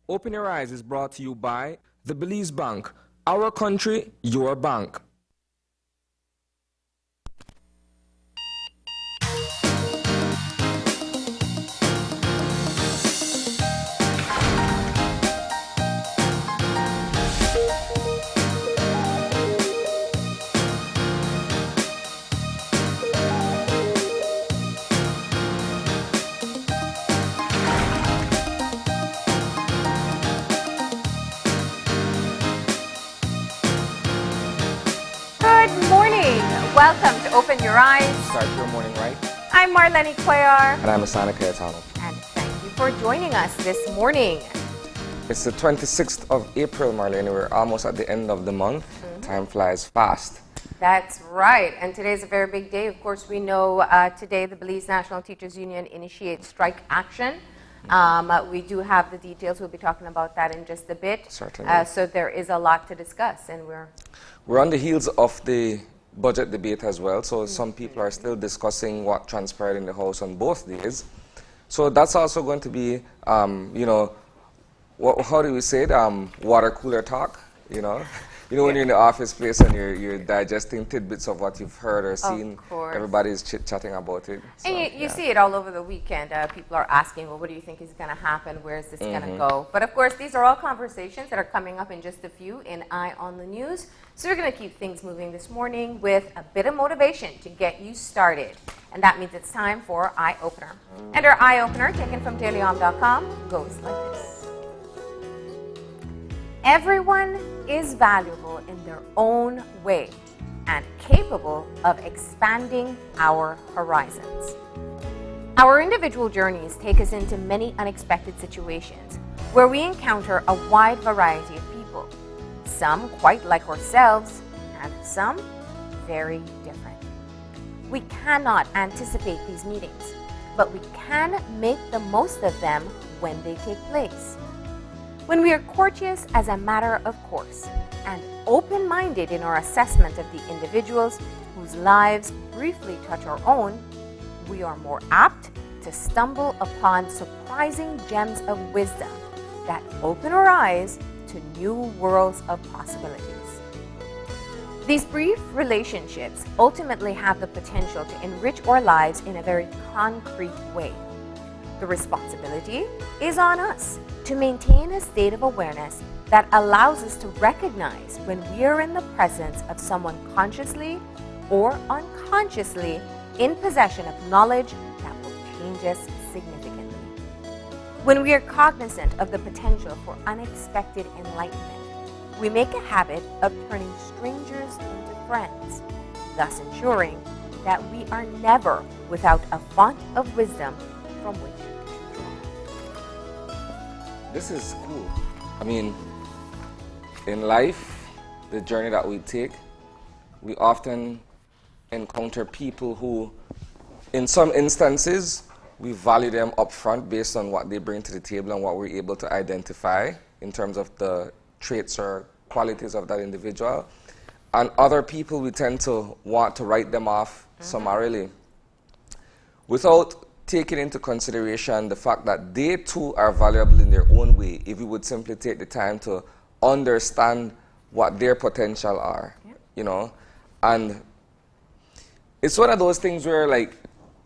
Open Your Eyes is brought to you by the Belize Bank. Our country, your bank. Welcome to Open Your Eyes. Start your morning right. I'm Marlene Cuellar. And I'm Asana Cayetano. And thank you for joining us this morning. It's the 26th of April, Marlene. We're almost at the end of the month. Time flies fast. That's right. And today's a very big day. Of course, we know today the Belize National Teachers Union initiates strike action. We do have the details. We'll be talking about that in just a bit. Certainly. So there is a lot to discuss. And we're on the heels of the budget debate as well, so some people are still discussing what transpired in the House on both days. So that's also going to be, how do we say it, water cooler talk, when you're in the office place and you're digesting tidbits of what you've heard or seen, everybody's chit-chatting about it. So, and you see it all over the weekend. People are asking, well, what do you think is going to happen? Where is this going to go? But of course, these are all conversations that are coming up in just a few in Eye on the News. So we're going to keep things moving this morning with a bit of motivation to get you started. And that means it's time for Eye Opener. And our Eye Opener, taken from dailyom.com, goes like this. Everyone is valuable in their own way and capable of expanding our horizons. Our individual journeys take us into many unexpected situations where we encounter a wide variety of people, some quite like ourselves and some very different. We cannot anticipate these meetings, but we can make the most of them when they take place. When we are courteous as a matter of course and open-minded in our assessment of the individuals whose lives briefly touch our own, we are more apt to stumble upon surprising gems of wisdom that open our eyes to new worlds of possibilities. These brief relationships ultimately have the potential to enrich our lives in a very concrete way. The responsibility is on us to maintain a state of awareness that allows us to recognize when we are in the presence of someone consciously or unconsciously in possession of knowledge that will change us significantly. When we are cognizant of the potential for unexpected enlightenment, we make a habit of turning strangers into friends, thus ensuring that we are never without a font of wisdom from which to draw. This is cool. I mean, in life, the journey that we take, we often encounter people who, in some instances, we value them up front based on what they bring to the table and what we're able to identify in terms of the traits or qualities of that individual. And other people, we tend to want to write them off summarily without taking into consideration the fact that they too are valuable in their own way if we would simply take the time to understand what their potential are, And it's one of those things where, like,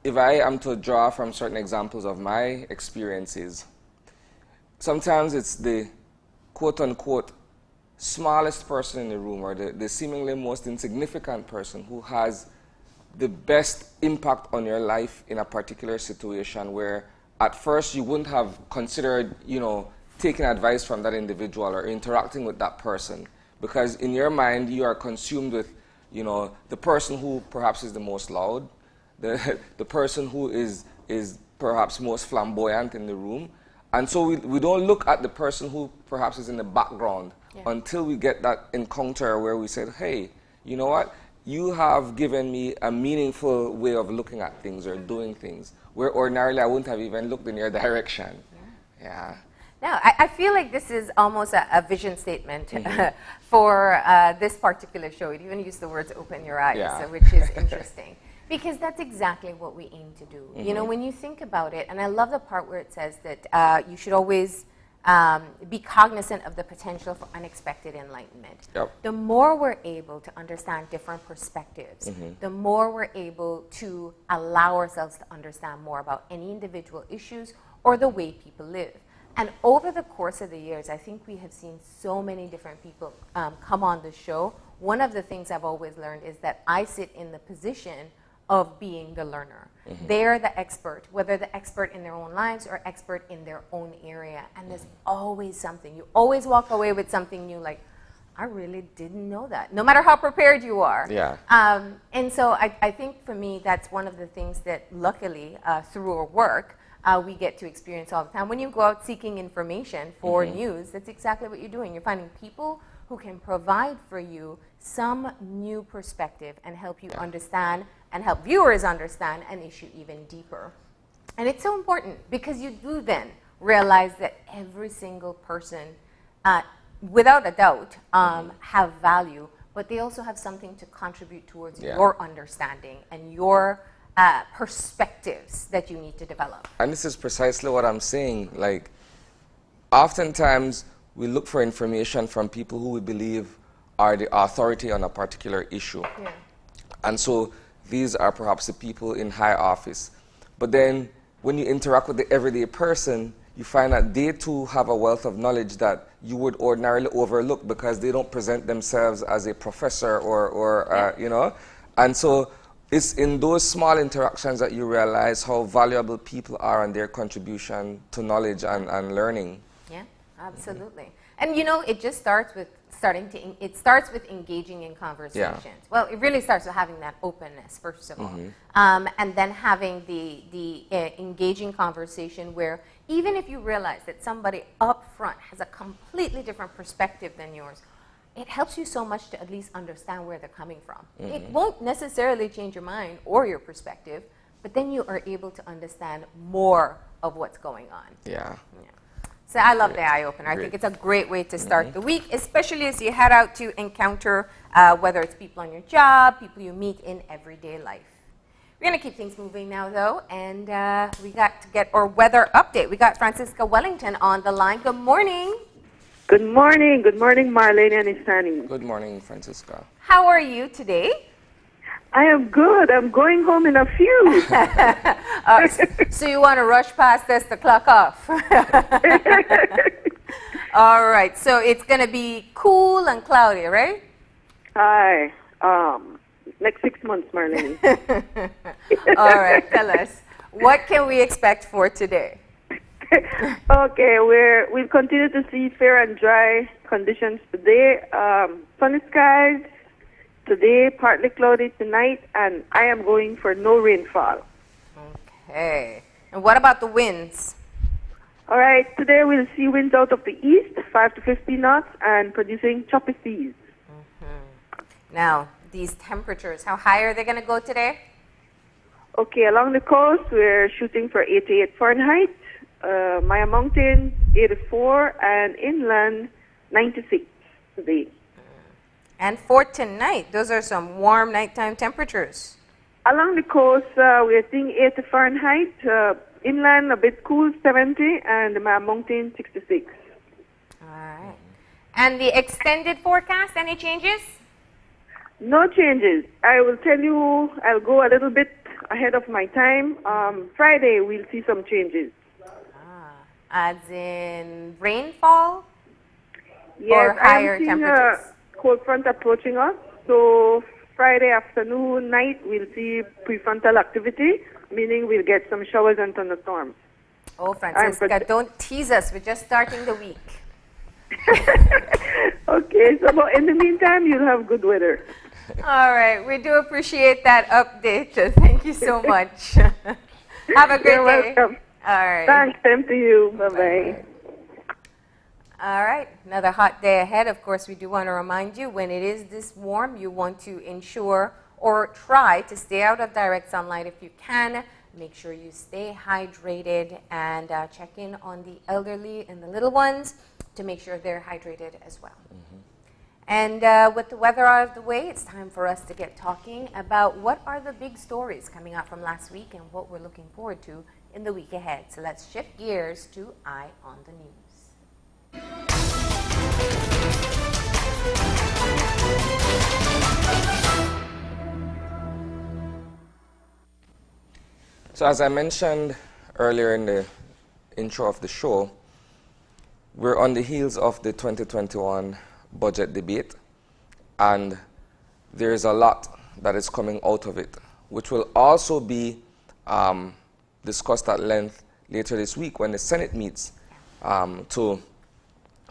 if I am to draw from certain examples of my experiences, sometimes it's the quote-unquote smallest person in the room or the seemingly most insignificant person who has the best impact on your life in a particular situation where at first you wouldn't have considered, taking advice from that individual or interacting with that person because in your mind you are consumed with, the person who perhaps is the most loud, the person who is perhaps most flamboyant in the room. And so we don't look at the person who perhaps is in the background until we get that encounter where we said, hey, you know what? You have given me a meaningful way of looking at things or doing things where ordinarily I wouldn't have even looked in your direction. Yeah. No, I feel like this is almost a vision statement for this particular show. It even used the words open your eyes, which is interesting. Because that's exactly what we aim to do. When you think about it, and I love the part where it says that you should always be cognizant of the potential for unexpected enlightenment. Yep. The more we're able to understand different perspectives, the more we're able to allow ourselves to understand more about any individual issues or the way people live. And over the course of the years, I think we have seen so many different people come on the show. One of the things I've always learned is that I sit in the position of being the learner. They're the expert, whether the expert in their own lives or expert in their own area. And there's always something. You always walk away with something new, like, I really didn't know that, no matter how prepared you are. Yeah. And so I think for me, that's one of the things that luckily through our work, we get to experience all the time. When you go out seeking information for news, that's exactly what you're doing. You're finding people who can provide for you some new perspective and help you understand and help viewers understand an issue even deeper. And it's so important because you do then realize that every single person, without a doubt, have value, but they also have something to contribute towards your understanding and your perspectives that you need to develop. And this is precisely what I'm saying. Like, oftentimes we look for information from people who we believe are the authority on a particular issue. Yeah. And so these are perhaps the people in high office. But then when you interact with the everyday person, you find that they too have a wealth of knowledge that you would ordinarily overlook because they don't present themselves as a professor or you know. And so it's in those small interactions that you realize how valuable people are and their contribution to knowledge and learning. Yeah, absolutely. And you know, it just starts with it starts with engaging in conversations. Yeah. Well, it really starts with having that openness, first of all. And then having the engaging conversation where even if you realize that somebody up front has a completely different perspective than yours, it helps you so much to at least understand where they're coming from. It won't necessarily change your mind or your perspective, but then you are able to understand more of what's going on. Yeah. So I love the eye opener. I think it's a great way to start the week, especially as you head out to encounter whether it's people on your job, people you meet in everyday life. We're going to keep things moving now, though, and we got to get our weather update. We got Francisca Wellington on the line. Good morning. Good morning. Good morning, Marlene and Isani. Good morning, Francisca. How are you today? I am good. I'm going home in a few. So you want to rush past this to clock off? All right. So it's going to be cool and cloudy, right? Hi. Next 6 months, Marlene. All right. Tell us. What can we expect for today? Okay. We'll continue to see fair and dry conditions today. Sunny skies. Today, partly cloudy tonight, and I am going for no rainfall. Okay. And what about the winds? All right. Today, we'll see winds out of the east, 5 to 15 knots, and producing choppy seas. Now, these temperatures, how high are they going to go today? Okay. Along the coast, we're shooting for 88 Fahrenheit. Maya Mountains, 84, and inland, 96 today. And for tonight, those are some warm nighttime temperatures. Along the coast, we're seeing 80 Fahrenheit. Inland, a bit cool, 70, and the mountain, 66. All right. And the extended forecast, any changes? No changes. I will tell you, I'll go a little bit ahead of my time. Friday, we'll see some changes. As in rainfall? Yes, or higher I am seeing temperatures? A cold front approaching us. So Friday afternoon, night, we'll see prefrontal activity, meaning we'll get some showers and thunderstorms. Oh, Francisca, don't tease us. We're just starting the week. Okay, so but in the meantime, you'll have good weather. All right. We do appreciate that update. Thank you so much. Have a great You're day. welcome. All right. Thanks, same to you. Bye-bye. All right, another hot day ahead. Of course, we do want to remind you when it is this warm, you want to ensure or try to stay out of direct sunlight if you can. Make sure you stay hydrated and check in on the elderly and the little ones to make sure they're hydrated as well. And with the weather out of the way, it's time for us to get talking about what are the big stories coming out from last week and what we're looking forward to in the week ahead. So let's shift gears to Eye on the News. So as I mentioned earlier in the intro of the show, we're on the heels of the 2021 budget debate, and there's a lot that is coming out of it, which will also be discussed at length later this week when the Senate meets to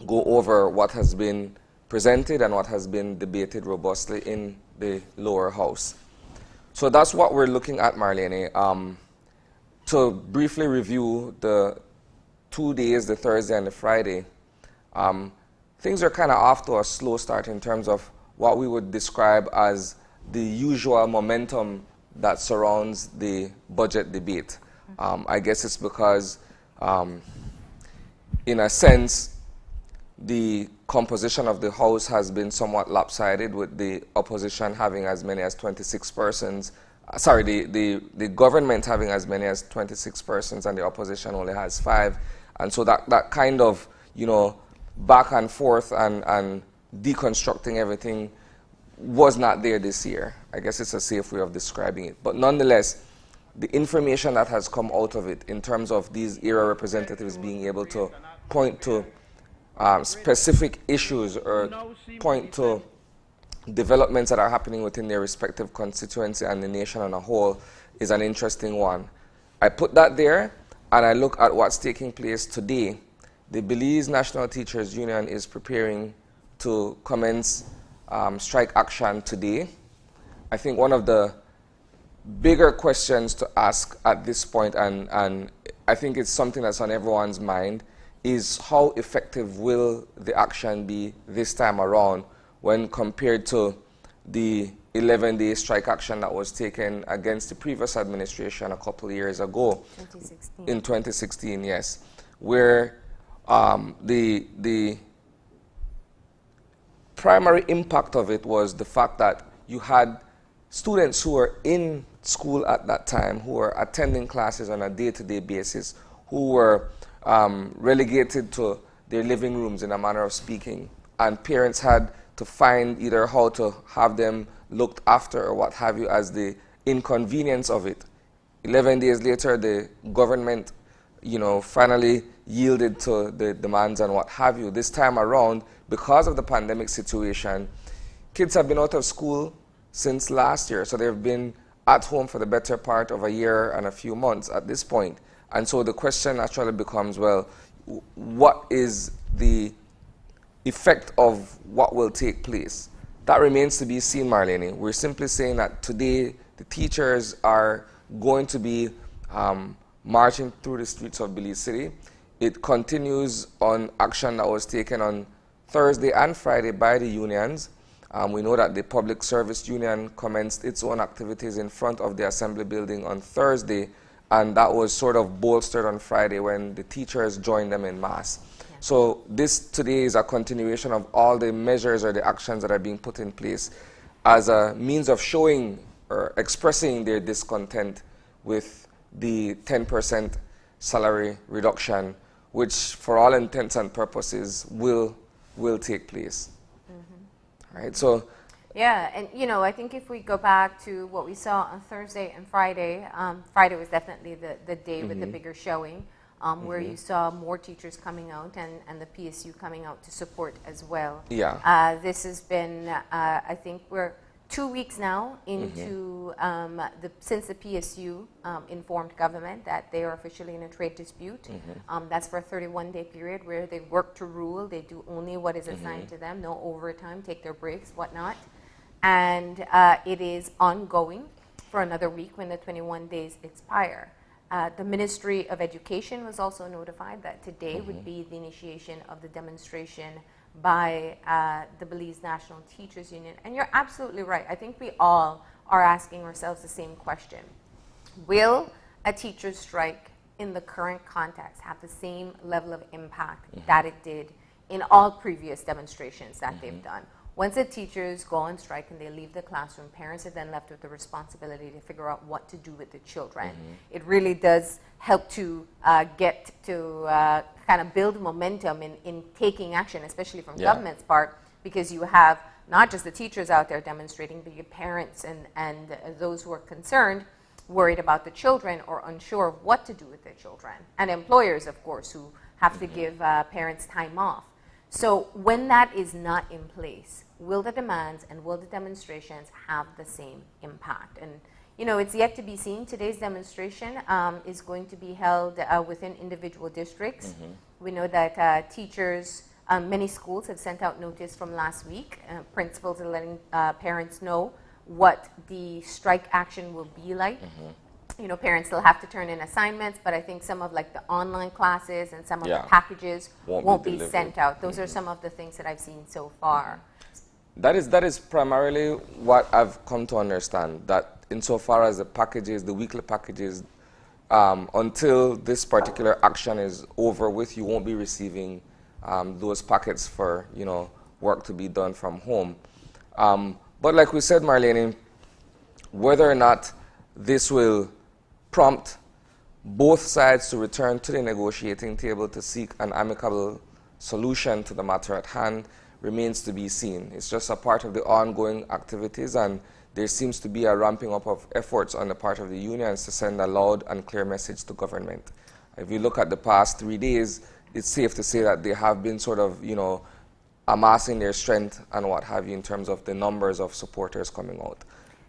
go over what has been presented and what has been debated robustly in the lower house. So that's what we're looking at, Marlene. To briefly review the 2 days, the Thursday and the Friday, things are kind of off to a slow start in terms of what we would describe as the usual momentum that surrounds the budget debate. I guess it's because, in a sense, the composition of the House has been somewhat lopsided, with the opposition having as many as 26 persons. The government having as many as 26 persons and the opposition only has 5. And so that kind of, back and forth and deconstructing everything was not there this year. I guess it's a safe way of describing it. But nonetheless, the information that has come out of it in terms of these era representatives being able to point to specific issues or point to developments that are happening within their respective constituency and the nation on a whole is an interesting one. I put that there, and I look at what's taking place today. The Belize National Teachers Union is preparing to commence strike action today. I think one of the bigger questions to ask at this point, and I think it's something that's on everyone's mind, is how effective will the action be this time around when compared to the 11-day strike action that was taken against the previous administration a couple of years ago. 2016. In 2016, yes, where the primary impact of it was the fact that you had students who were in school at that time, who were attending classes on a day-to-day basis, who were relegated to their living rooms, in a manner of speaking, and parents had to find either how to have them looked after or what have you, as the inconvenience of it. 11 days later, the government, finally yielded to the demands and what have you. This time around, because of the pandemic situation, kids have been out of school since last year, so they've been at home for the better part of a year and a few months at this point. And so the question naturally becomes, well, what is the effect of what will take place? That remains to be seen, Marlene. We're simply saying that today the teachers are going to be marching through the streets of Belize City. It continues on action that was taken on Thursday and Friday by the unions. We know that the Public Service Union commenced its own activities in front of the Assembly Building on Thursday, and that was sort of bolstered on Friday when the teachers joined them en masse. Yeah. So this today is a continuation of all the measures or the actions that are being put in place as a means of showing or expressing their discontent with the 10% salary reduction, which for all intents and purposes will take place. Mm-hmm. All right, so. Yeah, and I think if we go back to what we saw on Thursday and Friday, Friday was definitely the day with the bigger showing, where you saw more teachers coming out and the PSU coming out to support as well. Yeah. This has been, I think we're 2 weeks now into since the PSU informed government that they are officially in a trade dispute. That's for a 31-day period where they work to rule. They do only what is assigned to them, no overtime, take their breaks, whatnot. And it is ongoing for another week when the 21 days expire. The Ministry of Education was also notified that today would be the initiation of the demonstration by the Belize National Teachers Union. And you're absolutely right. I think we all are asking ourselves the same question. Will a teacher's strike in the current context have the same level of impact that it did in all previous demonstrations that they've done? Once the teachers go on strike and they leave the classroom, parents are then left with the responsibility to figure out what to do with the children. It really does help to get to kind of build momentum in taking action, especially from government's part, because you have not just the teachers out there demonstrating, but your parents and those who are concerned, worried about the children or unsure of what to do with their children. And employers, of course, who have to give parents time off. So when that is not in place, will the demands and will the demonstrations have the same impact? And you know, it's yet to be seen. Today's demonstration is going to be held within individual districts. We know that teachers, many schools have sent out notice from last week. Principals are letting parents know what the strike action will be like. You know, parents still have to turn in assignments, but I think some of like the online classes and some of the packages won't be sent out. Those are some of the things that I've seen so far. That is primarily what I've come to understand, that insofar as the packages, the weekly packages, until this particular action is over with, you won't be receiving those packets for, you know, work to be done from home. But like we said, Marlene, whether or not this will prompt both sides to return to the negotiating table to seek an amicable solution to the matter at hand remains to be seen. It's just a part of the ongoing activities, and there seems to be a ramping up of efforts on the part of the unions to send a loud and clear message to government. If you look at the past 3 days, it's safe to say that they have been sort of, you know, amassing their strength and what have you in terms of the numbers of supporters coming out.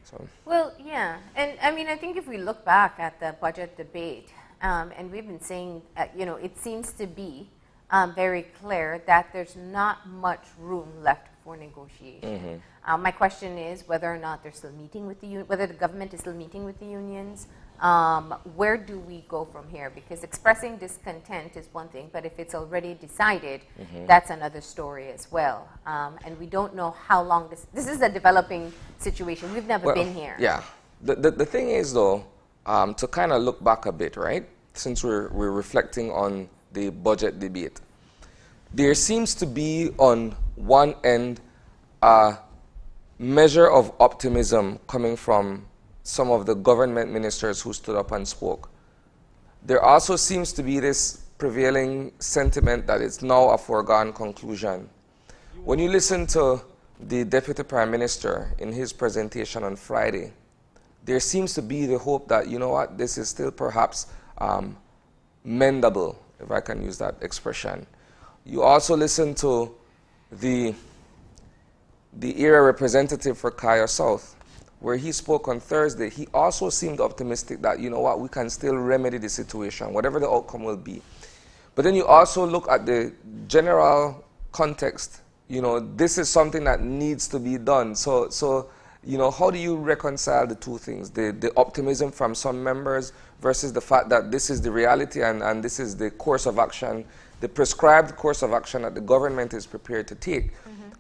So. Well, yeah, and I mean, I think if we look back at the budget debate, and we've been saying, you know, it seems to be very clear that there's not much room left for negotiation. My question is whether or not they're still meeting with the whether the government is still meeting with the unions. Where do we go from here? Because expressing discontent is one thing, but if it's already decided, that's another story as well. And we don't know how long this is a developing situation. We've never been here. Yeah. The thing is, though, to kind of look back a bit, right? Since we're reflecting on the budget debate, there seems to be on one end a measure of optimism coming from some of the government ministers who stood up and spoke. There also seems to be this prevailing sentiment that it's now a foregone conclusion. When you listen to the Deputy Prime Minister in his presentation on Friday, there seems to be the hope that, you know what, this is still perhaps mendable, if I can use that expression. You also listen to the area representative for Kaya South, where he spoke on Thursday. He also seemed optimistic that, you know what, we can still remedy the situation, whatever the outcome will be. But then you also look at the general context. You know, this is something that needs to be done. So you know, how do you reconcile the two things? The optimism from some members versus the fact that this is the reality and this is the course of action, the prescribed course of action that the government is prepared to take.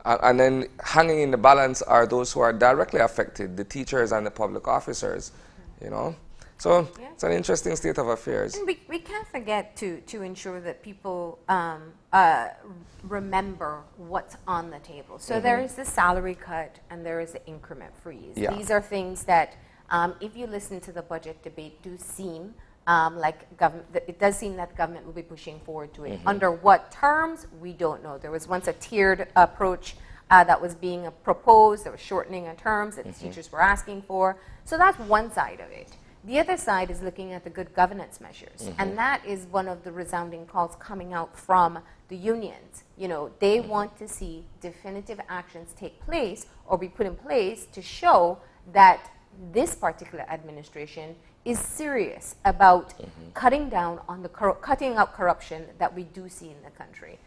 And then hanging in the balance are those who are directly affected, the teachers and the public officers, you know. So it's an interesting state of affairs. And we can't forget to ensure that people remember what's on the table. So there is the salary cut and there is the increment freeze. Yeah. These are things that, if you listen to the budget debate, do seem like it does seem that the government will be pushing forward to it. Under what terms, we don't know. There was once a tiered approach that was being proposed. There was shortening of terms that the teachers were asking for. So that's one side of it. The other side is looking at the good governance measures, and that is one of the resounding calls coming out from the unions. You know, they want to see definitive actions take place or be put in place to show that this particular administration is serious about cutting down on the cutting out corruption that we do see in the country.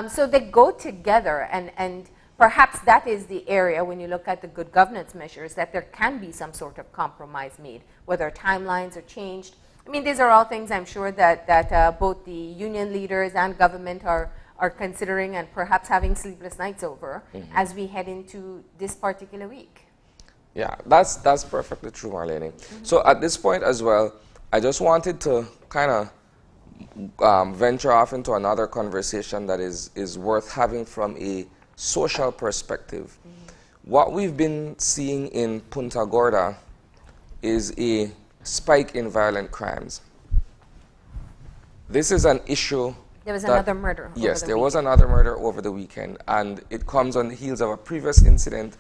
So they go together, and perhaps that is the area when you look at the good governance measures that there can be some sort of compromise made, whether timelines are changed. I mean, these are all things I'm sure that both the union leaders and government are considering and perhaps having sleepless nights over as we head into this particular week. Yeah, that's perfectly true, Marlene. So at this point as well, I just wanted to kind of venture off into another conversation that is worth having from a social perspective. What we've been seeing in Punta Gorda is a spike in violent crimes. This is an issue There was another murder over Yes, the there weekend. was another murder over the weekend, and it comes on the heels of a previous incident,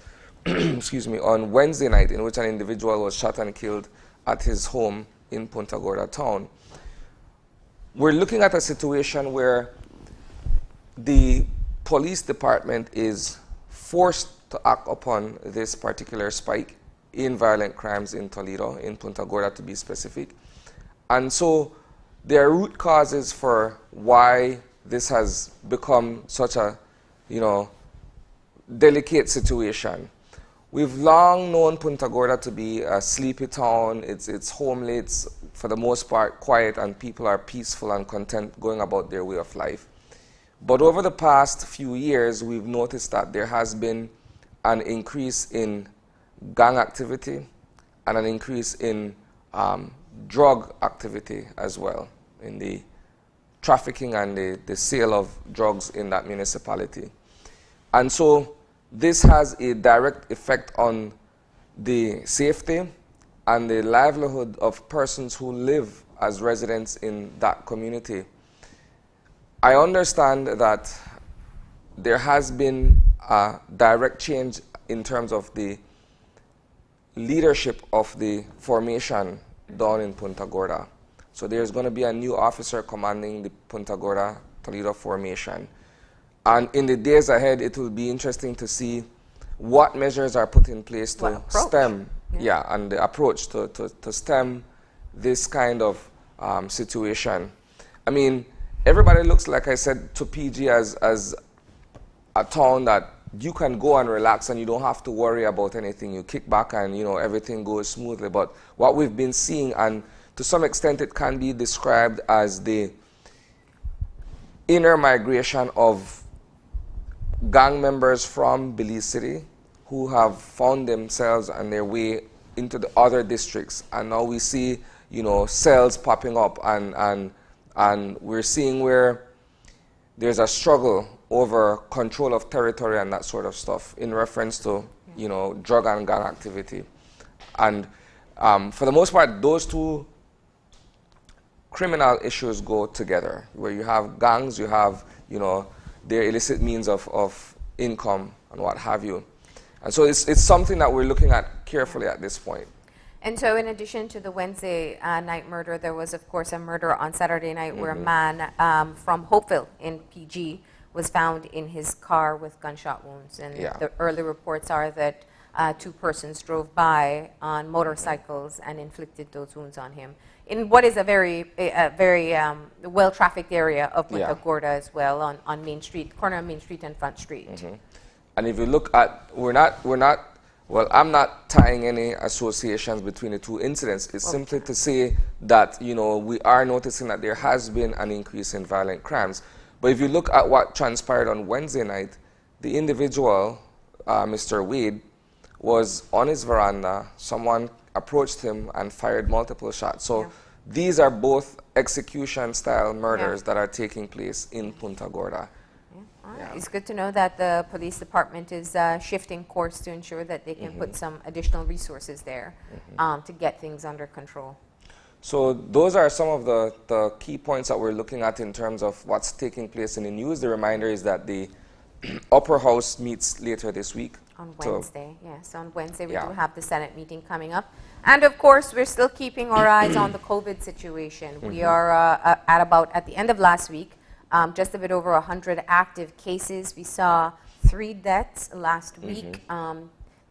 excuse me, on Wednesday night in which an individual was shot and killed at his home in Punta Gorda town. We're looking at a situation where the police department is forced to act upon this particular spike in violent crimes in Toledo, in Punta Gorda to be specific. And so there are root causes for why this has become such a, delicate situation. We've long known Punta Gorda to be a sleepy town. It's homely, it's for the most part quiet, and people are peaceful and content going about their way of life. But over the past few years, we've noticed that there has been an increase in gang activity and an increase in drug activity as well, in the trafficking and the sale of drugs in that municipality. And so this has a direct effect on the safety and the livelihood of persons who live as residents in that community. I understand that there has been a direct change in terms of the leadership of the formation down in Punta Gorda. So there's going to be a new officer commanding the Punta Gorda Toledo formation. And in the days ahead, it will be interesting to see what measures are put in place to stem, and the approach to stem this kind of situation. I mean, everybody looks, like I said, to PG as a town that you can go and relax and you don't have to worry about anything. You kick back and, everything goes smoothly. But what we've been seeing, and to some extent it can be described as the inner migration of gang members from Belize City who have found themselves on their way into the other districts. And now we see, cells popping up, and we're seeing where there's a struggle over control of territory and that sort of stuff in reference to, drug and gang activity. And for the most part, those two criminal issues go together, where you have gangs, you have, their illicit means of income and what have you. And so it's something that we're looking at carefully at this point. And so in addition to the Wednesday night murder, there was, of course, a murder on Saturday night where a man from Hopeville in PG was found in his car with gunshot wounds. And the early reports are that two persons drove by on motorcycles and inflicted those wounds on him in what is a very well-trafficked area of Punta Gorda as well, on Main Street, corner of Main Street and Front Street. And if you look at, well, I'm not tying any associations between the two incidents. It's simply to say that, we are noticing that there has been an increase in violent crimes. But if you look at what transpired on Wednesday night, the individual, Mr. Wade, was on his veranda. Someone approached him and fired multiple shots. So these are both execution-style murders that are taking place in Punta Gorda. It's good to know that the police department is shifting course to ensure that they can put some additional resources there to get things under control. So those are some of the key points that we're looking at in terms of what's taking place in the news. The reminder is that the upper house meets later this week. On Wednesday, yes. On Wednesday we do have the Senate meeting coming up. And of course, we're still keeping our eyes on the COVID situation. We are at the end of last week, just a bit over 100 active cases. We saw 3 deaths last week.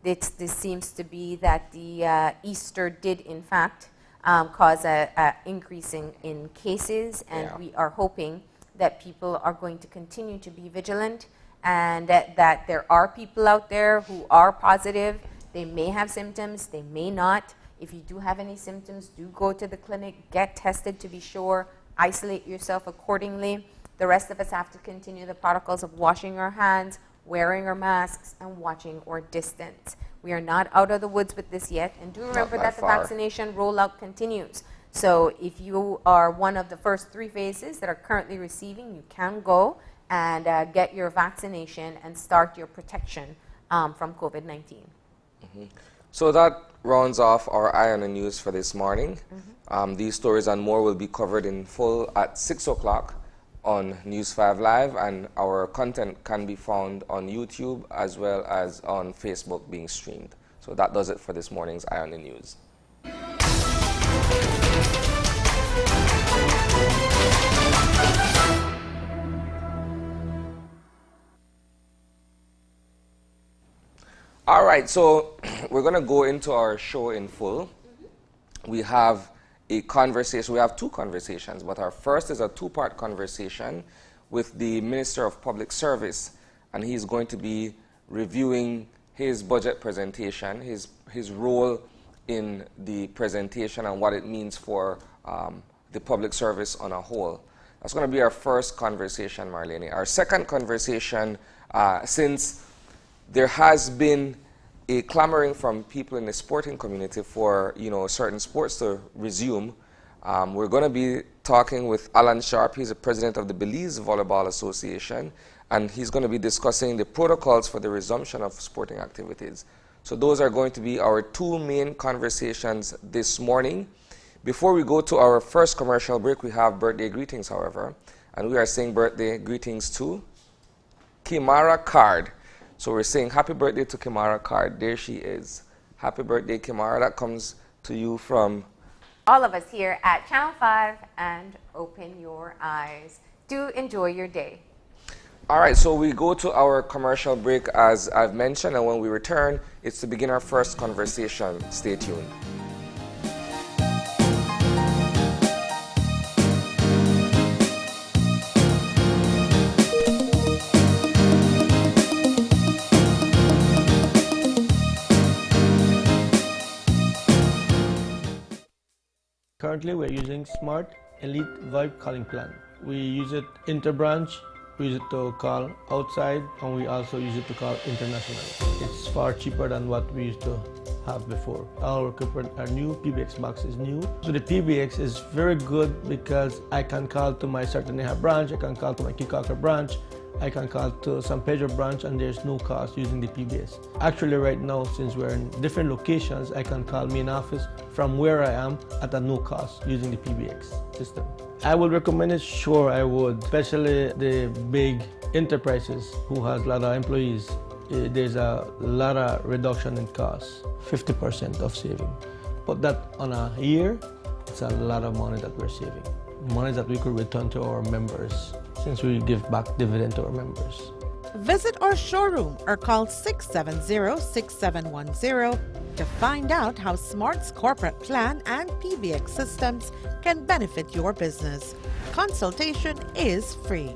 This seems to be that the Easter did, in fact, cause an increase in cases, and we are hoping that people are going to continue to be vigilant, and that there are people out there who are positive. They may have symptoms, they may not. If you do have any symptoms, do go to the clinic, get tested to be sure, isolate yourself accordingly. The rest of us have to continue the protocols of washing our hands, wearing our masks, and watching our distance. We are not out of the woods with this yet, and do remember that the vaccination rollout continues. So if you are one of the first 3 phases that are currently receiving, you can go and get your vaccination and start your protection from COVID-19. So that rounds off our Eye on the News for this morning. These stories and more will be covered in full at 6 o'clock on News 5 Live, and our content can be found on YouTube as well as on Facebook being streamed. So that does it for this morning's Eye on the News. All right, so we're going to go into our show in full. We have a conversation. We have two conversations, but our first is a two-part conversation with the Minister of Public Service, and he's going to be reviewing his budget presentation, his role in the presentation and what it means for the public service on a whole. That's going to be our first conversation, Marlene. Our second conversation, since there has been a clamoring from people in the sporting community for certain sports to resume, we're going to be talking with Alan Sharp. He's the president of the Belize Volleyball Association, and he's going to be discussing the protocols for the resumption of sporting activities. So those are going to be our two main conversations this morning. Before we go to our first commercial break, we have birthday greetings, however, and we are saying birthday greetings to Kimara Card. So we're saying happy birthday to Kimara Card. There she is. Happy birthday, Kimara. That comes to you from all of us here at Channel 5 and Open Your Eyes. Do enjoy your day. All right, so we go to our commercial break, as I've mentioned, and when we return, it's to begin our first conversation. Stay tuned. Currently, we're using Smart Elite VoIP calling plan. We use it interbranch, we use it to call outside, and we also use it to call international. It's far cheaper than what we used to have before. Our equipment, our new PBX box is new. So the PBX is very good because I can call to my Sartaneja branch, I can call to my Kikaka branch, I can call to San Pedro branch, and there's no cost using the PBS. Actually, right now, since we're in different locations, I can call main office from where I am at a no cost using the PBX system. I would recommend it, sure I would, especially the big enterprises who has a lot of employees. There's a lot of reduction in costs, 50% of saving. But that on a year, it's a lot of money that we're saving. Money that we could return to our members, since we give back dividend to our members. Visit our showroom or call 670-6710 to find out how Smart's corporate plan and PBX systems can benefit your business. Consultation is free.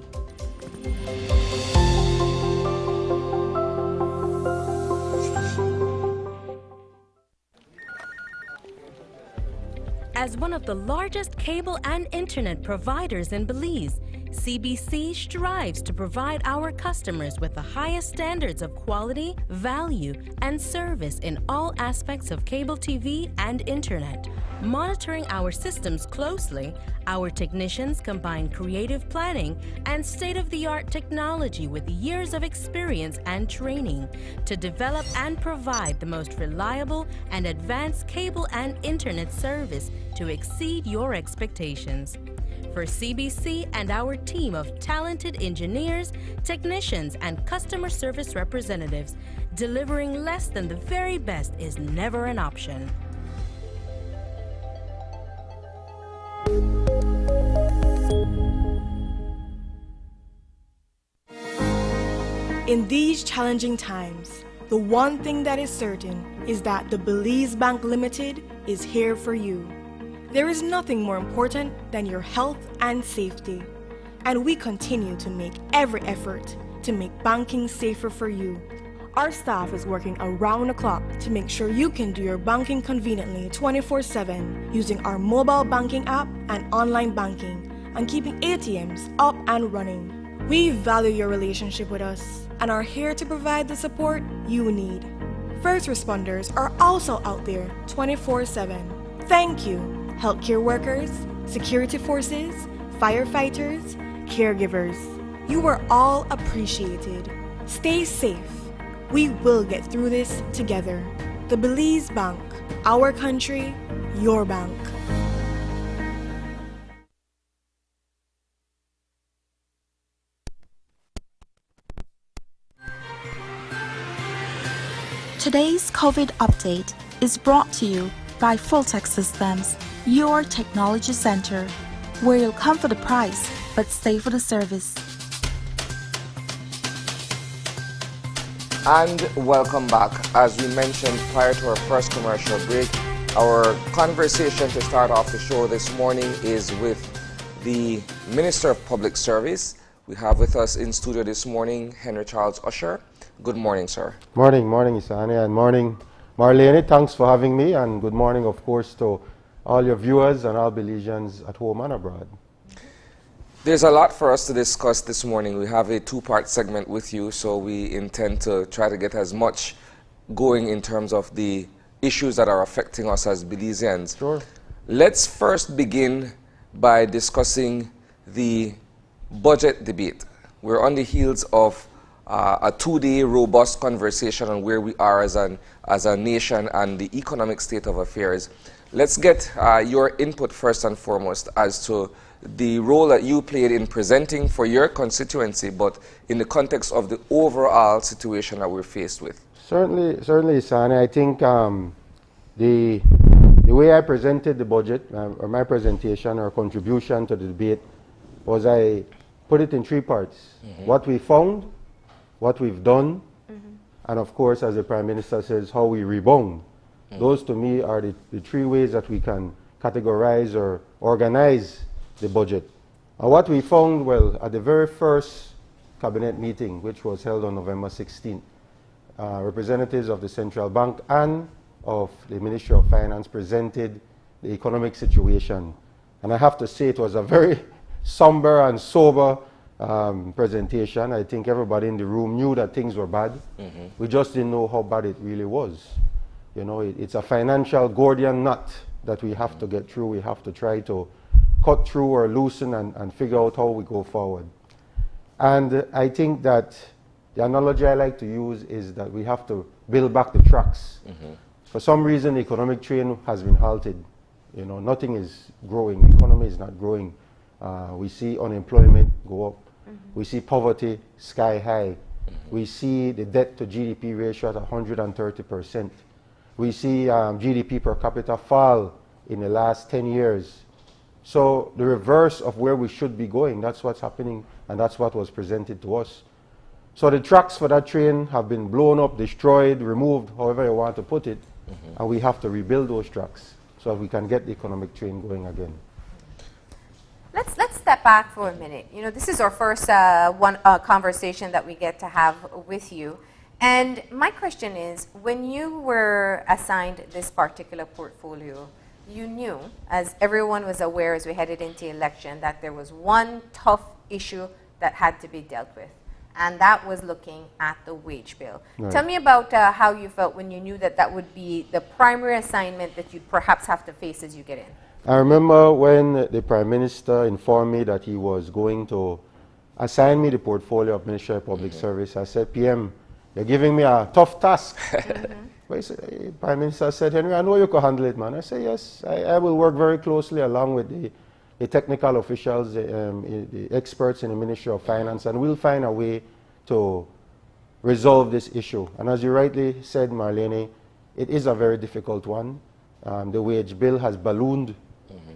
As one of the largest cable and internet providers in Belize, CBC strives to provide our customers with the highest standards of quality, value, and service in all aspects of cable TV and internet. Monitoring our systems closely, our technicians combine creative planning and state-of-the-art technology with years of experience and training to develop and provide the most reliable and advanced cable and internet service to exceed your expectations. For CBC and our team of talented engineers, technicians, and customer service representatives, delivering less than the very best is never an option. In these challenging times, the one thing that is certain is that the Belize Bank Limited is here for you. There is nothing more important than your health and safety, and we continue to make every effort to make banking safer for you. Our staff is working around the clock to make sure you can do your banking conveniently 24/7 using our mobile banking app and online banking and keeping ATMs up and running. We value your relationship with us and are here to provide the support you need. First responders are also out there 24/7. Thank you, healthcare workers, security forces, firefighters, caregivers. You are all appreciated. Stay safe. We will get through this together. The Belize Bank, our country, your bank. Today's COVID update is brought to you by Fulltech Systems, your technology center, where you'll come for the price but stay for the service. And welcome back. As we mentioned prior to our first commercial break, our conversation to start off the show this morning is with the Minister of Public Service. We have with us in studio this morning Henry Usher. Good morning, sir. Morning, Isani, and morning, Marlene. Thanks for having me, and good morning, of course, to all your viewers and all Belizeans at home and abroad. There's a lot for us to discuss this morning. We have a two-part segment with you, so we intend to try to get as much going in terms of the issues that are affecting us as Belizeans. Sure. Let's first begin by discussing the budget debate. We're on the heels of a two-day robust conversation on where we are as a nation and the economic state of affairs. Let's get your input first and foremost as to the role that you played in presenting for your constituency, but in the context of the overall situation that we're faced with. Certainly, Isani. I think the way I presented the budget, or my presentation or contribution to the debate, was I put it in three parts. What we found, what we've done, and of course, as the Prime Minister says, how we rebound. Those to me are the three ways that we can categorize or organize the budget. And what we found, well, at the very first cabinet meeting, which was held on November 16th, representatives of the Central Bank and of the Ministry of Finance presented the economic situation. And I have to say it was a very somber and sober presentation. I think everybody in the room knew that things were bad. We just didn't know how bad it really was. You know, it's a financial Gordian knot that we have to get through. We have to try to cut through or loosen and figure out how we go forward. And I think that the analogy I like to use is that we have to build back the tracks. For some reason, the economic train has been halted. You know, nothing is growing. The economy is not growing. We see unemployment go up. We see poverty sky high. We see the debt to GDP ratio at 130%. We see GDP per capita fall in the last 10 years. So the reverse of where we should be going, that's what's happening, and that's what was presented to us. So the tracks for that train have been blown up, destroyed, removed, however you want to put it, and we have to rebuild those tracks so that we can get the economic train going again. Let's step back for a minute. You know, this is our first conversation that we get to have with you. And my question is, when you were assigned this particular portfolio, you knew, as everyone was aware as we headed into election, that there was one tough issue that had to be dealt with, and that was looking at the wage bill. Right. Tell me about how you felt when you knew that that would be the primary assignment that you'd perhaps have to face as you get in. I remember when the Prime Minister informed me that he was going to assign me the portfolio of Ministry of Public Service. I said, PM, you're giving me a tough task. But Prime Minister said, Henry, I know you can handle it, man. I said, yes, I will work very closely along with the technical officials, the experts in the Ministry of Finance, and we'll find a way to resolve this issue. And as you rightly said, Marlene, it is a very difficult one. The wage bill has ballooned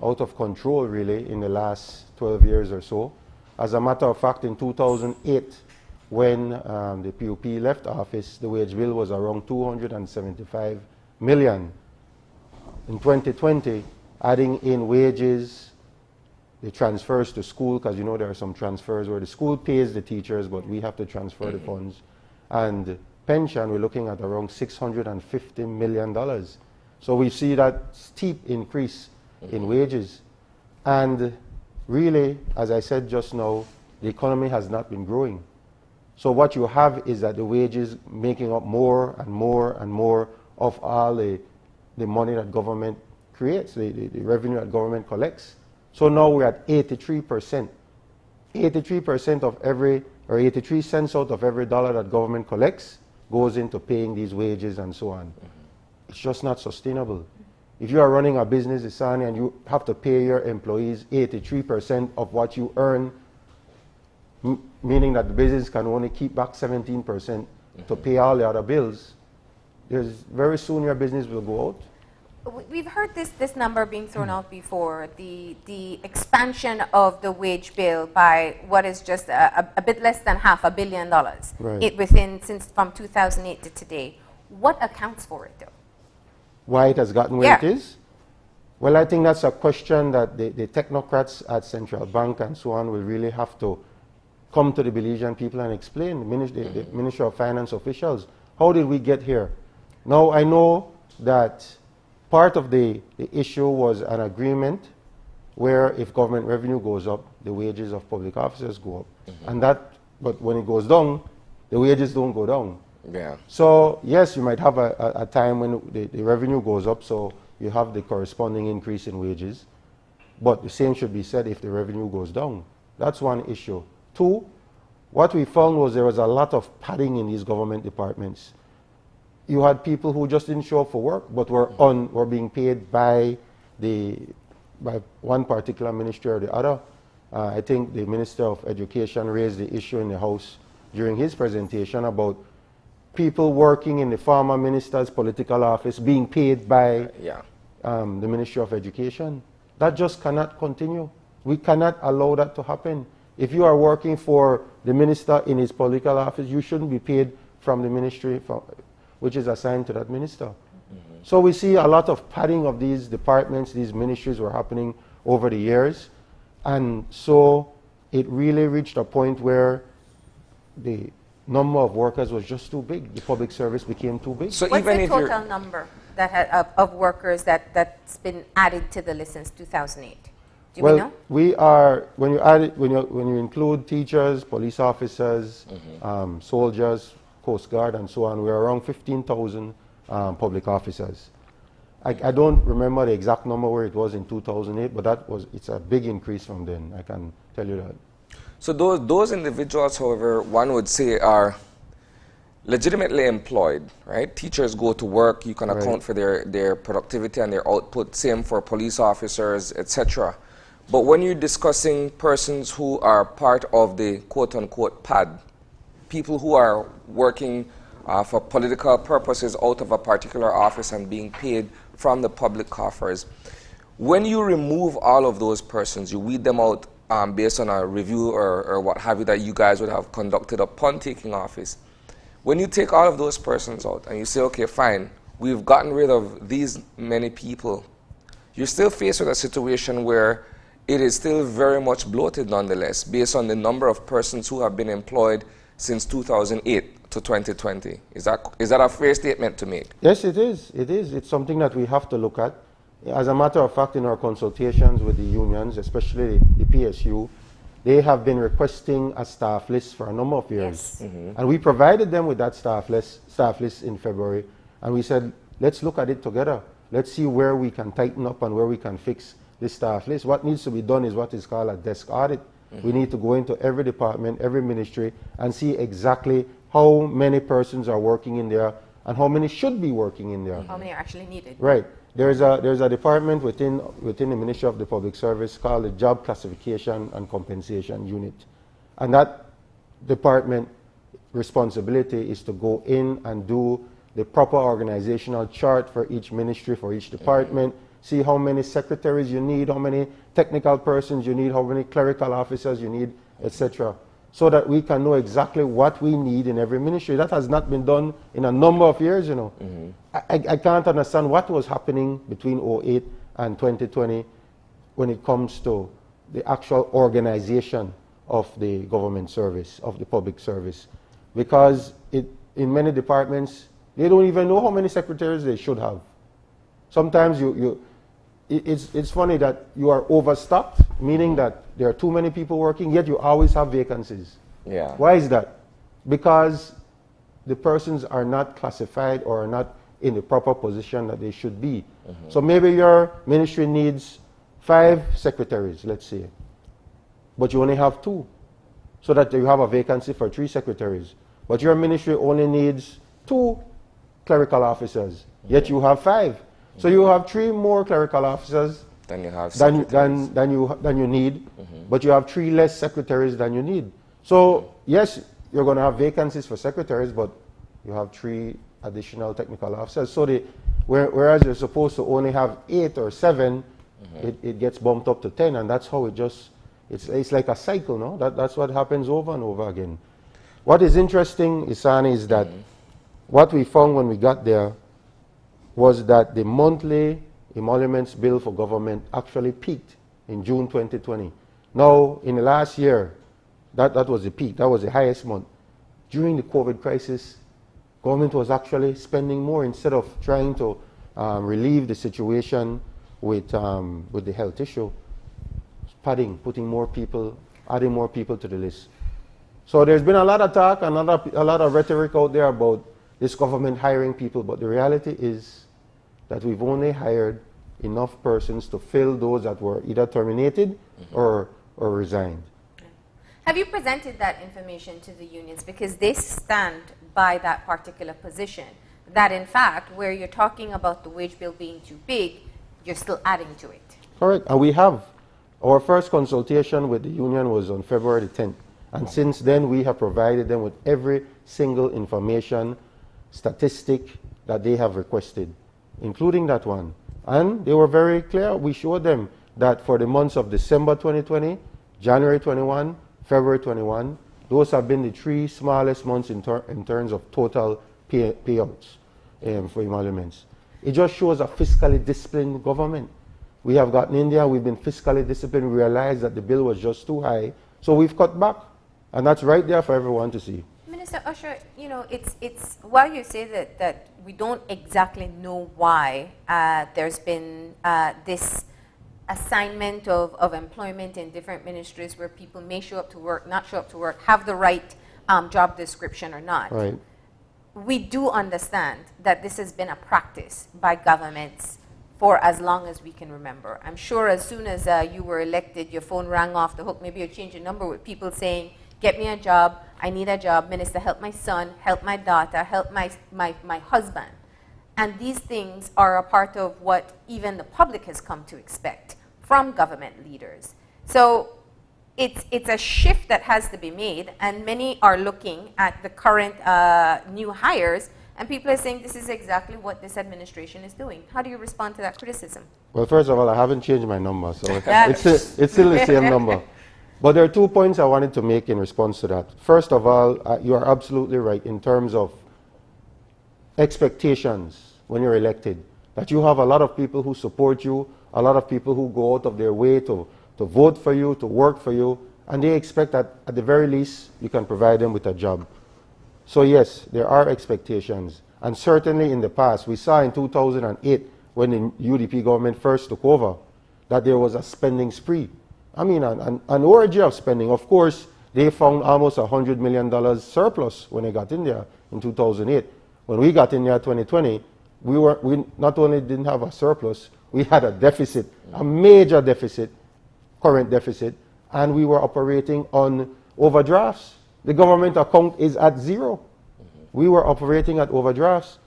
out of control, really, in the last 12 years or so. As a matter of fact, in 2008, when the PUP left office, the wage bill was around 275 million. In 2020, adding in wages, the transfers to school, because you know there are some transfers where the school pays the teachers, but we have to transfer the funds. And pension, we're looking at around $650 million. So we see that steep increase in wages. And really, as I said just now, the economy has not been growing. So what you have is that the wages making up more and more and more of all the money that government creates, the revenue that government collects. So now we're at 83%. 83% of every, or 83 cents out of every dollar that government collects goes into paying these wages and so on. It's just not sustainable. If you are running a business, Isani, and you have to pay your employees 83% of what you earn, meaning that the business can only keep back 17% to pay all the other bills, very soon your business will go out. We've heard this number being thrown out before, the expansion of the wage bill by what is just a bit less than $500 million right. since from 2008 to today. What accounts for it, though? Why it has gotten where it is? Well, I think that's a question that the technocrats at Central Bank and so on will really have to come to the Belizean people and explain, the Ministry of Finance officials, how did we get here? Now, I know that part of the issue was an agreement where if government revenue goes up, the wages of public officers go up. And but when it goes down, the wages don't go down. Yeah. So, yes, you might have a time when the revenue goes up, so you have the corresponding increase in wages. But the same should be said if the revenue goes down. That's one issue. Two, what we found was there was a lot of padding in these government departments. You had people who just didn't show up for work, but were being paid by one particular ministry or the other. I think the Minister of Education raised the issue in the House during his presentation about people working in the former minister's political office being paid by the Ministry of Education. That just cannot continue. We cannot allow that to happen. If you are working for the minister in his political office, you shouldn't be paid from the ministry which is assigned to that minister. So we see a lot of padding of these departments, these ministries were happening over the years. And so it really reached a point where the number of workers was just too big. The public service became too big. So what's the total number of workers that's been added to the list since 2008? Do we know? We are, when you include teachers, police officers, soldiers, Coast Guard, and so on, we're around 15,000 public officers. I don't remember the exact number where it was in 2008, but it's a big increase from then, I can tell you that. So those individuals, however, one would say are legitimately employed, right? Teachers go to work, you can account for their productivity and their output, same for police officers, etc. But when you're discussing persons who are part of the quote-unquote pad, people who are working for political purposes out of a particular office and being paid from the public coffers, when you remove all of those persons, you weed them out based on a review or what have you that you guys would have conducted upon taking office. When you take all of those persons out and you say, okay, fine, we've gotten rid of these many people, you're still faced with a situation where it is still very much bloated nonetheless, based on the number of persons who have been employed since 2008 to 2020. Is that a fair statement to make? Yes, it is. It is. It's something that we have to look at. As a matter of fact, in our consultations with the unions, especially the PSU, they have been requesting a staff list for a number of years. Yes. And we provided them with that staff list in February. And we said, let's look at it together. Let's see where we can tighten up and where we can fix this staff list. What needs to be done is what is called a desk audit. We need to go into every department, every ministry, and see exactly how many persons are working in there and how many should be working in there. How many are actually needed. Right. There's a department within the Ministry of the Public Service called the Job Classification and Compensation Unit. And that department responsibility is to go in and do the proper organizational chart for each ministry, for each department, see how many secretaries you need, how many technical persons you need, how many clerical officers you need, etc., so that we can know exactly what we need in every ministry. That has not been done in a number of years, you know. I can't understand what was happening between 2008 and 2020 when it comes to the actual organization of the government service, of the public service, because in many departments, they don't even know how many secretaries they should have. Sometimes it's funny that you are overstocked, meaning that there are too many people working, yet you always have vacancies. Yeah. Why is that? Because the persons are not classified or are not in the proper position that they should be. So maybe your ministry needs 5 secretaries, let's say, but you only have 2, so that you have a vacancy for 3 secretaries. But your ministry only needs 2 clerical officers, yet you have 5. So you have 3 more clerical officers than you have than you need, but you have 3 less secretaries than you need. So yes, you're going to have vacancies for secretaries, but you have 3 additional technical officers. So whereas you're supposed to only have 8 or 7, it gets bumped up to 10, and that's how it's like a cycle, no? That's what happens over and over again. What is interesting, Isani, is that what we found when we got there was that the monthly emoluments bill for government actually peaked in June 2020. Now, in the last year, that was the peak, that was the highest month. During the COVID crisis, government was actually spending more instead of trying to relieve the situation with the health issue, putting more people, adding more people to the list. So there's been a lot of talk and a lot of rhetoric out there about this government hiring people, but the reality is that we've only hired enough persons to fill those that were either terminated or resigned. Have you presented that information to the unions? Because they stand by that particular position, that in fact, where you're talking about the wage bill being too big, you're still adding to it. Correct, and we have. Our first consultation with the union was on February 10th. And since then, we have provided them with every single information, statistic that they have requested, including that one. And they were very clear. We showed them that for the months of December 2020, January 21, February 21, those have been the 3 smallest months in terms of total payouts for emoluments. It just shows a fiscally disciplined government. We have gotten in there, we've been fiscally disciplined, we realized that the bill was just too high, so we've cut back. And that's right there for everyone to see. Minister Usher, you know, it's while you say that we don't exactly know why there's been this assignment of employment in different ministries where people may show up to work, not show up to work, have the right job description or not. Right. We do understand that this has been a practice by governments for as long as we can remember. I'm sure as soon as you were elected, your phone rang off the hook. Maybe you changed your number with people saying, get me a job, I need a job, minister, help my son, help my daughter, help my husband. And these things are a part of what even the public has come to expect from government leaders. So it's a shift that has to be made, and many are looking at the current new hires, and people are saying this is exactly what this administration is doing. How do you respond to that criticism? Well, first of all, I haven't changed my number, so it's still the same number. But there are 2 points I wanted to make in response to that. First of all, you are absolutely right in terms of expectations when you're elected, that you have a lot of people who support you, a lot of people who go out of their way to vote for you, to work for you, and they expect that at the very least you can provide them with a job. So yes, there are expectations. And certainly in the past, we saw in 2008 when the UDP government first took over that there was a spending spree. I mean, an orgy of spending. Of course, they found almost $100 million surplus when they got in there in 2008. When we got in there in 2020, we not only didn't have a surplus, we had a deficit, a major deficit, current deficit, and we were operating on overdrafts. The government account is at 0. We were operating at overdrafts.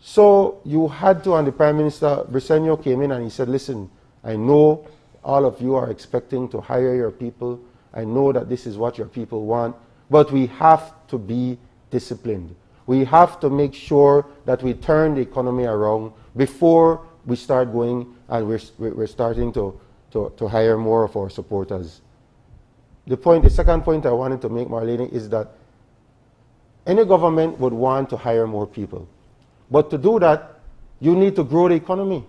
So you had to, and the Prime Minister Briceño came in and he said, listen, I know all of you are expecting to hire your people. I know that this is what your people want, but we have to be disciplined. We have to make sure that we turn the economy around before we start going and we're starting to hire more of our supporters. The second point I wanted to make, Marlene, is that any government would want to hire more people. But to do that, you need to grow the economy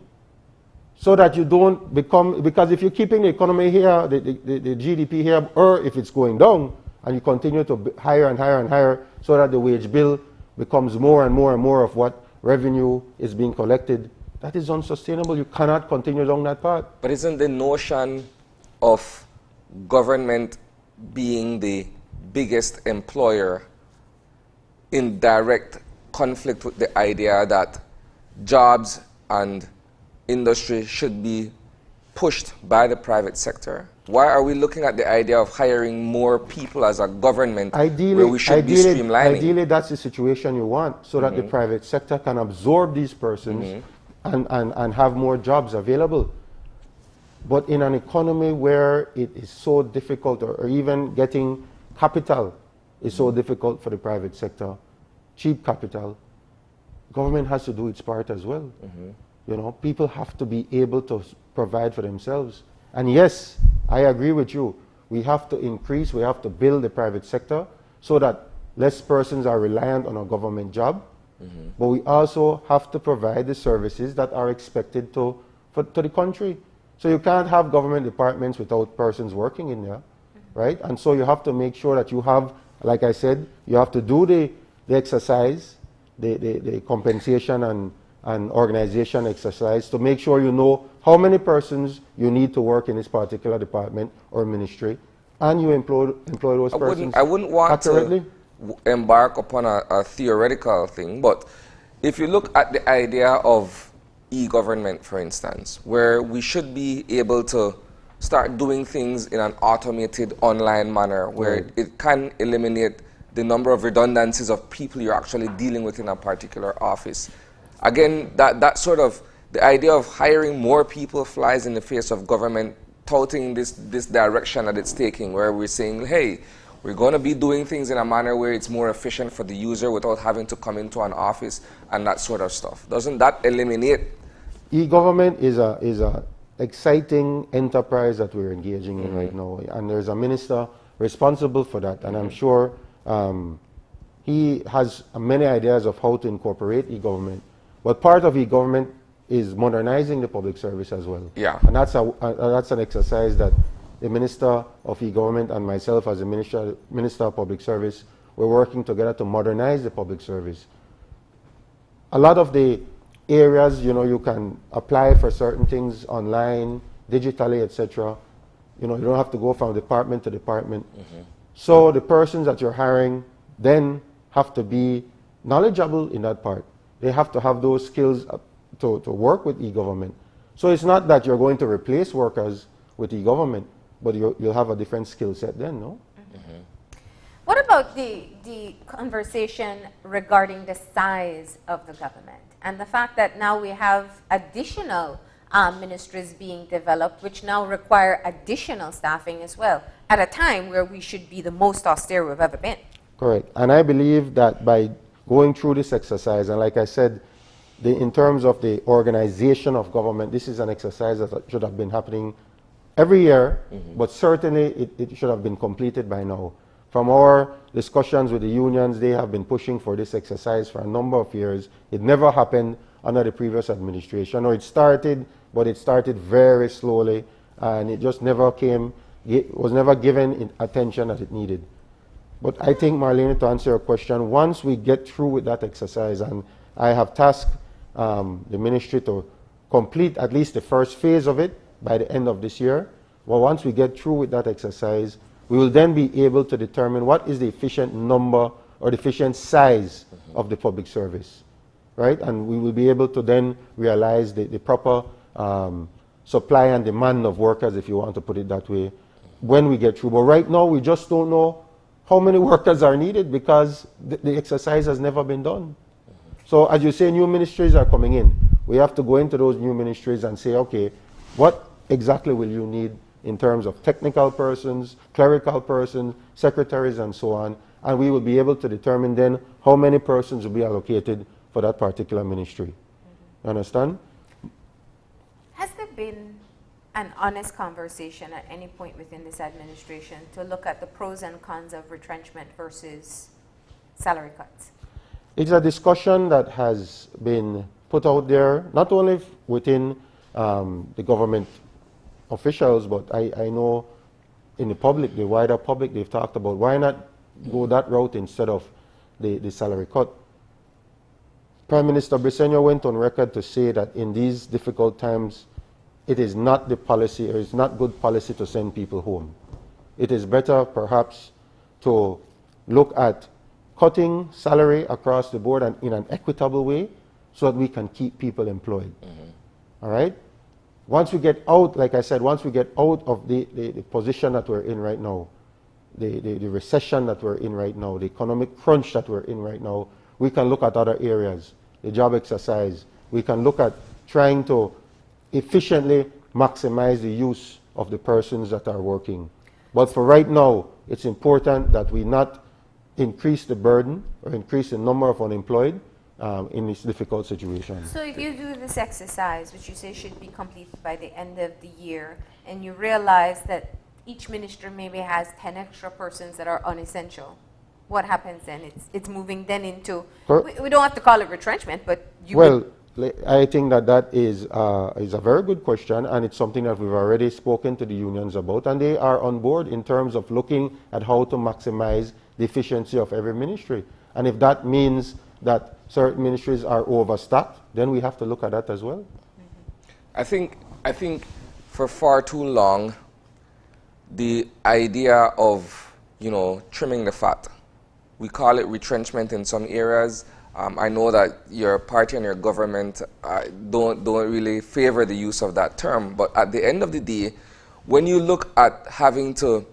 so that you don't become, because if you're keeping the economy here, the GDP here, or if it's going down, and you continue to hire and hire and hire so that the wage bill becomes more and more and more of what revenue is being collected, that is unsustainable. You cannot continue down that path. But isn't the notion of government being the biggest employer in direct conflict with the idea that jobs and industry should be pushed by the private sector? Why are we looking at the idea of hiring more people as a government where we should be streamlining? Ideally, that's the situation you want, so that the private sector can absorb these persons and have more jobs available. But in an economy where it is so difficult, or even getting capital is so difficult for the private sector, cheap capital, government has to do its part as well. You know, people have to be able to provide for themselves. And yes, I agree with you. We have to increase, we have to build the private sector so that less persons are reliant on a government job. But we also have to provide the services that are expected to the country. So you can't have government departments without persons working in there, right? And so you have to make sure that you have, like I said, you have to do the exercise, the compensation and organization exercise to make sure you know how many persons you need to work in this particular department or ministry, and you employ those persons I wouldn't want accurately. to embark upon a theoretical thing, but if you look at the idea of e-government, for instance, where we should be able to start doing things in an automated online manner where it can eliminate the number of redundancies of people you're actually dealing with in a particular office. Again, that sort of, the idea of hiring more people flies in the face of government touting this direction that it's taking, where we're saying, hey, we're going to be doing things in a manner where it's more efficient for the user without having to come into an office and that sort of stuff. Doesn't that eliminate? E-government is a exciting enterprise that we're engaging in right now, and there's a minister responsible for that, and I'm sure he has many ideas of how to incorporate e-government. But part of e-government is modernizing the public service as well. Yeah. And that's an exercise that the Minister of E-Government and myself as the Minister of Public Service, we're working together to modernize the public service. A lot of the areas, you know, you can apply for certain things online, digitally, etc. You know, you don't have to go from department to department. So the persons that you're hiring then have to be knowledgeable in that part. They have to have those skills to work with e-government. So it's not that you're going to replace workers with e-government, but you'll have a different skill set then, no? What about the conversation regarding the size of the government and the fact that now we have additional ministries being developed which now require additional staffing as well at a time where we should be the most austere we've ever been? Correct. And I believe that by going through this exercise, and like I said, in terms of the organization of government, this is an exercise that should have been happening every year, but certainly it should have been completed by now. From our discussions with the unions, they have been pushing for this exercise for a number of years. It never happened under the previous administration, or it started, but it started very slowly, and it just never came, it was never given attention that it needed. But I think, Marlene, to answer your question, once we get through with that exercise, and I have tasked the ministry to complete at least the first phase of it by the end of this year. Well, once we get through with that exercise, we will then be able to determine what is the efficient number or the efficient size of the public service, right? And we will be able to then realize the proper supply and demand of workers, if you want to put it that way, when we get through. But right now, we just don't know how many workers are needed because the exercise has never been done. So as you say, new ministries are coming in. We have to go into those new ministries and say, okay, what exactly will you need in terms of technical persons, clerical persons, secretaries, and so on. And we will be able to determine then how many persons will be allocated for that particular ministry. Understand? Has there been an honest conversation at any point within this administration to look at the pros and cons of retrenchment versus salary cuts? It's a discussion that has been put out there, not only within the government officials, but I know in the public, the wider public, they've talked about why not go that route instead of the salary cut. Prime Minister Briceño went on record to say that in these difficult times, it is not the policy, or it's not good policy to send people home. It is better, perhaps, to look at cutting salary across the board and in an equitable way so that we can keep people employed. All right? Once we get out, like I said, once we get out of the position that we're in right now, the recession that we're in right now, the economic crunch that we're in right now, we can look at other areas, the job exercise. We can look at trying to efficiently maximize the use of the persons that are working. But for right now, it's important that we not increase the burden or increase the number of unemployed, in this difficult situation. So if you do this exercise, which you say should be completed by the end of the year, and you realize that each ministry maybe has 10 extra persons that are unessential, what happens then? It's moving then into, we don't have to call it retrenchment, but you I think that is a very good question, and it's something that we've already spoken to the unions about, and they are on board in terms of looking at how to maximize the efficiency of every ministry. And if that means that certain ministries are overstaffed, then we have to look at that as well. I think for far too long, the idea of, trimming the fat, we call it retrenchment in some areas. I know that your party and your government don't really favor the use of that term, but at the end of the day, when you look at having to,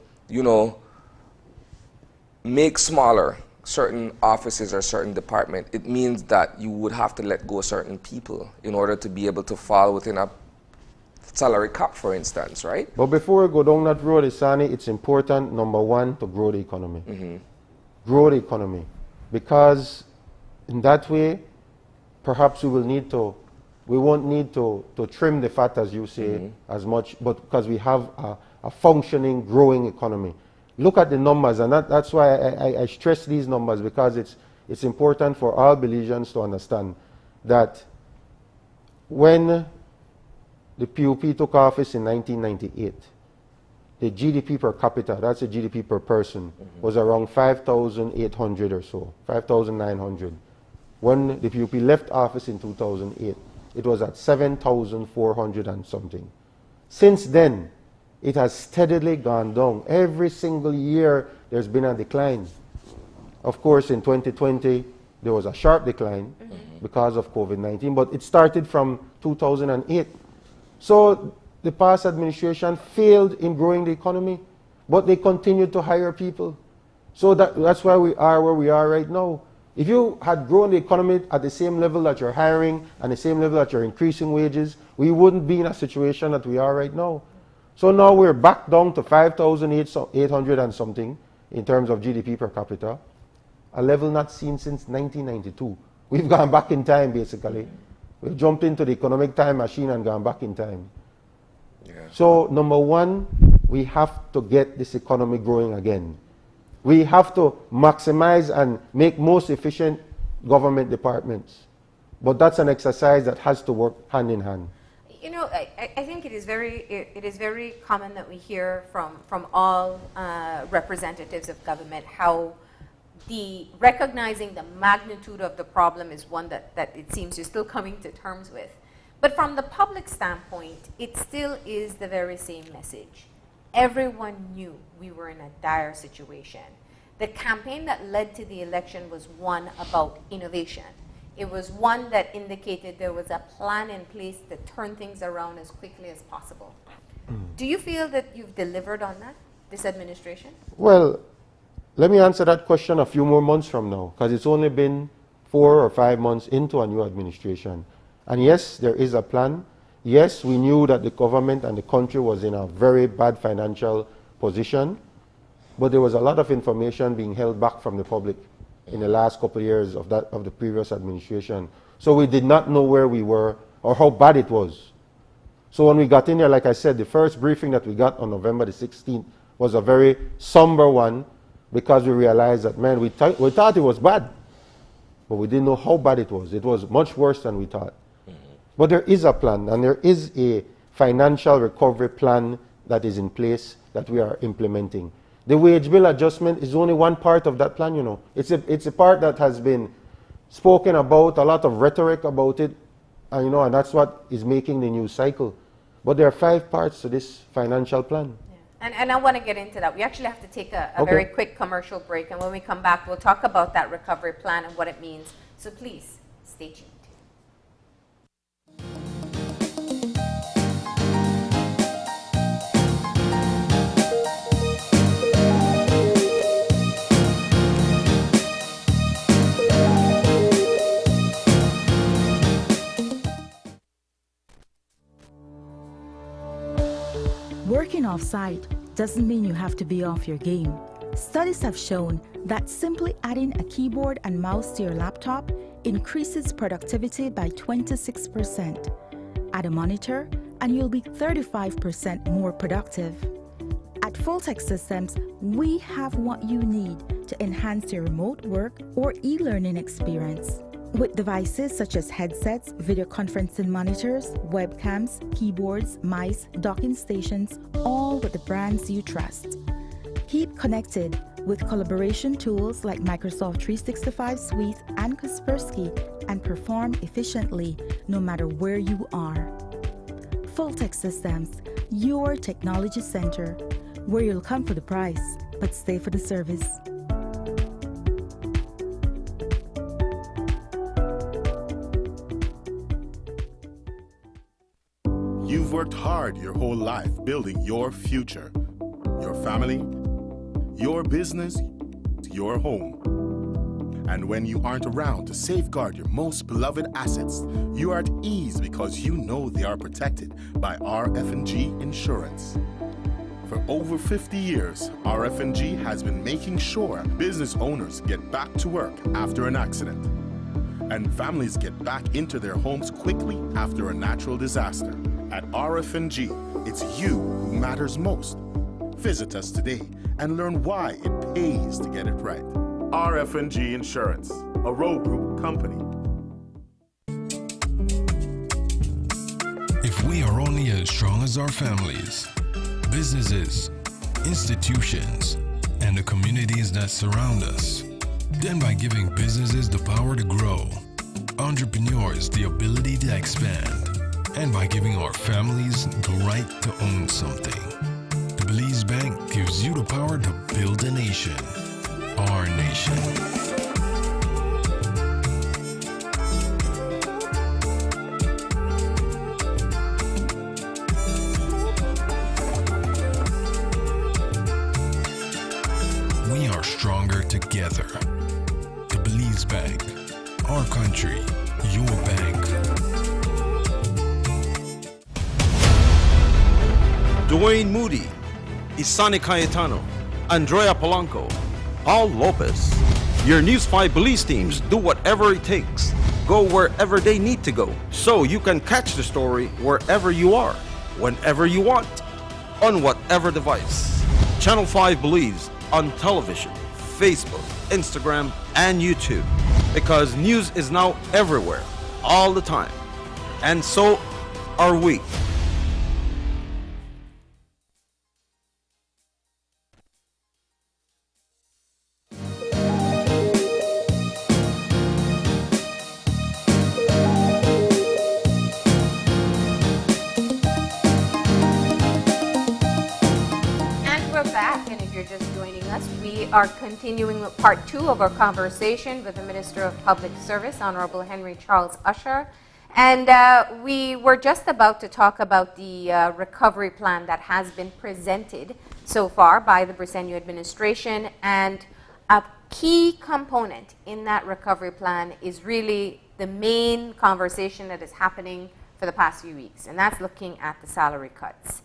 make smaller certain offices or certain department, it means that you would have to let go certain people in order to be able to fall within a salary cap, for instance, right? But before we go down that road, Isani, it's important, number one, to grow the economy. Grow the economy. Because in that way, perhaps we won't need to trim the fat, as you say, as much, but because we have a functioning, growing economy. Look at the numbers, and that's why I stress these numbers, because it's important for all Belizeans to understand that when the PUP took office in 1998, the GDP per capita, that's the GDP per person, was around 5,800 or so, 5,900. When the PUP left office in 2008, it was at 7,400 and something. Since then, it has steadily gone down. Every single year, there's been a decline. Of course, in 2020, there was a sharp decline because of COVID-19, but it started from 2008. So the past administration failed in growing the economy, but they continued to hire people. So that's why we are where we are right now. If you had grown the economy at the same level that you're hiring and the same level that you're increasing wages, we wouldn't be in a situation that we are right now. So now we're back down to 5,800 and something in terms of GDP per capita, a level not seen since 1992. We've gone back in time, basically. We've jumped into the economic time machine and gone back in time. Yeah. So number one, we have to get this economy growing again. We have to maximize and make most efficient government departments. But that's an exercise that has to work hand in hand. I think it is very common that we hear from all representatives of government how recognizing the magnitude of the problem is one that it seems you're still coming to terms with. But from the public standpoint, it still is the very same message. Everyone knew we were in a dire situation. The campaign that led to the election was one about innovation. It was one that indicated there was a plan in place to turn things around as quickly as possible. Do you feel that you've delivered on that, this administration? Well, let me answer that question a few more months from now, because it's only been 4 or 5 months into a new administration. And yes, there is a plan. Yes, we knew that the government and the country was in a very bad financial position, but there was a lot of information being held back from the public in the last couple of years of the previous administration. So we did not know where we were or how bad it was. So when we got in there, like I said, the first briefing that we got on November the 16th was a very somber one, because we realized that, man, we thought it was bad, but we didn't know how bad it was. It was much worse than we thought. But there is a plan, and there is a financial recovery plan that is in place that we are implementing. The wage bill adjustment is only one part of that plan, It's a part that has been spoken about, a lot of rhetoric about it, and, and that's what is making the news cycle. But there are 5 parts to this financial plan. Yeah. And I want to get into that. We actually have to take a very quick commercial break, and when we come back, we'll talk about that recovery plan and what it means. So please, stay tuned. Working off-site doesn't mean you have to be off your game. Studies have shown that simply adding a keyboard and mouse to your laptop increases productivity by 26%. Add a monitor, and you'll be 35% more productive. At Fulltech Systems, we have what you need to enhance your remote work or e-learning experience. With devices such as headsets, video conferencing monitors, webcams, keyboards, mice, docking stations, all with the brands you trust. Keep connected with collaboration tools like Microsoft 365 Suite and Kaspersky and perform efficiently no matter where you are. Fulltech Systems, your technology center, where you'll come for the price, but stay for the service. You've worked hard your whole life building your future, your family, your business, your home. And when you aren't around to safeguard your most beloved assets, you are at ease because you know they are protected by RF&G Insurance. For over 50 years, RF&G has been making sure business owners get back to work after an accident, and families get back into their homes quickly after a natural disaster. At RF&G, it's you who matters most. Visit us today and learn why it pays to get it right. RF&G Insurance, a Rowe Group company. If we are only as strong as our families, businesses, institutions, and the communities that surround us, then by giving businesses the power to grow, entrepreneurs the ability to expand, and by giving our families the right to own something, the Belize Bank gives you the power to build a nation, our nation. We are stronger together. The Belize Bank, our country, your bank. Dwayne Moody, Isani Cayetano, Andrea Polanco, Paul Lopez. Your News 5 Belize teams do whatever it takes, go wherever they need to go, so you can catch the story wherever you are, whenever you want, on whatever device. Channel 5 Belize on television, Facebook, Instagram, and YouTube, because news is now everywhere, all the time. And so are we. We are continuing with part 2 of our conversation with the Minister of Public Service, Honorable Henry Charles Usher. And we were just about to talk about the recovery plan that has been presented so far by the Briceño administration. And a key component in that recovery plan is really the main conversation that is happening for the past few weeks. And that's looking at the salary cuts,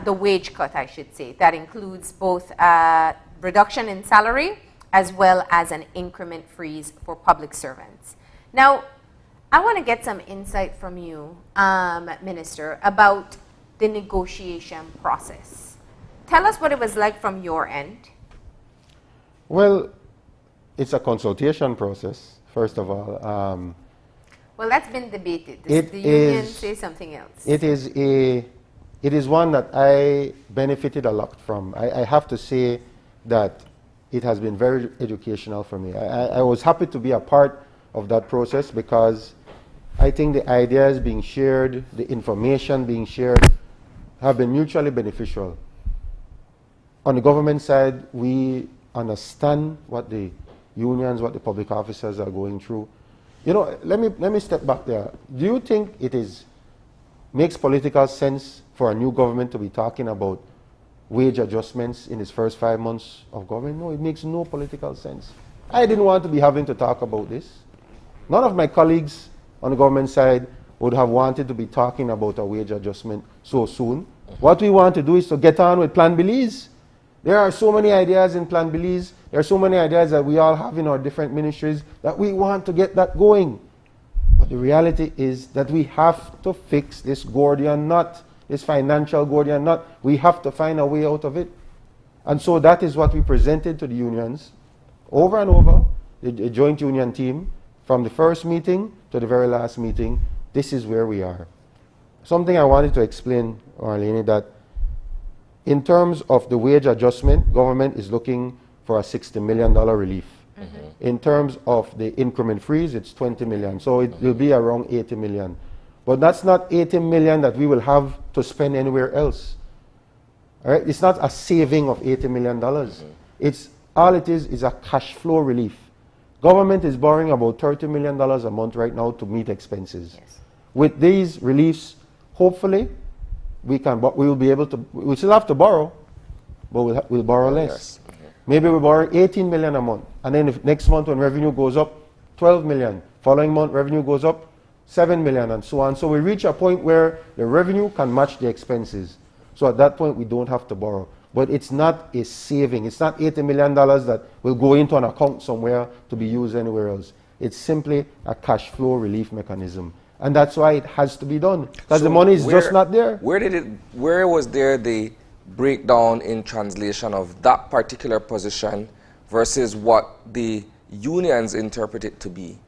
the wage cut, I should say. That includes both reduction in salary as well as an increment freeze for public servants. Now, I want to get some insight from you, Minister, about the negotiation process. Tell us what it was like from your end. Well, it's a consultation process, first of all. Well, that's been debated. The union say something else. It is one that I benefited a lot from. I have to say that it has been very educational for me. I was happy to be a part of that process because I think the ideas being shared, the information being shared have been mutually beneficial. On the government side, we understand what the unions, what the public officers are going through. You know, let me step back there. Do you think it makes political sense for a new government to be talking about wage adjustments in its first 5 months of government? No, it makes no political sense. I didn't want to be having to talk about this. None of my colleagues on the government side would have wanted to be talking about a wage adjustment so soon. What we want to do is to get on with Plan Belize. There are so many ideas in Plan Belize. There are so many ideas that we all have in our different ministries that we want to get that going. But the reality is that we have to fix this Gordian knot, this financial Gordian knot. We have to find a way out of it. And so that is what we presented to the unions over and over, the joint union team, from the first meeting to the very last meeting. This is where we are. Something I wanted to explain, Marlene, that in terms of the wage adjustment, government is looking for a $60 million relief. In terms of the increment freeze, it's 20 million. So it will be around 80 million. But that's not 80 million that we will have to spend anywhere else. All right? It's not a saving of $80 million. It's, all it is a cash flow relief. Government is borrowing about $30 million a month right now to meet expenses. Yes. With these reliefs, hopefully, we will be able to, we'll still have to borrow, but we'll borrow less. Yes. Maybe we borrow 18 million a month, and then if next month when revenue goes up, 12 million. Following month, revenue goes up, 7 million, and so on. So we reach a point where the revenue can match the expenses. So at that point, we don't have to borrow. But it's not a saving. It's not $80 million that will go into an account somewhere to be used anywhere else. It's simply a cash flow relief mechanism. And that's why it has to be done, because the money is just not there. Where was there the breakdown in translation of that particular position versus what the unions interpret it to be?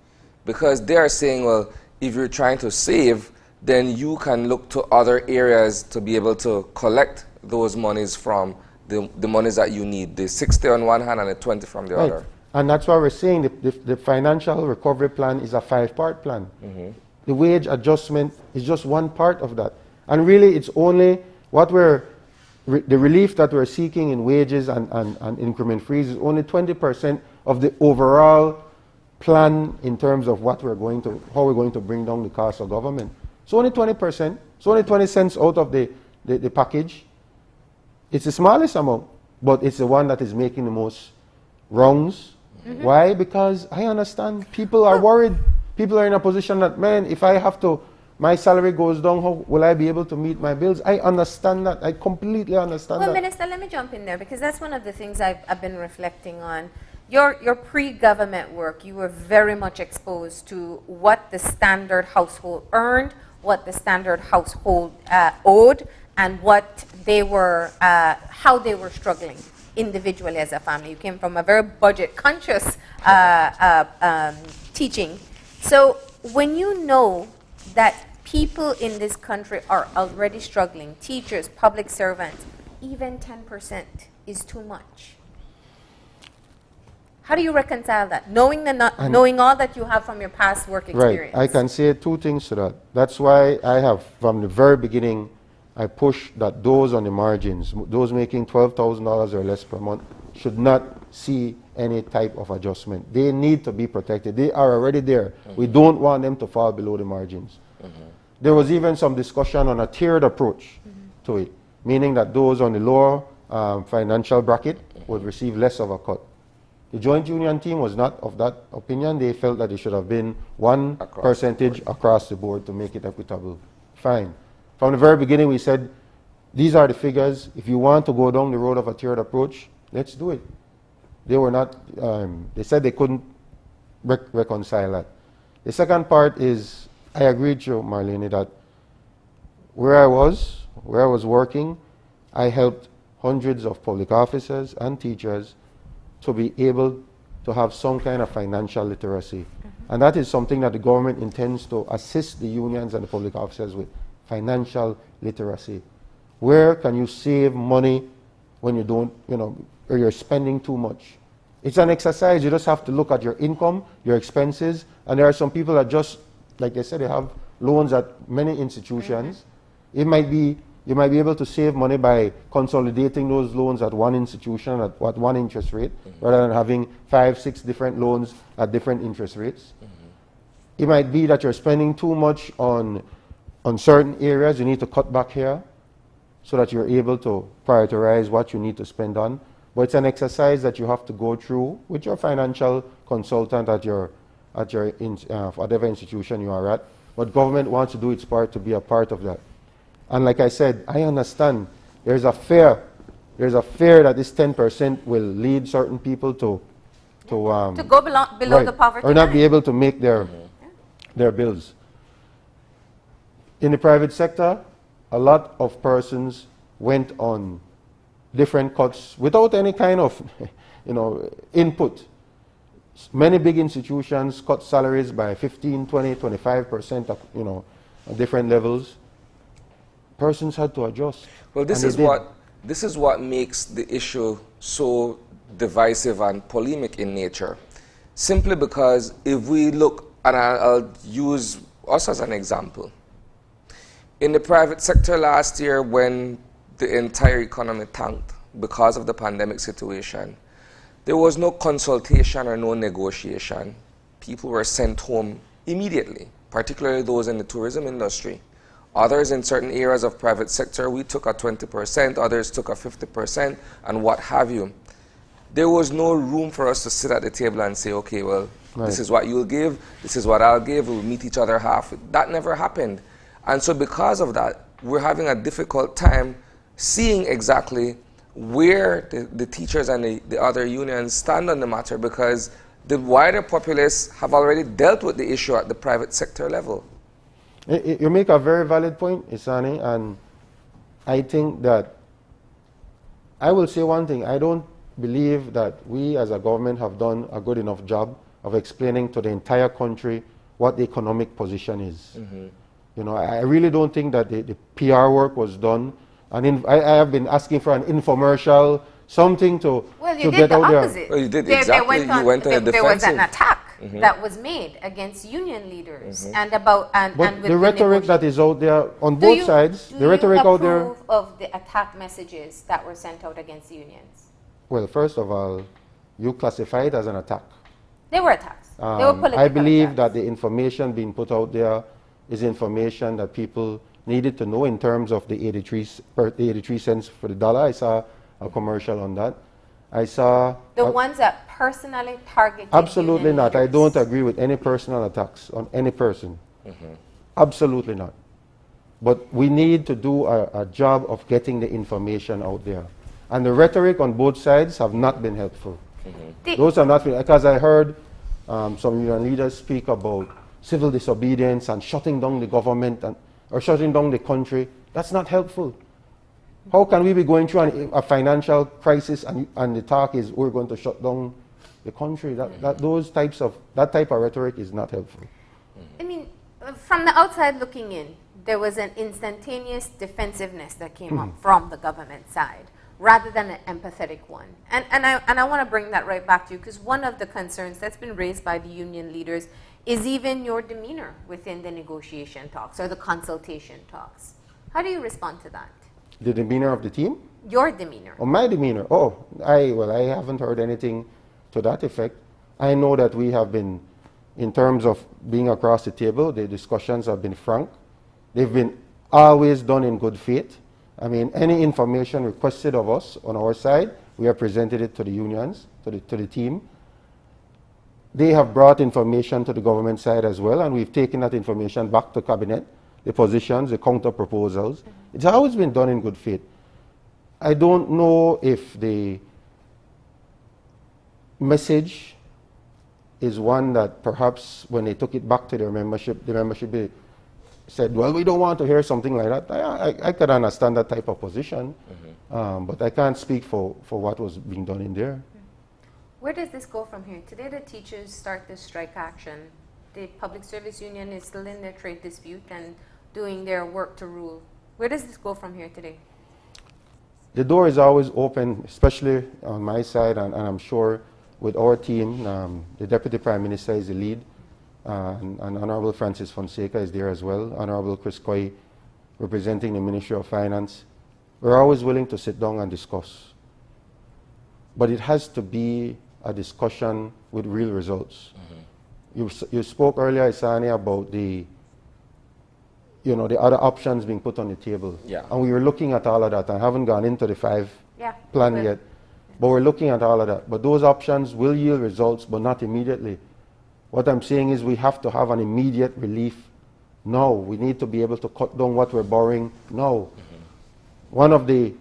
Because they are saying, well, if you're trying to save, then you can look to other areas to be able to collect those monies from the monies that you need, the 60 on one hand and the 20 from the other. And that's why we're saying the financial recovery plan is a 5-part plan. The wage adjustment is just one part of that. And really, it's only what the relief that we're seeking in wages and increment freeze is only 20% of the overall plan in terms of what we're going to, how we're going to bring down the cost of government. It's only 20%. It's only 20 cents out of the package. It's the smallest amount, but it's the one that is making the most wrongs. Why? Because I understand people are worried. People are in a position that, man, if I have to, my salary goes down, how will I be able to meet my bills? I understand that. I completely understand that. Well, Minister, let me jump in there, because that's one of the things I've been reflecting on. Your pre-government work, you were very much exposed to what the standard household earned, what the standard household owed, and what they were, how they were struggling individually as a family. You came from a very budget-conscious teaching. So when you know that people in this country are already struggling, teachers, public servants, even 10% is too much. How do you reconcile that, knowing all that you have from your past work experience? Right. I can say two things to that. That's why I have, from the very beginning, I pushed that those on the margins, those making $12,000 or less per month, should not see any type of adjustment. They need to be protected. They are already there. We don't want them to fall below the margins. There was even some discussion on a tiered approach to it, meaning that those on the lower financial bracket would receive less of a cut. The joint union team was not of that opinion. They felt that it should have been 1% across the board to make it equitable. Fine. From the very beginning, we said, these are the figures. If you want to go down the road of a tiered approach, let's do it. They were not, they said they couldn't reconcile that. The second part is, I agree with you, Marlene, that where I was working, I helped hundreds of public officers and teachers to be able to have some kind of financial literacy. And that is something that the government intends to assist the unions and the public officers with, financial literacy. Where can you save money when you don't, or you're spending too much? It's an exercise. You just have to look at your income, your expenses, and there are some people that just, like they said, they have loans at many institutions. You might be able to save money by consolidating those loans at one institution at one interest rate, rather than having 5, 6 different loans at different interest rates. It might be that you're spending too much on certain areas. You need to cut back here so that you're able to prioritize what you need to spend on. But it's an exercise that you have to go through with your financial consultant at whatever institution you are at. But government wants to do its part to be a part of that. And like I said, I understand there's a fear there's a fear that this 10% will lead certain people to go below the poverty or not line. be able to make their bills. In the private sector, a lot of persons went on different cuts without any kind of input. Many big institutions cut salaries by 15, 20, 25%, at different levels. Persons had to adjust. Well, this is what makes the issue so divisive and polemic in nature. Simply because if we look, and I'll use us as an example. In the private sector last year, when the entire economy tanked because of the pandemic situation, there was no consultation or no negotiation. People were sent home immediately, particularly those in the tourism industry. Others in certain areas of private sector, we took a 20%, others took a 50%, and what have you. There was no room for us to sit at the table and say, okay, well, this is what you'll give, this is what I'll give, we'll meet each other half. That never happened. And so because of that, we're having a difficult time seeing exactly where the teachers and the other unions stand on the matter, because the wider populace have already dealt with the issue at the private sector level. You make a very valid point, Isani, and I think that I will say one thing. I don't believe that we as a government have done a good enough job of explaining to the entire country what the economic position is. I really don't think that the PR work was done. And I have been asking for an infomercial, something to get out there. Well, you did exactly. You went on a defensive. There was an attack that was made against union leaders and with the rhetoric that is out there on both sides, the rhetoric out there. Do you approve of the attack messages that were sent out against unions? Well, first of all, you classify it as an attack. They were attacks. They were political I believe attacks. that the information being put out there is information that people needed to know in terms of the 83 cents for the dollar. I saw a commercial on that. I saw the ones that personally targeted. Absolutely not. I don't agree with any personal attacks on any person. Absolutely not. But we need to do a job of getting the information out there. And the rhetoric on both sides have not been helpful. Those are not, because I heard some union leaders speak about civil disobedience and shutting down the government or shutting down the country. That's not helpful. How can we be going through a financial crisis and the talk is we're going to shut down the country? That type of rhetoric is not helpful. I mean, from the outside looking in, there was an instantaneous defensiveness that came up from the government side, rather than an empathetic one. And I want to bring that right back to you, because one of the concerns that's been raised by the union leaders is even your demeanor within the negotiation talks or the consultation talks. How do you respond to that? The demeanor of the team? Your demeanor. Oh, my demeanor. I haven't heard anything to that effect. I know that we have been, in terms of being across the table, the discussions have been frank. They've been always done in good faith. I mean, any information requested of us on our side, we have presented it to the unions, to the team. They have brought information to the government side as well, and we've taken that information back to cabinet, the positions, the counter proposals. It's always been done in good faith. I don't know if the message is one that perhaps when they took it back to their membership, the membership said, well, we don't want to hear something like that. I could understand that type of position, but I can't speak for what was being done in there. Where does this go from here? Today the teachers start this strike action. The Public Service Union is still in their trade dispute and doing their work to rule. Where does this go from here today? The door is always open, especially on my side, and I'm sure with our team. The Deputy Prime Minister is the lead, and Honorable Francis Fonseca is there as well. Honorable Chris Coy, representing the Ministry of Finance. We're always willing to sit down and discuss. But it has to be a discussion with real results. You spoke earlier, Isani, about the other options being put on the table. Yeah. And we were looking at all of that. I haven't gone into the 5 plan yet, but we're looking at all of that. But those options will yield results, but not immediately. What I'm saying is we have to have an immediate relief now. We need to be able to cut down what we're borrowing now. One of the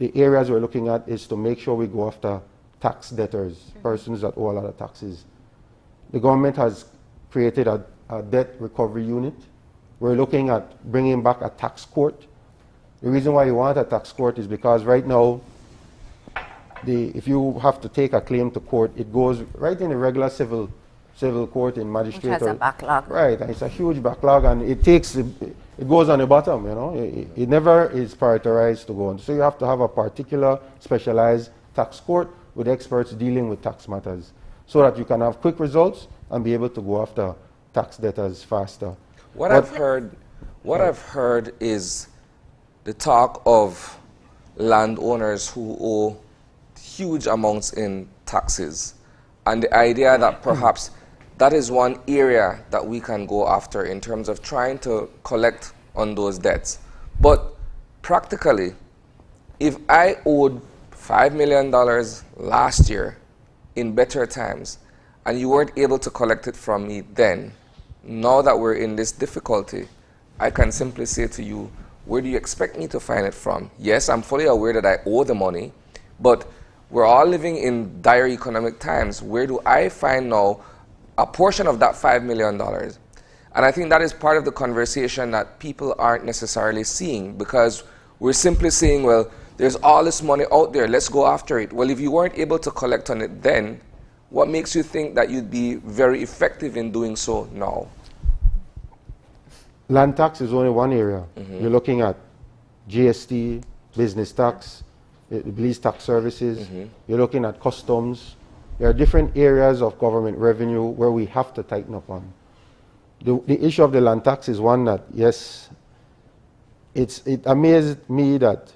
the areas we're looking at is to make sure we go after tax debtors, persons that owe a lot of taxes. The government has created a debt recovery unit. We're looking at bringing back a tax court. The reason why you want a tax court is because right now, if you have to take a claim to court, it goes right in the regular civil court in magistrate. Which has a backlog. Right, and it's a huge backlog, and it goes on the bottom, you know. It never is prioritized to go on. So you have to have a particular specialized tax court with experts dealing with tax matters so that you can have quick results and be able to go after tax debtors faster. What I've heard is the talk of landowners who owe huge amounts in taxes, and the idea that perhaps that is one area that we can go after in terms of trying to collect on those debts. But practically, if I owed $5 million last year in better times, and you weren't able to collect it from me then, now that we're in this difficulty, I can simply say to you, where do you expect me to find it from? Yes, I'm fully aware that I owe the money, but we're all living in dire economic times. Where do I find now a portion of that $5 million? And I think that is part of the conversation that people aren't necessarily seeing, because we're simply saying, well, there's all this money out there, let's go after it. Well, if you weren't able to collect on it then, what makes you think that you'd be very effective in doing so now? Land tax is only one area. You're looking at GST, business tax, lease tax services. You're looking at customs. There are different areas of government revenue where we have to tighten up on. The issue of the land tax is one that, yes, it amazed me that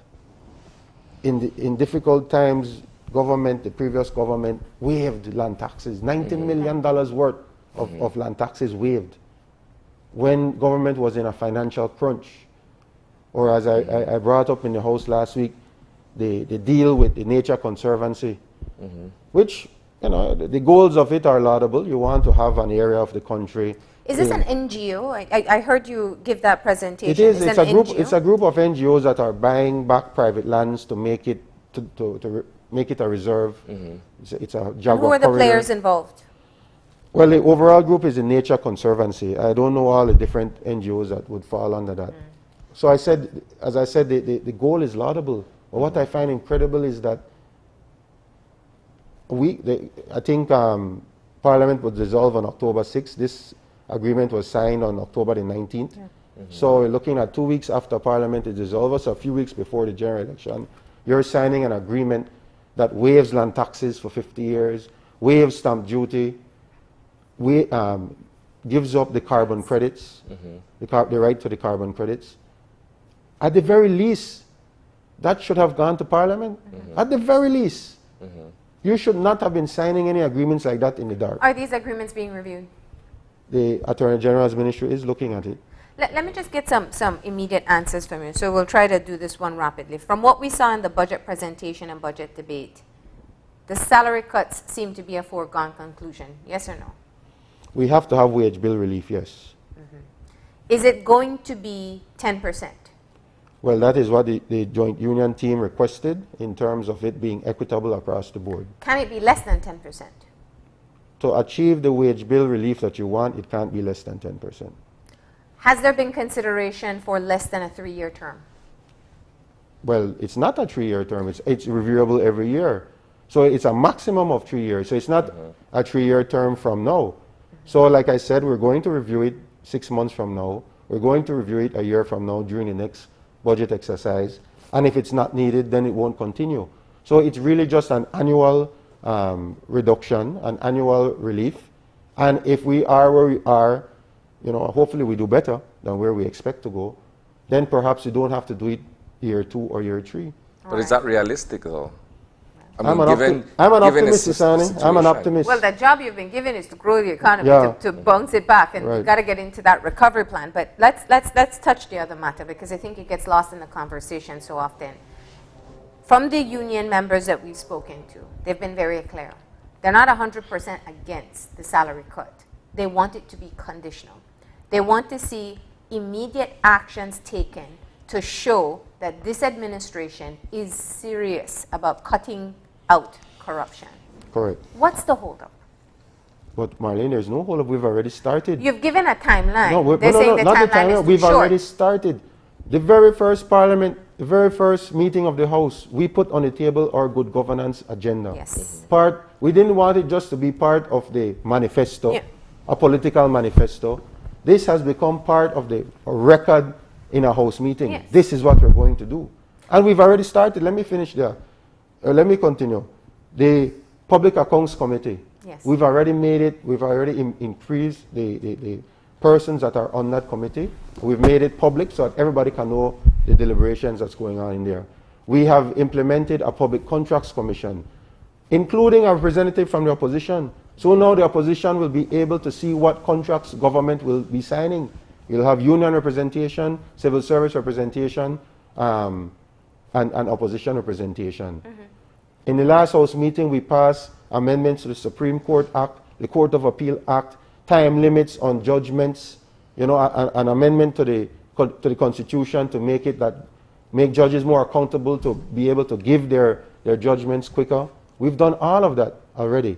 in difficult times, the previous government waived land taxes, $19 million worth of land taxes waived when government was in a financial crunch. Or as I brought up in the House last week, the deal with the Nature Conservancy, which, you know, the goals of it are laudable. You want to have an area of the country. Is this an NGO? I heard you give that presentation. It is. It's a group of NGOs that are buying back private lands to make it to make it a reserve. It's a job. Who are the players involved? Well, the overall group is the Nature Conservancy. I don't know all the different NGOs that would fall under that. So as I said, the goal is laudable. But what I find incredible is that I think Parliament was dissolved on October 6th. This agreement was signed on October the 19th. So we're looking at 2 weeks after Parliament is dissolved, so a few weeks before the general election. You're signing an agreement that waives land taxes for 50 years, waives stamp duty, gives up the carbon credits, the right to the carbon credits. At the very least, that should have gone to Parliament. At the very least. You should not have been signing any agreements like that in the dark. Are these agreements being reviewed? The Attorney General's Ministry is looking at it. Let me just get some immediate answers from you. So we'll try to do this one rapidly. From what we saw in the budget presentation and budget debate, the salary cuts seem to be a foregone conclusion. Yes or no? We have to have wage bill relief, yes. Is it going to be 10%? Well, that is what the joint union team requested in terms of it being equitable across the board. Can it be less than 10%? To achieve the wage bill relief that you want, it can't be less than 10%. Has there been consideration for less than a 3-year term? Well, it's not a 3-year term. It's reviewable every year. So it's a maximum of 3 years. So it's not a 3-year term from now. So like I said, we're going to review it 6 months from now. We're going to review it a year from now during the next budget exercise. And if it's not needed, then it won't continue. So it's really just an annual reduction, an annual relief. And if we are where we are, you know, hopefully we do better than where we expect to go, then perhaps you don't have to do it year 2 or year 3. But is that realistic though? I'm an optimist, Isani. I'm an optimist. Well, the job you've been given is to grow the economy, to bounce it back, and you've got to get into that recovery plan. But let's touch the other matter, because I think it gets lost in the conversation so often. From the union members that we've spoken to, they've been very clear. They're not 100% against the salary cut. They want it to be conditional. They want to see immediate actions taken to show that this administration is serious about cutting out corruption. Correct. What's the holdup? But Marlene, there's no holdup. We've already started. You've given a timeline. No, They're saying the not the timeline is timeline. too We've short. already started. The very first parliament, the very first meeting of the House, we put on the table our good governance agenda. Yes. We didn't want it just to be part of the manifesto, Yeah. a political manifesto. This has become part of the record in a House meeting. Yes. This is what we're going to do. And we've already started. Let me finish there. Let me continue. The Public Accounts Committee. Yes. We've already made it. We've already increased the persons that are on that committee. We've made it public so that everybody can know the deliberations that's going on in there. We have implemented a Public Contracts Commission, including a representative from the opposition. So now the opposition will be able to see what contracts government will be signing. You'll have union representation, civil service representation, and opposition representation. In the last House meeting, we passed amendments to the Supreme Court Act, the Court of Appeal Act, time limits on judgments, you know, an amendment to the Constitution to make it that make judges more accountable to be able to give their judgments quicker. We've done all of that already.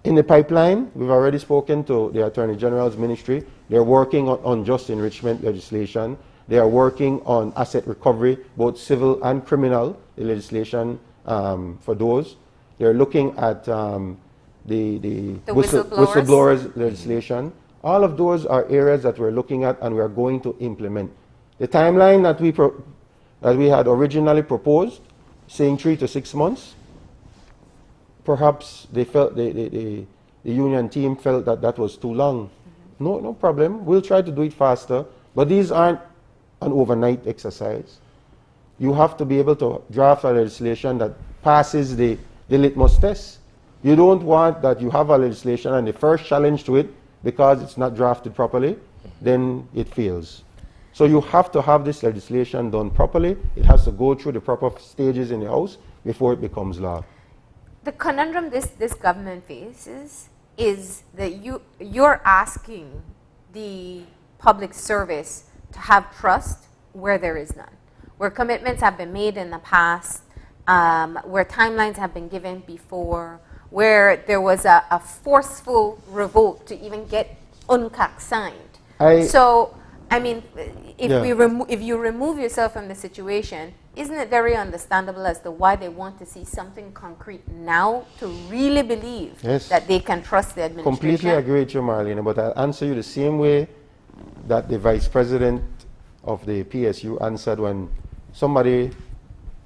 In the pipeline, we've already spoken to the Attorney General's ministry. They're working on unjust enrichment legislation. They are working on asset recovery, both civil and criminal, the legislation for those. They're looking at the whistleblowers legislation. All of those are areas that we're looking at and we're going to implement. The timeline that we had originally proposed, saying 3 to 6 months, perhaps they felt the union team felt that that was too long. No problem. We'll try to do it faster. But these aren't an overnight exercise. You have to be able to draft a legislation that passes the litmus test. You don't want that you have a legislation and the first challenge to it, because it's not drafted properly, then it fails. So you have to have this legislation done properly. It has to go through the proper stages in the House before it becomes law. The conundrum this government faces is that you're asking the public service to have trust where there is none, where commitments have been made in the past, where timelines have been given before, where there was a forceful revolt to even get UNCAC signed. So, I mean, if you remove yourself from the situation, isn't it very understandable as to why they want to see something concrete now to really believe that they can trust the administration? Completely agree with you, Marlene, but I'll answer you the same way that the vice president of the PSU answered when somebody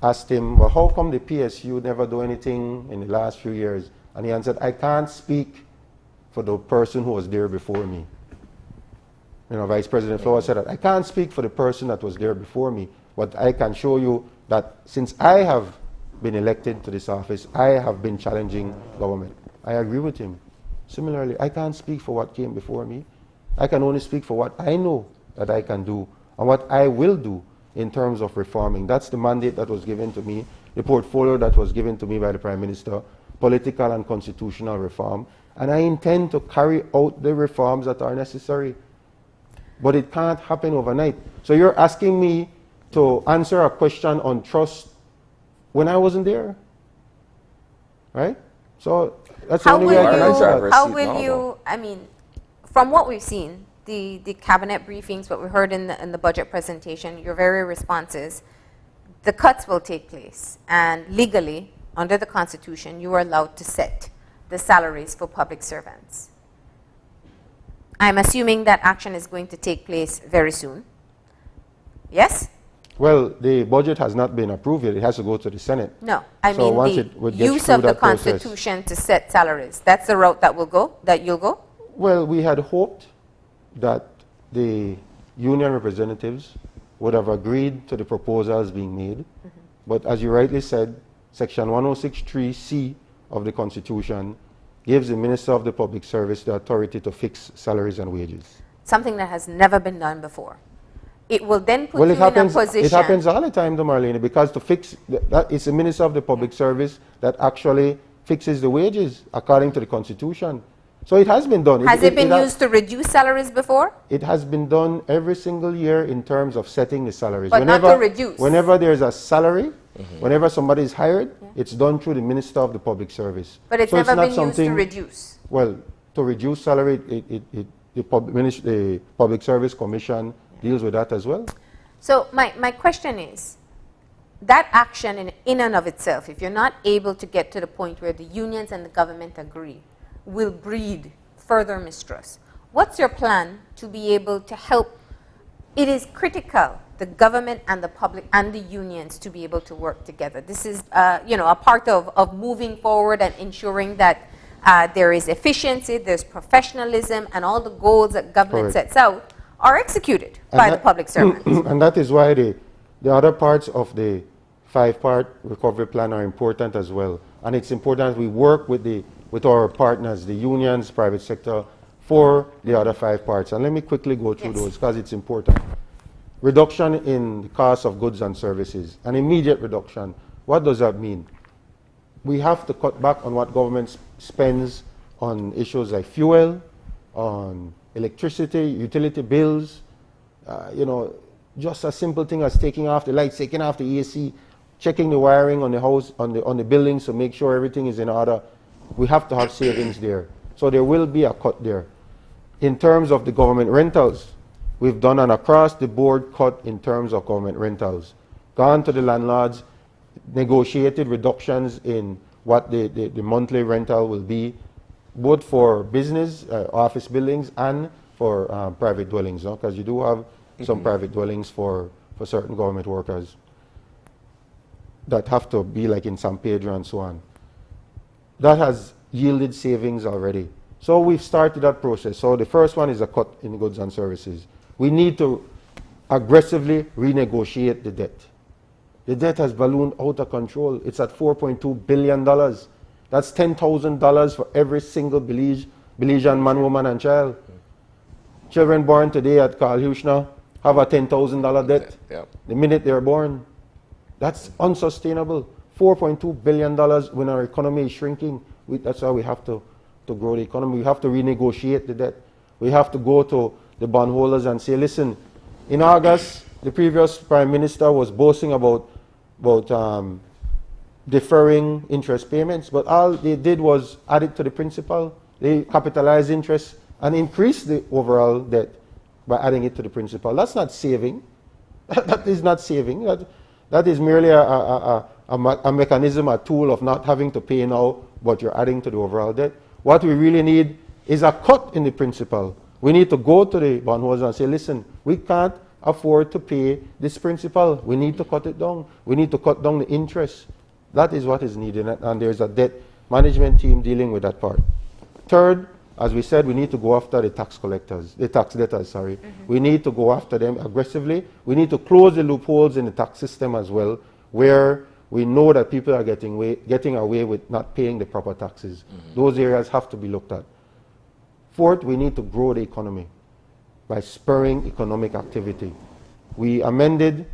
asked him, well, how come the PSU never do anything in the last few years? And he answered, I can't speak for the person who was there before me. You know, Vice President Flores said that, I can't speak for the person that was there before me, but I can show you that since I have been elected to this office, I have been challenging government. I agree with him. Similarly, I can't speak for what came before me. I can only speak for what I know that I can do and what I will do in terms of reforming. That's the mandate that was given to me, the portfolio that was given to me by the Prime Minister, political and constitutional reform, and I intend to carry out the reforms that are necessary. But it can't happen overnight. So you're asking me to answer a question on trust when I wasn't there, right? So that's the only way I can answer that. How will you, I mean, from what we've seen, the cabinet briefings, what we heard in the budget presentation, your very responses, the cuts will take place. And legally, under the Constitution, you are allowed to set the salaries for public servants. I'm assuming that action is going to take place very soon. Yes? Well, the budget has not been approved yet. It has to go to the Senate. No, I mean the use of the Constitution to set salaries. That's the route that you'll go? Well, we had hoped that the union representatives would have agreed to the proposals being made. But as you rightly said, Section 106(3)(c) of the Constitution gives the Minister of the Public Service the authority to fix salaries and wages. Something that has never been done before. It will then put you in a position. It happens all the time, though, Marlene, because to fix that, it's the Minister of the Public Service that actually fixes the wages according to the Constitution. So it has been done. Has it been used to reduce salaries before? It has been done every single year in terms of setting the salaries. But not to reduce. Whenever there's a salary, whenever somebody is hired, it's done through the Minister of the Public Service. But it's never been used to reduce. Well, to reduce salary, the Public Service Commission deals with that as well. So my question is, that action in and of itself, if you're not able to get to the point where the unions and the government agree, will breed further mistrust. What's your plan to be able to help? It is critical, the government and the public and the unions, to be able to work together. This is a part of moving forward and ensuring that there is efficiency, there's professionalism, and all the goals that government sets out are executed by the public servants. And that is why the other parts of the 5-part recovery plan are important as well. And it's important we work with our partners, the unions, private sector, for the other 5 parts. And let me quickly go through those because it's important. Reduction in the cost of goods and services, an immediate reduction. What does that mean? We have to cut back on what government spends on issues like fuel, on electricity, utility bills, just a simple thing as taking off the lights, taking off the AC, checking the wiring on the house, on the buildings to make sure everything is in order. We have to have savings there. So there will be a cut there. In terms of the government rentals, we've done an across-the-board cut in terms of government rentals. Gone to the landlords, negotiated reductions in what the monthly rental will be, both for business, office buildings, and for private dwellings, because you do have some private dwellings for certain government workers that have to be like in San Pedro and so on. That has yielded savings already. So we've started that process. So the first one is a cut in goods and services. We need to aggressively renegotiate the debt. The debt has ballooned out of control. It's at $4.2 billion. That's $10,000 for every single Belizean man, woman, and child. Children born today at Carl Hushner have a $10,000 debt the minute they're born. That's unsustainable. $4.2 billion when our economy is shrinking. That's why we have to grow the economy. We have to renegotiate the debt. We have to go to the bondholders and say, listen, in August, the previous Prime Minister was boasting about deferring interest payments, but all they did was add it to the principal. They capitalized interest and increased the overall debt by adding it to the principal. That's not saving. That is not saving. That is merely a mechanism, a tool of not having to pay now, but you're adding to the overall debt. What we really need is a cut in the principal. We need to go to the bondholders and say, listen, we can't afford to pay this principal. We need to cut it down. We need to cut down the interest. That is what is needed, and there's a debt management team dealing with that part. Third, as we said, we need to go after the tax debtors. We need to go after them aggressively. We need to close the loopholes in the tax system as well, where we know that people are getting away with not paying the proper taxes. Those areas have to be looked at. Fourth, we need to grow the economy by spurring economic activity. The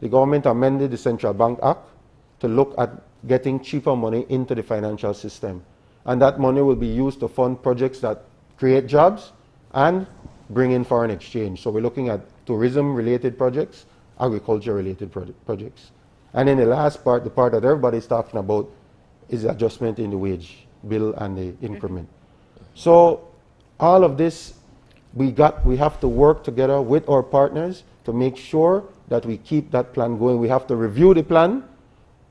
government amended the Central Bank Act to look at getting cheaper money into the financial system. And that money will be used to fund projects that create jobs and bring in foreign exchange. So we're looking at tourism-related projects, agriculture-related projects. And then the last part, the part that everybody's talking about, is adjustment in the wage bill and the increment. So all of this, we have to work together with our partners to make sure that we keep that plan going. We have to review the plan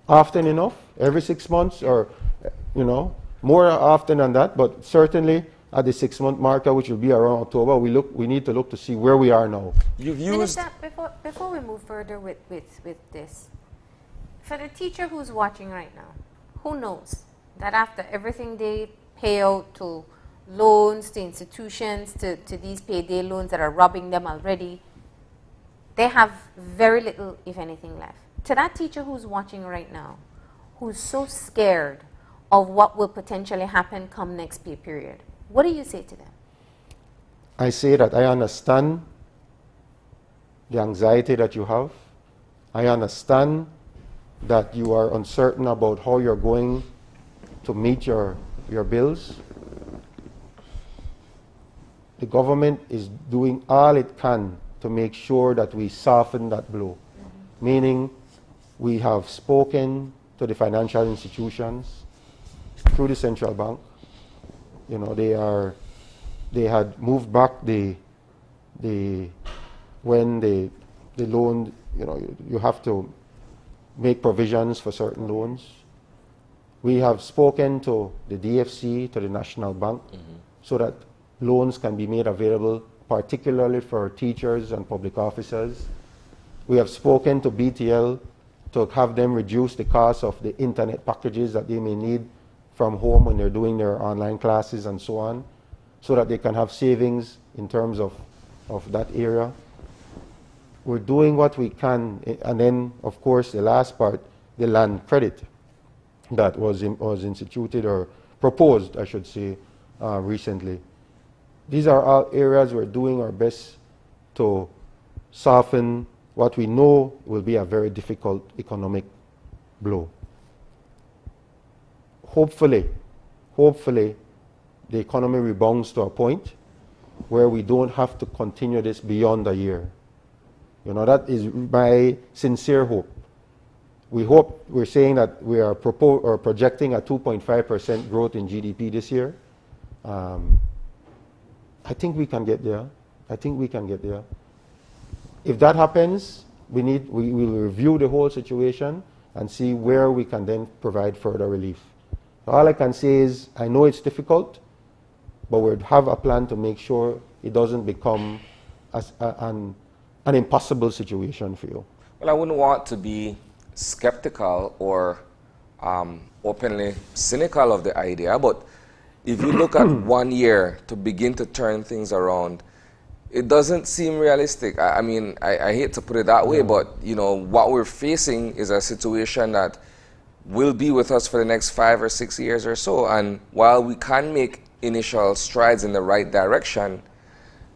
often enough, every 6 months, or more often than that, but certainly at the 6-month marker, which will be around October, we need to look to see where we are now. Minister, before we move further with this, for the teacher who's watching right now, who knows that after everything they pay out to loans, to institutions, to these payday loans that are robbing them already, they have very little, if anything, left. To that teacher who's watching right now, who's so scared of what will potentially happen come next pay period, what do you say to them? I say that I understand the anxiety that you have. I understand that you are uncertain about how you're going to meet your bills. the government is doing all it can to make sure that we soften that blow. Meaning, we have spoken to the financial institutions through the central bank. You know, they had moved back when the loan, you know, you have to make provisions for certain loans. We have spoken to the DFC, to the National Bank, so that loans can be made available, particularly for teachers and public officers. We have spoken to BTL to have them reduce the cost of the internet packages that they may need from home when they're doing their online classes and so on, so that they can have savings in terms of that area. We're doing what we can, and then, of course, the last part, the land credit that was instituted or proposed, I should say, recently. These are all areas we're doing our best to soften what we know will be a very difficult economic blow. Hopefully, the economy rebounds to a point where we don't have to continue this beyond a year. You know, that is my sincere hope. We're saying that we are projecting a 2.5% growth in GDP this year. I think we can get there. If that happens, we will review the whole situation and see where we can then provide further relief. All I can say is, I know it's difficult, but we have a plan to make sure it doesn't become an impossible situation for you. Well, I wouldn't want to be skeptical or openly cynical of the idea, but if you look at 1 year to begin to turn things around, it doesn't seem realistic. I mean, I hate to put it that way, but you know, what we're facing is a situation that will be with us for the next 5 or 6 years or so. And while we can make initial strides in the right direction,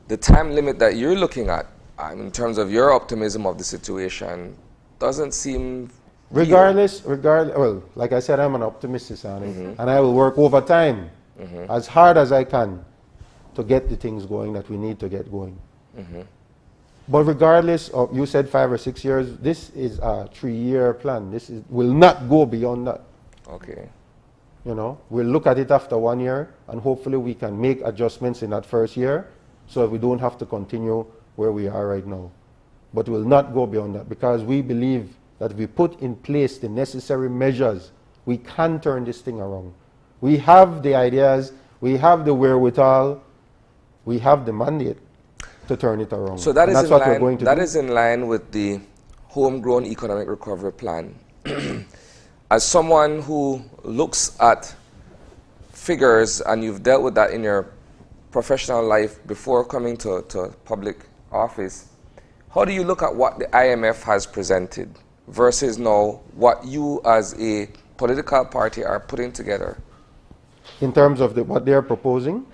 the time limit that you're looking at, in terms of your optimism of the situation, doesn't seem... Regardless, well, like I said, I'm an optimist, and I will work overtime as hard as I can to get the things going that we need to get going. But regardless of, you said 5 or 6 years, this is a 3-year plan. Will not go beyond that. Okay. You know, we'll look at it after 1 year, and hopefully we can make adjustments in that first year so that we don't have to continue where we are right now. But we'll not go beyond that, because we believe that if we put in place the necessary measures, we can turn this thing around. We have the ideas, we have the wherewithal, we have the mandate to turn it around. So that's what we're going to do. That is in line with the homegrown economic recovery plan. As someone who looks at figures, and you've dealt with that in your professional life before coming to public office, how do you look at what the IMF has presented versus now what you as a political party are putting together? In terms of what they're proposing?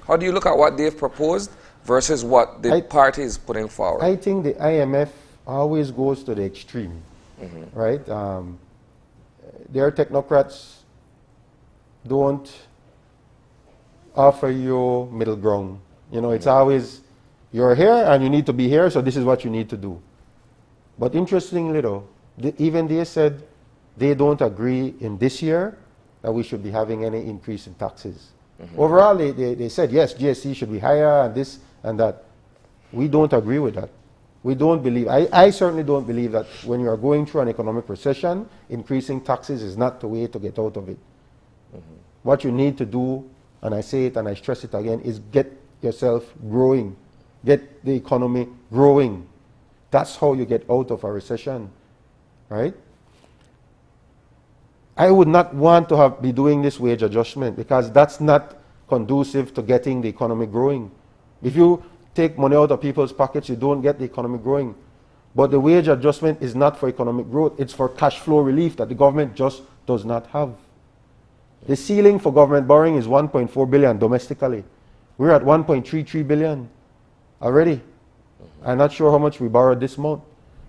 How do you look at what they've proposed versus what the party is putting forward? I think the IMF always goes to the extreme, right? Their technocrats don't offer you middle ground. You know, it's always, you're here and you need to be here, so this is what you need to do. But interestingly though, even they said they don't agree in this year that we should be having any increase in taxes. Overall, they said, yes, GST should be higher and this and that. We don't agree with that. We don't believe, I certainly don't believe that when you are going through an economic recession, increasing taxes is not the way to get out of it. What you need to do, and I say it and I stress it again, is get yourself growing. Get the economy growing. That's how you get out of a recession, right? I would not want to be doing this wage adjustment, because that's not conducive to getting the economy growing. If you take money out of people's pockets, you don't get the economy growing. But the wage adjustment is not for economic growth. It's for cash flow relief that the government just does not have. The ceiling for government borrowing is 1.4 billion domestically. We're at 1.33 billion already. I'm not sure how much we borrowed this month.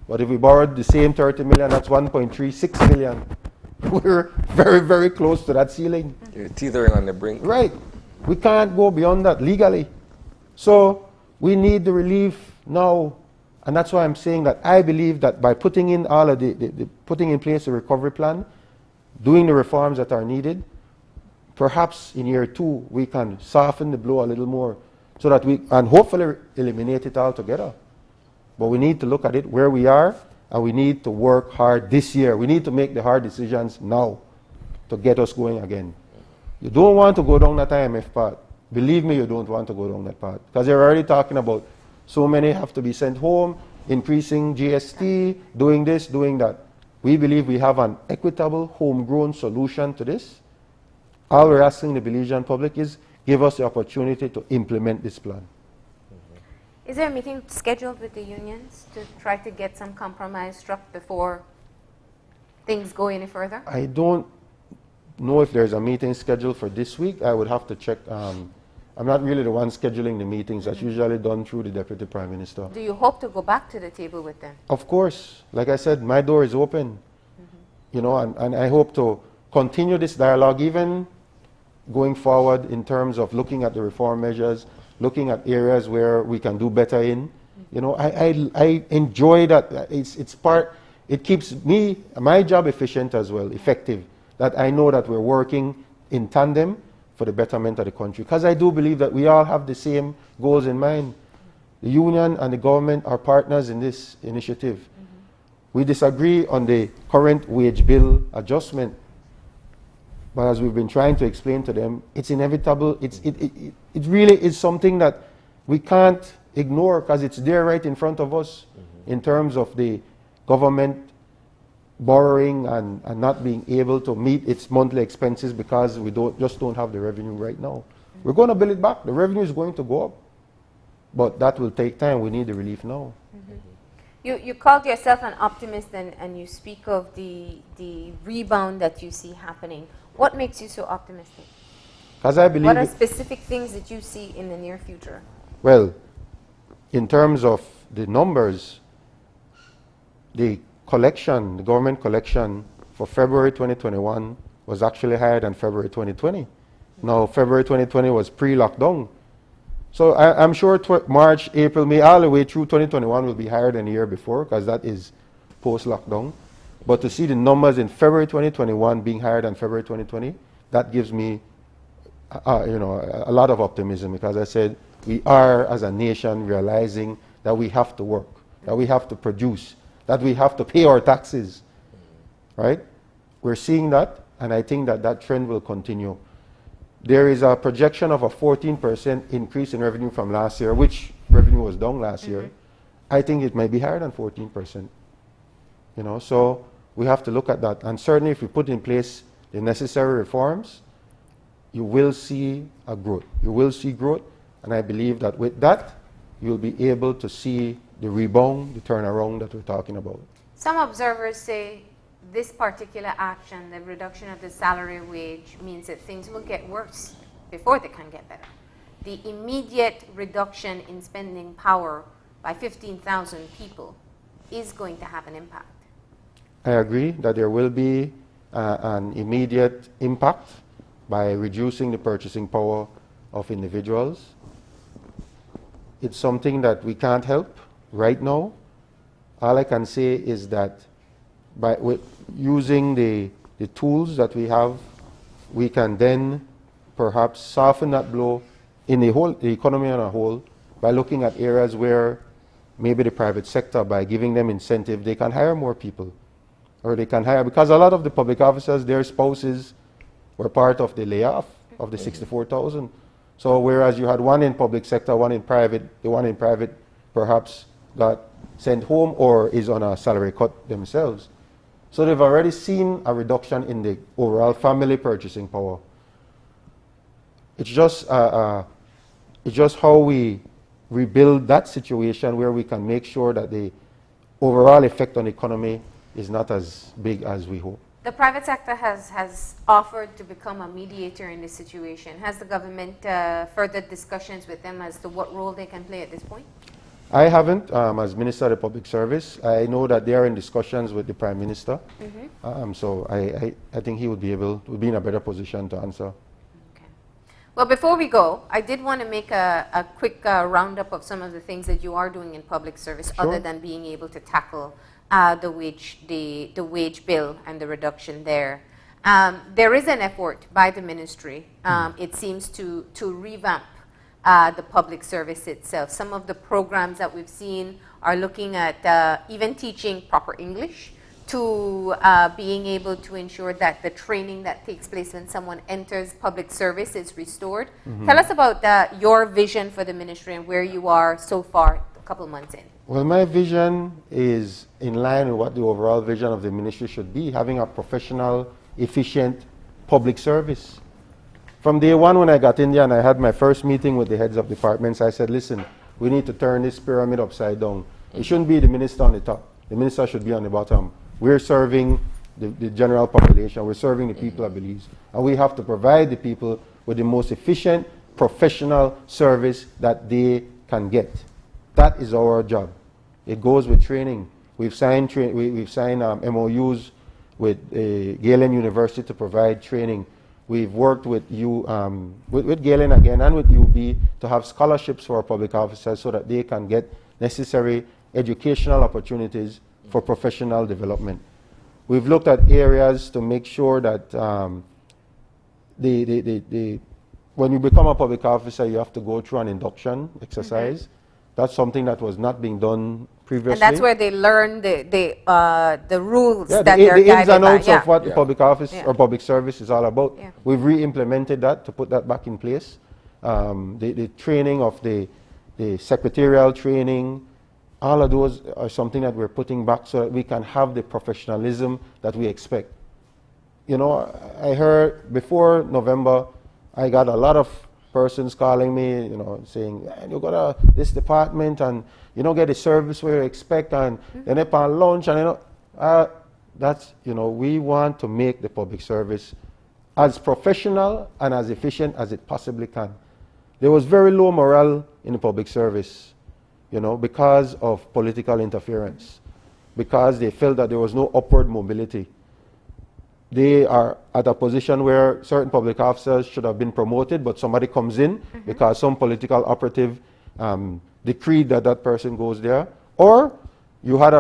But if we borrowed the same 30 million, that's 1.36 billion. We're very, very close to that ceiling. You're teetering on the brink. Right. We can't go beyond that legally. So we need the relief now. And that's why I'm saying that I believe that by putting in all of putting in place a recovery plan, doing the reforms that are needed, perhaps in year 2 we can soften the blow a little more so that we, and hopefully eliminate it altogether. But we need to look at it where we are, and we need to work hard this year. We need to make the hard decisions now to get us going again. You don't want to go down that IMF path. Believe me, you don't want to go down that path. Because they're already talking about so many have to be sent home, increasing GST, doing this, doing that. We believe we have an equitable, homegrown solution to this. All we're asking the Belizean public is give us the opportunity to implement this plan. Is there a meeting scheduled with the unions to try to get some compromise struck before things go any further? I don't know if there's a meeting scheduled for this week. I would have to check. I'm not really the one scheduling the meetings. That's usually done through the Deputy Prime Minister. Do you hope to go back to the table with them? Of course. Like I said, my door is open. You know, and I hope to continue this dialogue even going forward in terms of looking at the reform measures, looking at areas where we can do better in. You know, I enjoy that. It's part, it keeps me, my job efficient as well, effective. That I know that we're working in tandem for the betterment of the country. Because I do believe that we all have the same goals in mind. The union and the government are partners in this initiative. We disagree on the current wage bill adjustment. But as we've been trying to explain to them, it's inevitable. It really is something that we can't ignore because it's there right in front of us in terms of the government borrowing and not being able to meet its monthly expenses because we just don't have the revenue right now. We're going to build it back. The revenue is going to go up. But that will take time. We need the relief now. You called yourself an optimist and you speak of the rebound that you see happening. What makes you so optimistic? Because I believe... What are specific things that you see in the near future? Well, in terms of the numbers, the collection, the government collection for February 2021 was actually higher than February 2020. Now, February 2020 was pre-lockdown. So I'm sure March, April, May, all the way through 2021 will be higher than the year before because that is post-lockdown. But to see the numbers in February 2021 being higher than February 2020, that gives me you know, a lot of optimism because I said we are, as a nation, realizing that we have to work, that we have to produce, that we have to pay our taxes, right? We're seeing that, and I think that that trend will continue. There is a projection of a 14% increase in revenue from last year, which revenue was down last year. I think it might be higher than 14%. You know, so we have to look at that. And certainly if we put in place the necessary reforms, you will see a growth. You will see growth, and I believe that with that, you'll be able to see the rebound, the turnaround that we're talking about. Some observers say this particular action, the reduction of the salary wage, means that things will get worse before they can get better. The immediate reduction in spending power by 15,000 people is going to have an impact. I agree that there will be an immediate impact by reducing the purchasing power of individuals. It's something that we can't help right now. All I can say is that by using the tools that we have, we can then perhaps soften that blow in the economy on a whole by looking at areas where maybe the private sector, by giving them incentive, they can hire more people. Or they can hire, because a lot of the public officers, their spouses were part of the layoff of the 64,000. So whereas you had one in public sector, one in private, the one in private perhaps got sent home or is on a salary cut themselves. So they've already seen a reduction in the overall family purchasing power. It's just how we rebuild that situation where we can make sure that the overall effect on the economy is not as big as we hope. The private sector has offered to become a mediator in this situation. Has the government further discussions with them as to what role they can play at this point? I haven't, as Minister of the Public Service. I know that they are in discussions with the Prime Minister. So I think he would be in a better position to answer. Okay. Well, before we go, I did want to make a quick roundup of some of the things that you are doing in public service, Sure. other than being able to tackle the wage bill and the reduction there. There is an effort by the ministry, it seems, to revamp the public service itself. Some of the programs that we've seen are looking at even teaching proper English, to being able to ensure that the training that takes place when someone enters public service is restored. Tell us about your vision for the ministry and where you are so far, a couple months in. Well, my vision is in line with what the overall vision of the ministry should be, having a professional, efficient public service. From day one when I got in there and I had my first meeting with the heads of departments, I said, listen, we need to turn this pyramid upside down. It shouldn't be the minister on the top. The minister should be on the bottom. We're serving the general population. We're serving the people of Belize. And we have to provide the people with the most efficient, professional service that they can get. That is our job. It goes with training. We've signed MOUs with Galen University to provide training. We've worked with Galen again and with UB to have scholarships for our public officers so that they can get necessary educational opportunities for professional development. We've looked at areas to make sure that when you become a public officer, you have to go through an induction exercise. That's something that was not being done previously. And that's where they learn the rules that the they're ins guided and outs by. of what the public office or public service is all about. Yeah. We've re-implemented that to put that back in place. The training of the secretarial training, all of those are something that we're putting back so that we can have the professionalism that we expect. You know, I heard before November, I got a lot of persons calling me, you know, saying, you go to this department and you don't get the service where you expect, and then they on lunch, and you know, that's, you know, we want to make the public service as professional and as efficient as it possibly can. There was very low morale in the public service, you know, because of political interference, because they felt that there was no upward mobility. They are at a position where certain public officers should have been promoted, but somebody comes in because some political operative decreed that that person goes there. Or you had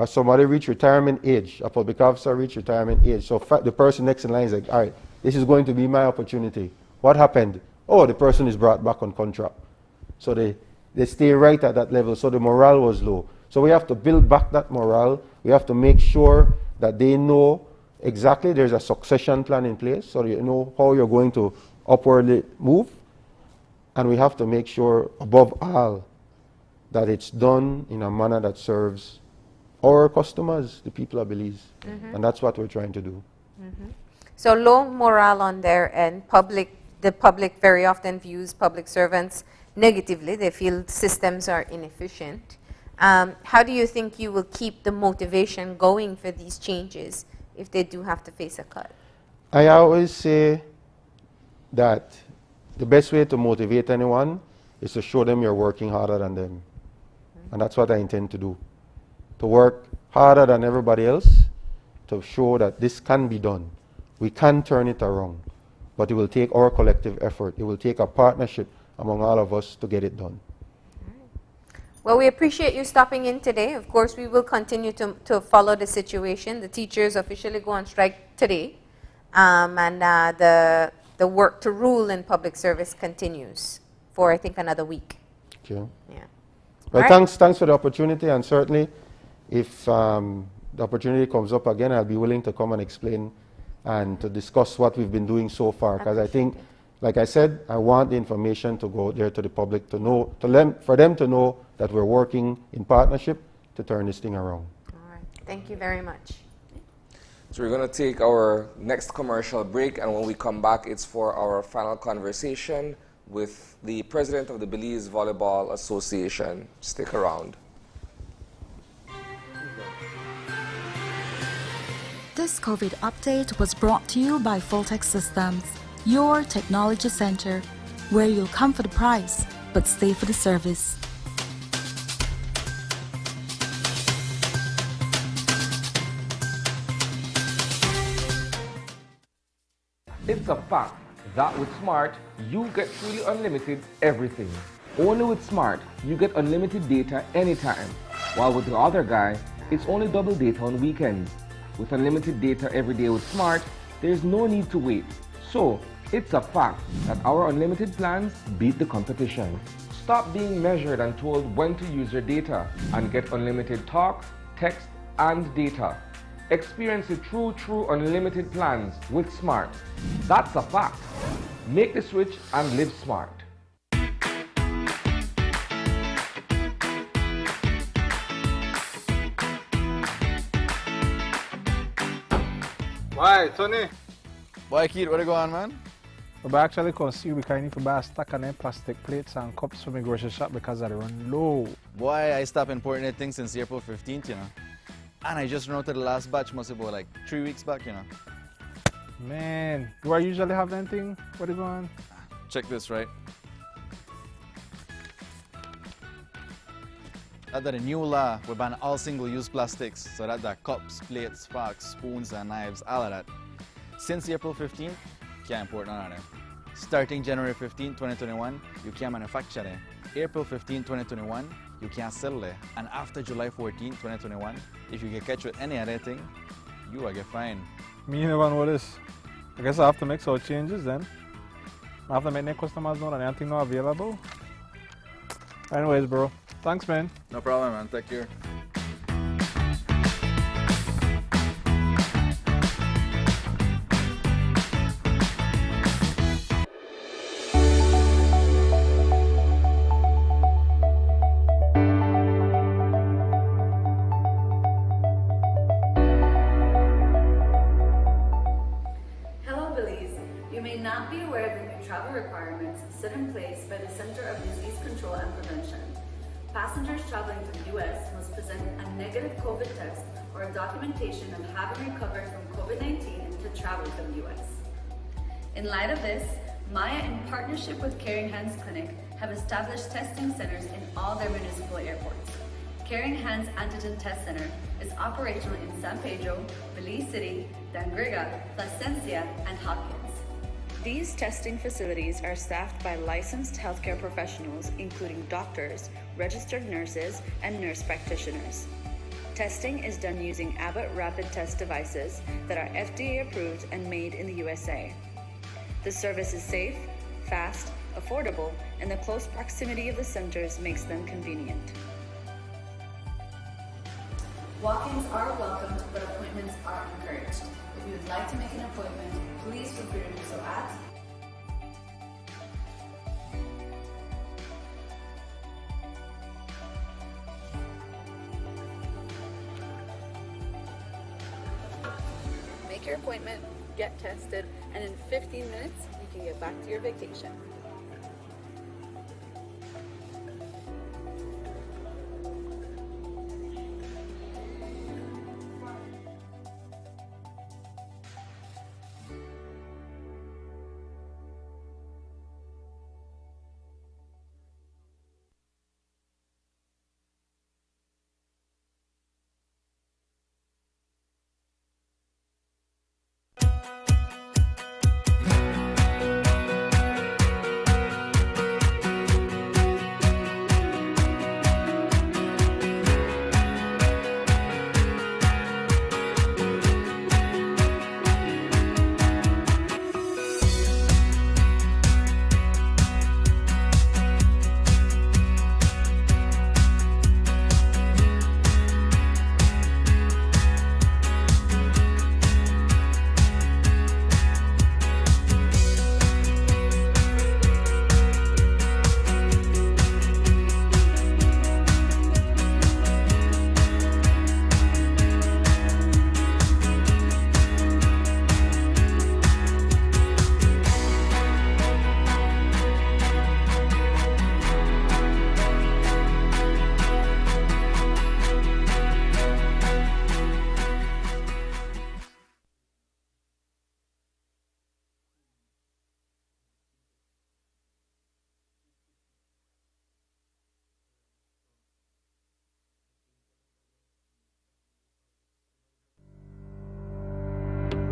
somebody reach retirement age, a public officer reach retirement age. So the person next in line is like, all right, this is going to be my opportunity. What happened? Oh, the person is brought back on contract. So they stay right at that level. So the morale was low. So we have to build back that morale. We have to make sure that they know exactly there's a succession plan in place so you know how you're going to upwardly move. And we have to make sure, above all, that it's done in a manner that serves our customers, the people of Belize. And that's what we're trying to do. So low morale on their end. The public very often views public servants negatively. They feel systems are inefficient. How do you think you will keep the motivation going for these changes if they do have to face a cut? I always say that the best way to motivate anyone is to show them you're working harder than them. And that's what I intend to do. To work harder than everybody else, to show that this can be done. We can turn it around. But it will take our collective effort. It will take a partnership among all of us to get it done. Well, we appreciate you stopping in today. Of course, we will continue to follow the situation. The teachers officially go on strike today. And the work to rule in public service continues for, I think, another week. Okay. Yeah. Well, thanks for the opportunity. And certainly, if the opportunity comes up again, I'll be willing to come and explain and to discuss what we've been doing so far. Because I think, like I said, I want the information to go there to the public to know, for them to know that we're working in partnership to turn this thing around. All right. Thank you very much. So we're going to take our next commercial break, and when we come back, it's for our final conversation with the president of the Belize Volleyball Association. Stick around. This COVID update was brought to you by Fulltech Systems, your technology center, where you'll come for the price, but stay for the service. It's a fact that with Smart, you get truly unlimited everything. Only with Smart, you get unlimited data anytime, while with the other guy, it's only double data on weekends. With unlimited data every day with Smart, there's no need to wait. So, it's a fact that our unlimited plans beat the competition. Stop being measured and told when to use your data and get unlimited talk, text, and data. Experience the true unlimited plans with Smart. That's a fact. Make the switch and live smart. Why, Tony? Why, kid, what you going on, man? I actually come see you because I need to buy a stack of them plastic plates and cups for my grocery shop because I run low. Boy, I stopped importing that thing since April 15th, you know. And I just routed the last batch, must be about like 3 weeks back, you know. Man, do I usually have anything? What you going on? Check this, right? Under the new law, we ban all single-use plastics, so that the cups, plates, forks, spoons, and knives, all of that. Since April 15th, can't import none of them. Starting January 15, 2021, you can't manufacture them. April 15, 2021, you can't sell them. And after July 14, 2021, if you get catch with any other thing, you will get fined. Me never know this. I guess I have to make some changes then. I have to make the customers know that anything not available. Anyways, bro. Thanks, man. No problem, man. Take care. Hello, Belize. You may not be aware of the new travel requirements set in place by the Center of Disease Control and Prevention. Passengers traveling to the U.S. must present a negative COVID test or a documentation of having recovered from COVID-19 to travel to the U.S. In light of this, Maya, in partnership with Caring Hands Clinic, have established testing centers in all their municipal airports. Caring Hands Antigen Test Center is operational in San Pedro, Belize City, Dangriga, Placencia, and Hopkins. These testing facilities are staffed by licensed healthcare professionals, including doctors, registered nurses, and nurse practitioners. Testing is done using Abbott rapid test devices that are FDA approved and made in the USA. The service is safe, fast, affordable, and the close proximity of the centers makes them convenient. Walk-ins are welcomed, but appointments are encouraged. If you would like to make an appointment, please feel free to do so at Make your appointment, get tested, and in 15 minutes, you can get back to your vacation.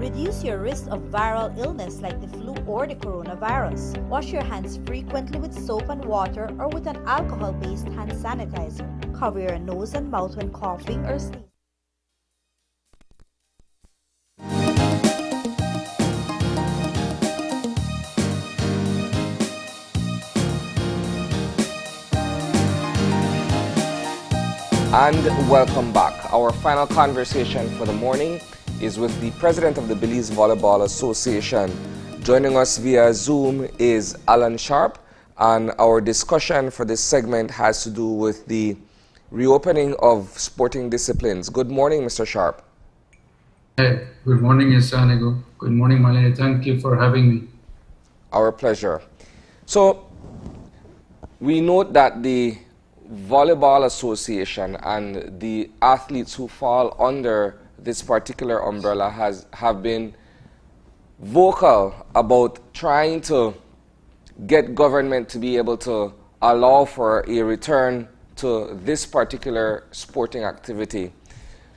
Reduce your risk of viral illness like the flu or the coronavirus. Wash your hands frequently with soap and water or with an alcohol-based hand sanitizer. Cover your nose and mouth when coughing or sneezing. And welcome back. Our final conversation for the morning is with the president of the Belize Volleyball Association. Joining us via Zoom is Alan Sharp, and our discussion for this segment has to do with the reopening of sporting disciplines. Good morning, Mr. Sharp. Hey, good morning, Isanigo. Good morning, Malene. Thank you for having me. Our pleasure. So, we note that the Volleyball Association and the athletes who fall under this particular umbrella have been vocal about trying to get government to be able to allow for a return to this particular sporting activity.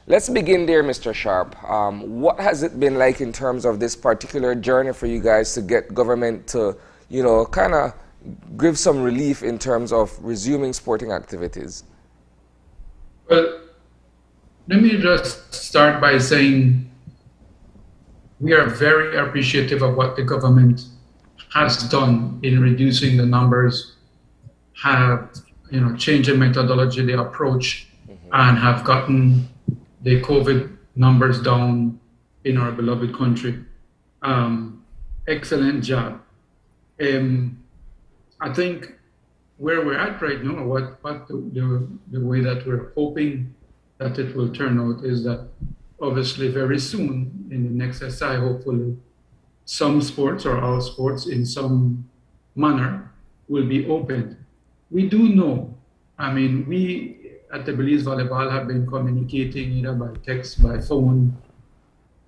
Let's begin there, Mr. Sharp. What has it been like in terms of this particular journey for you guys to get government to, you know, kind of give some relief in terms of resuming sporting activities? Well, let me just start by saying we are very appreciative of what the government has done in reducing the numbers, have changed the methodology, the approach, and have gotten the COVID numbers down in our beloved country. Excellent job. I think where we're at right now, the way that we're hoping that it will turn out is that obviously very soon in the next SI, hopefully, some sports or all sports in some manner will be opened. We do know, we at the Belize Volleyball have been communicating either by text, by phone,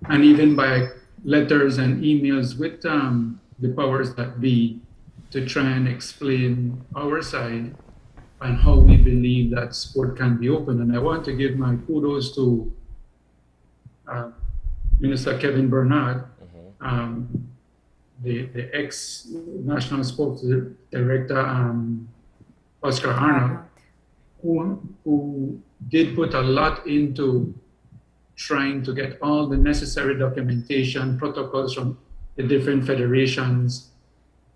and even by letters and emails with the powers that be to try and explain our side and how we believe that sport can be open. And I want to give my kudos to Minister Kevin Bernard, the ex-National Sports Director, Oscar Arnold, who did put a lot into trying to get all the necessary documentation, protocols from the different federations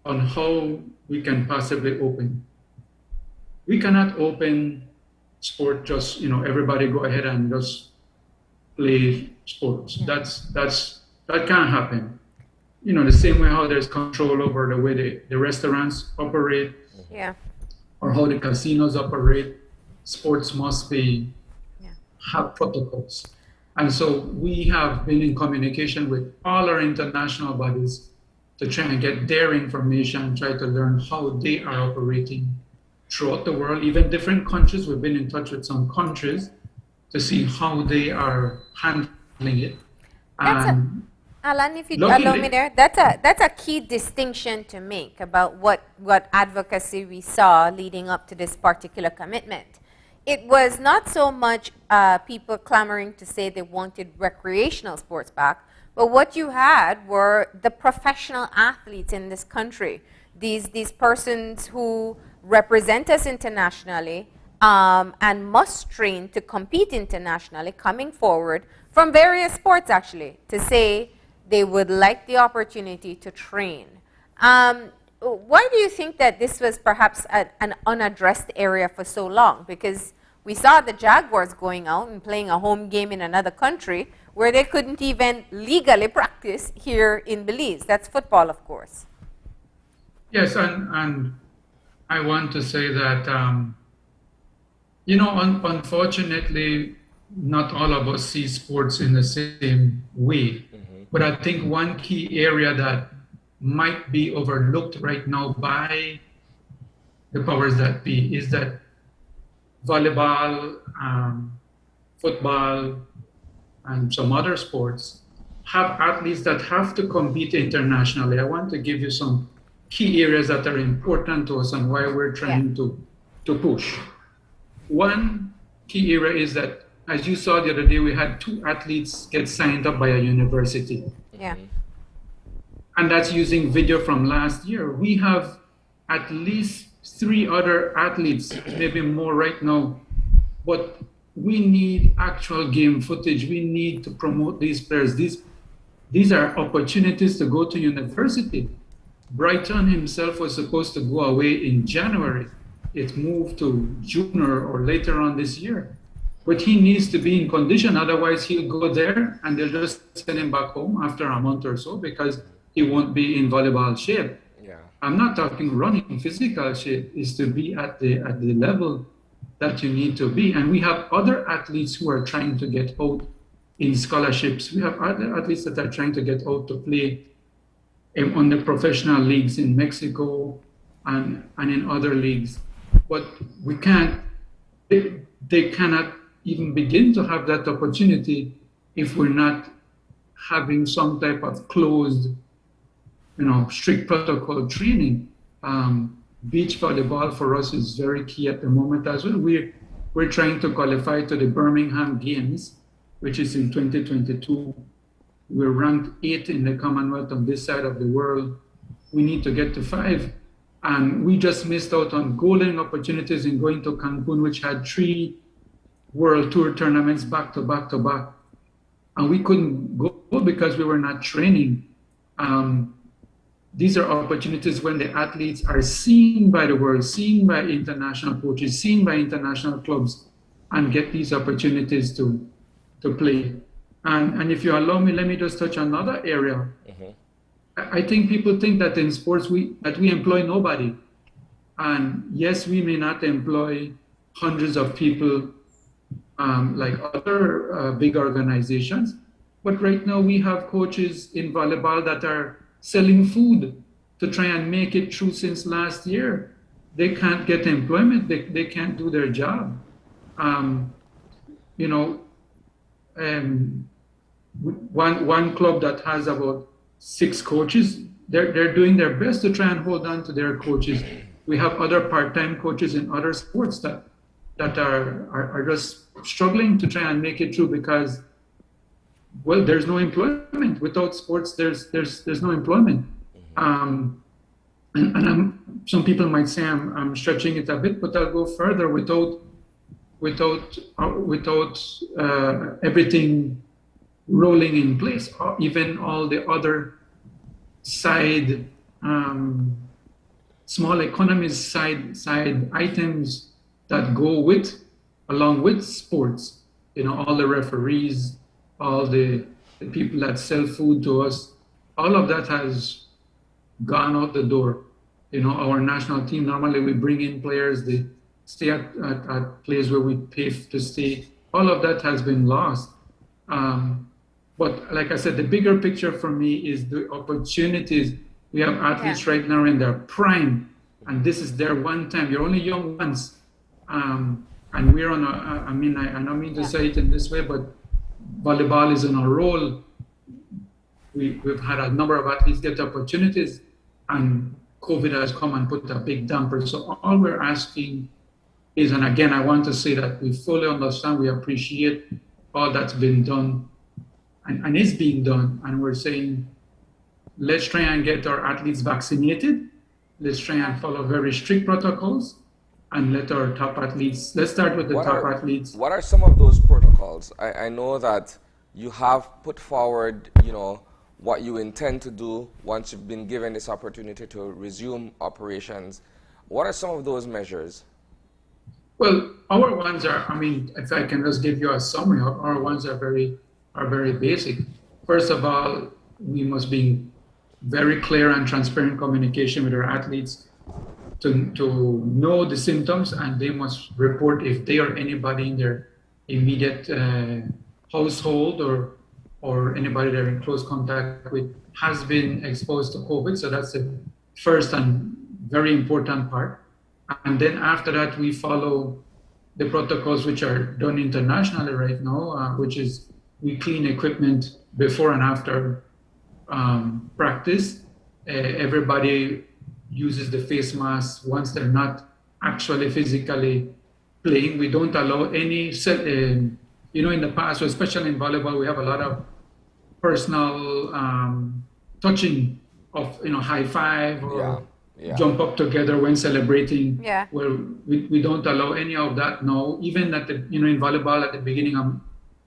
on how we can possibly open. We cannot open sport just, everybody go ahead and just play sports. That can't happen. The same way how there's control over the way the restaurants operate, or how the casinos operate, sports must have protocols. And so we have been in communication with all our international bodies to try and get their information, try to learn how they are operating throughout the world, even different countries. We've been in touch with some countries to see how they are handling it. Alan, if you allow me there, that's a key distinction to make about what advocacy we saw leading up to this particular commitment. It was not so much people clamoring to say they wanted recreational sports back, but what you had were the professional athletes in this country, these persons who represent us internationally and must train to compete internationally, coming forward from various sports actually, to say they would like the opportunity to train. Why do you think that this was perhaps an unaddressed area for so long? Because we saw the Jaguars going out and playing a home game in another country where they couldn't even legally practice here in Belize. That's football, of course. Yes, and I want to say that, unfortunately, not all of us see sports in the same way. But I think one key area that might be overlooked right now by the powers that be is that volleyball, football, and some other sports have athletes that have to compete internationally. I want to give you some key areas that are important to us and why we're trying to push. One key area is that as you saw the other day, we had 2 athletes get signed up by a university. Yeah. And that's using video from last year. We have at least 3 other athletes, maybe more right now, but we need actual game footage. We need to promote these players. These are opportunities to go to university. Brighton himself was supposed to go away in January. It moved to June or later on this year. But he needs to be in condition, otherwise he'll go there and they'll just send him back home after a month or so because he won't be in volleyball shape. Yeah. I'm not talking running, physical shape is to be at the level that you need to be. And we have other athletes who are trying to get out in scholarships. We have other athletes that are trying to get out to play on the professional leagues in Mexico and in other leagues. But we can't, they cannot even begin to have that opportunity if we're not having some type of closed, strict protocol training. Beach volleyball for us is very key at the moment as well. We're trying to qualify to the Birmingham Games, which is in 2022. We're ranked 8th in the Commonwealth on this side of the world. We need to get to 5. And we just missed out on golden opportunities in going to Cancun, which had 3 World Tour tournaments back to back to back. And we couldn't go because we were not training. These are opportunities when the athletes are seen by the world, seen by international coaches, seen by international clubs, and get these opportunities to play. And if you allow me, let me just touch on another area. I think people think that in sports we employ nobody. And yes, we may not employ hundreds of people like other big organizations, but right now we have coaches in volleyball that are selling food to try and make it through since last year. They can't get employment, they can't do their job. One club that has about 6 coaches, they're doing their best to try and hold on to their coaches. We have other part-time coaches in other sports that are just struggling to try and make it through because, well, there's no employment. Without sports, there's no employment. And some people might say I'm stretching it a bit, but I'll go further. Without everything rolling in place, or even all the other side small economies side items that go along with sports, all the referees, all the people that sell food to us, all of that has gone out the door. Our national team, normally we bring in players, they stay at places where we pay to stay. All of that has been lost. But like I said, the bigger picture for me is the opportunities. We have athletes right now in their prime, and this is their one time. You're only young once. And we're on I don't mean to say it in this way, but volleyball is on a roll. We've had a number of athletes get opportunities, and COVID has come and put a big damper. So all we're asking is, and again, I want to say that we fully understand, we appreciate all that's been done and is being done. And we're saying, let's try and get our athletes vaccinated. Let's try and follow very strict protocols and let our top athletes, let's start with the top athletes. What are some of those protocols? I know that you have put forward, what you intend to do once you've been given this opportunity to resume operations. What are some of those measures? Well, our ones are, if I can just give you a summary, our ones are very basic. First of all, we must be very clear and transparent communication with our athletes to know the symptoms, and they must report if they or anybody in their immediate household or anybody they're in close contact with has been exposed to COVID. So that's the first and very important part. And then after that, we follow the protocols which are done internationally right now, which is we clean equipment before and after practice. Everybody uses the face mask once they're not actually physically playing. We don't allow any in the past, especially in volleyball, we have a lot of personal touching of, high five or jump up together when celebrating. Yeah. Well, we don't allow any of that now. Even at the, in volleyball, at the beginning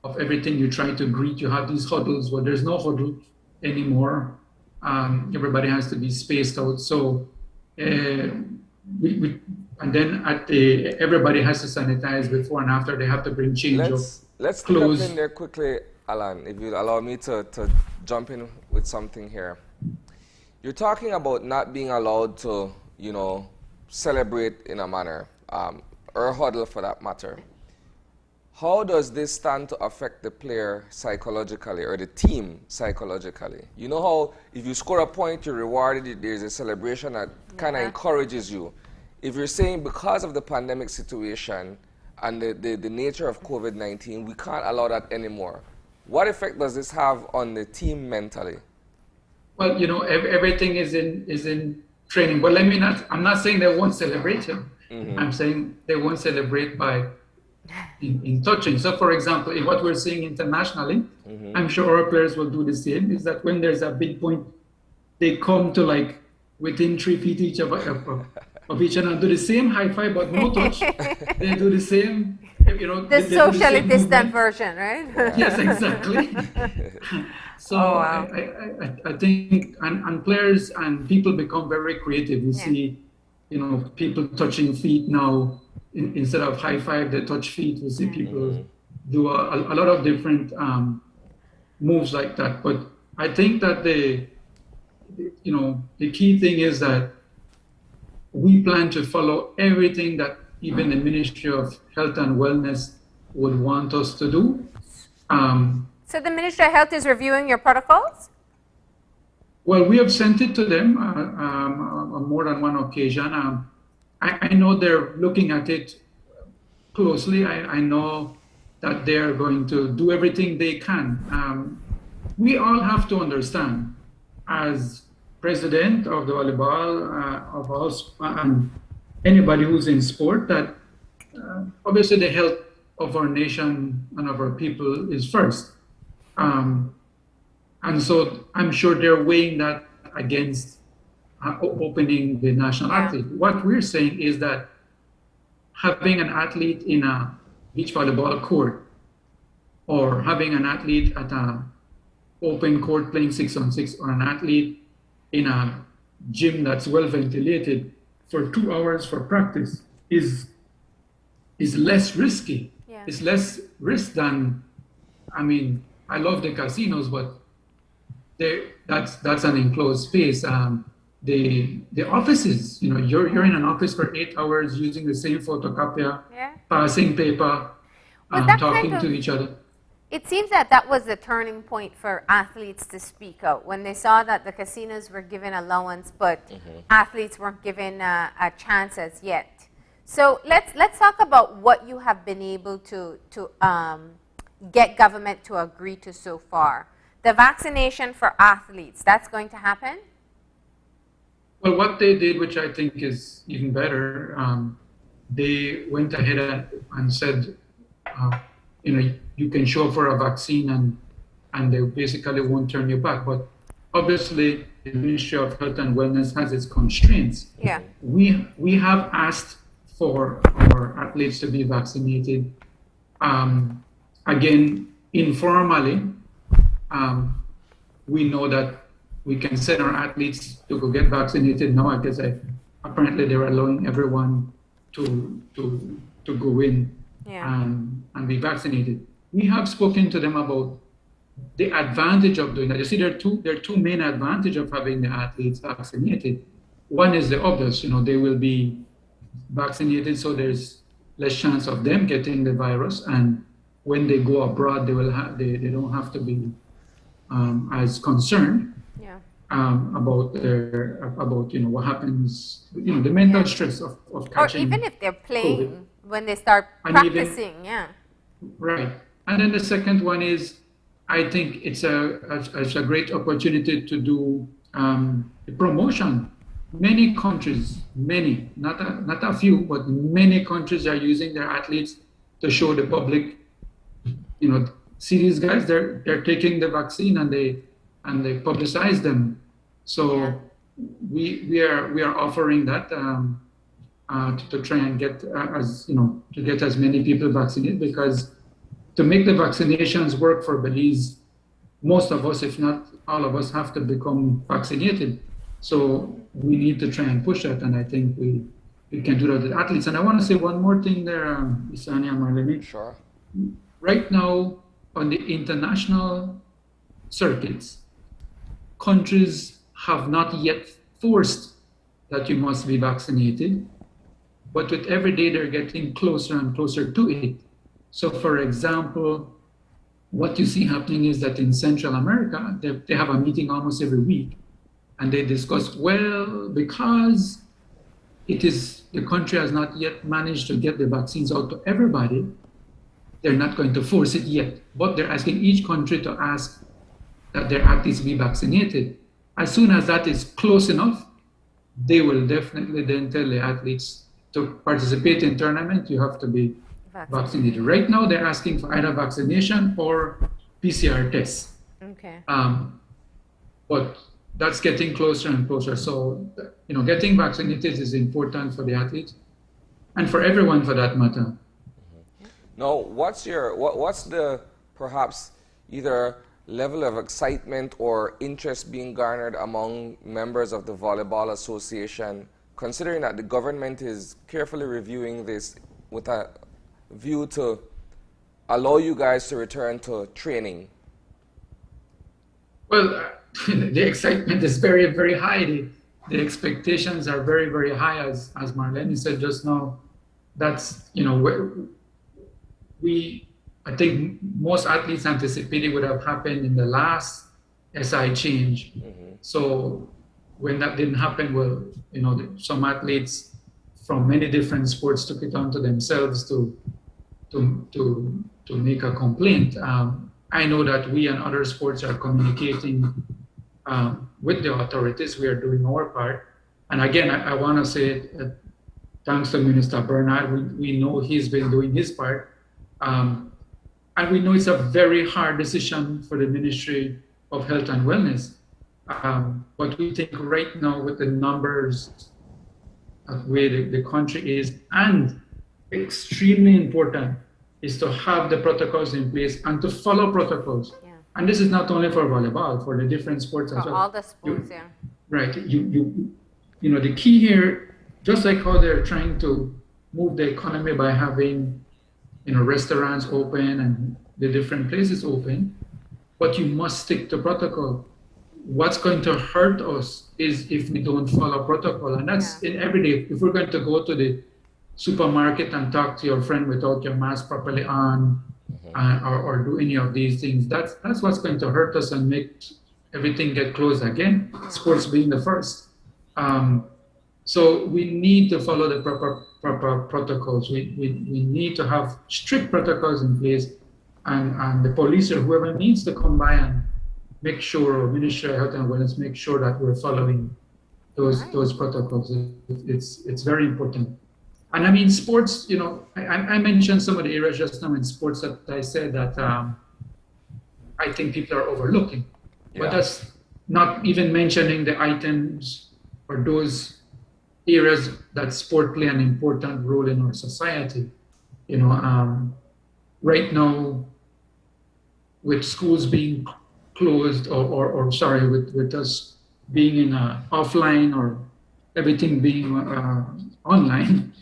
of everything, you try to greet, you have these huddles. Well, there's no huddle anymore. Everybody has to be spaced out. So, and then everybody has to sanitize before and after. They have to bring change of Let's clothes. jump in there quickly, Alan, if you allow me to jump in with something here. You're talking about not being allowed to, celebrate in a manner, or huddle for that matter. How does this stand to affect the player psychologically or the team psychologically? You know how if you score a point, you're rewarded, there's a celebration that kind of encourages you. If you're saying because of the pandemic situation and the nature of COVID-19, we can't allow that anymore, what effect does this have on the team mentally? Well, everything is in training. But I'm not saying they won't celebrate him. Mm-hmm. I'm saying they won't celebrate by in touching. So, for example, in what we're seeing internationally, I'm sure our players will do the same, is that when there's a big point, they come to like within 3 feet each of each other and do the same high five, but no touch. They do the same, The socially distant version, right? Yes, exactly. So wow. I think, and players and people become very creative. We see, people touching feet now. Instead of high five, they touch feet. We see people do a lot of different moves like that. But I think that the key thing is that we plan to follow everything that even the Ministry of Health and Wellness would want us to do. So the Ministry of Health is reviewing your protocols? Well, we have sent it to them on more than one occasion. I know they're looking at it closely. I know that they're going to do everything they can. We all have to understand, as president of the volleyball, of us, and anybody who's in sport, that obviously the health of our nation and of our people is first. And so I'm sure they're weighing that against opening the national athlete. What we're saying is that having an athlete in a beach volleyball court or having an athlete at a open court playing 6-on-6 or an athlete in a gym that's well ventilated for 2 hours for practice is less risky. Yeah. It's less risk than, I love the casinos, but that's an enclosed space. The offices, you're in an office for 8 hours using the same photocopier, passing paper, talking to each other. It seems that was the turning point for athletes to speak out when they saw that the casinos were given allowance, but athletes weren't given a chance as yet. So let's talk about what you have been able to get government to agree to so far. The vaccination for athletes, that's going to happen? Well, what they did, which I think is even better, they went ahead and said, you can show for a vaccine and they basically won't turn you back. But obviously, the Ministry of Health and Wellness has its constraints. Yeah. We have asked for our athletes to be vaccinated. Again, informally, we know that we can send our athletes to go get vaccinated now because apparently they're allowing everyone to go in and be vaccinated. We have spoken to them about the advantage of doing that. You see, there are two main advantages of having the athletes vaccinated. One is the obvious, they will be vaccinated, so there's less chance of them getting the virus. And when they go abroad, they don't have to be as concerned about what happens, the mental stress of catching. Or even if they're playing COVID. When they start practicing, Right. And then the second one is, I think it's a great opportunity to do promotion. Many countries, not a few, but many countries are using their athletes to show the public see these guys, they're taking the vaccine and they publicize them. So we are offering that to try and get to get as many people vaccinated, because to make the vaccinations work for Belize, most of us, if not all of us, have to become vaccinated. So we need to try and push that, and I think we can do that with athletes. And I want to say one more thing there, Isani and Marlene. Sure. Right now, on the international circuits, countries have not yet forced that you must be vaccinated, but with every day they're getting closer and closer to it. So for example, what you see happening is that in Central America, they have a meeting almost every week, and they discuss, well, because the country has not yet managed to get the vaccines out to everybody, they're not going to force it yet, but they're asking each country to ask that their athletes be vaccinated. As soon as that is close enough, they will definitely then tell the athletes to participate in tournament, you have to be vaccinated. Right now, they're asking for either vaccination or PCR tests. Okay. But that's getting closer and closer. So, getting vaccinated is important for the athletes and for everyone for that matter. Now, what's the perhaps either level of excitement or interest being garnered among members of the Volleyball Association, considering that the government is carefully reviewing this with a view to allow you guys to return to training? Well, the excitement is very, very high. The expectations are very, very high, as Marlene said just now. That's, I think most athletes anticipated would have happened in the last SI change. So when that didn't happen, well, some athletes from many different sports took it onto themselves to make a complaint. I know that we and other sports are communicating with the authorities. We are doing our part. And again, I want to say thanks to Minister Bernard, we know he's been doing his part. And we know it's a very hard decision for the Ministry of Health and Wellness. But we think right now with the numbers of where the country is, and extremely important is to have the protocols in place and to follow protocols. Yeah. And this is not only for volleyball, for the different sports as well. For all the sports, yeah. Right. The key here, just like how they're trying to move the economy by having restaurants open and the different places open, but you must stick to protocol. What's going to hurt us is if we don't follow protocol, and that's in every day. If we're going to go to the supermarket and talk to your friend without your mask properly on, or do any of these things, that's what's going to hurt us and make everything get closed again, sports being the first. So we need to follow the proper protocols. We need to have strict protocols in place, and the police or whoever needs to come by and make sure, or Ministry of Health and Wellness, make sure that we're following those protocols. It's very important. And I mean, sports, I mentioned some of the areas just now in sports that I said that I think people are overlooking. Yeah. But that's not even mentioning the items or those areas that sport play an important role in our society. Right now, with schools being closed, or sorry, with us being in offline or everything being online,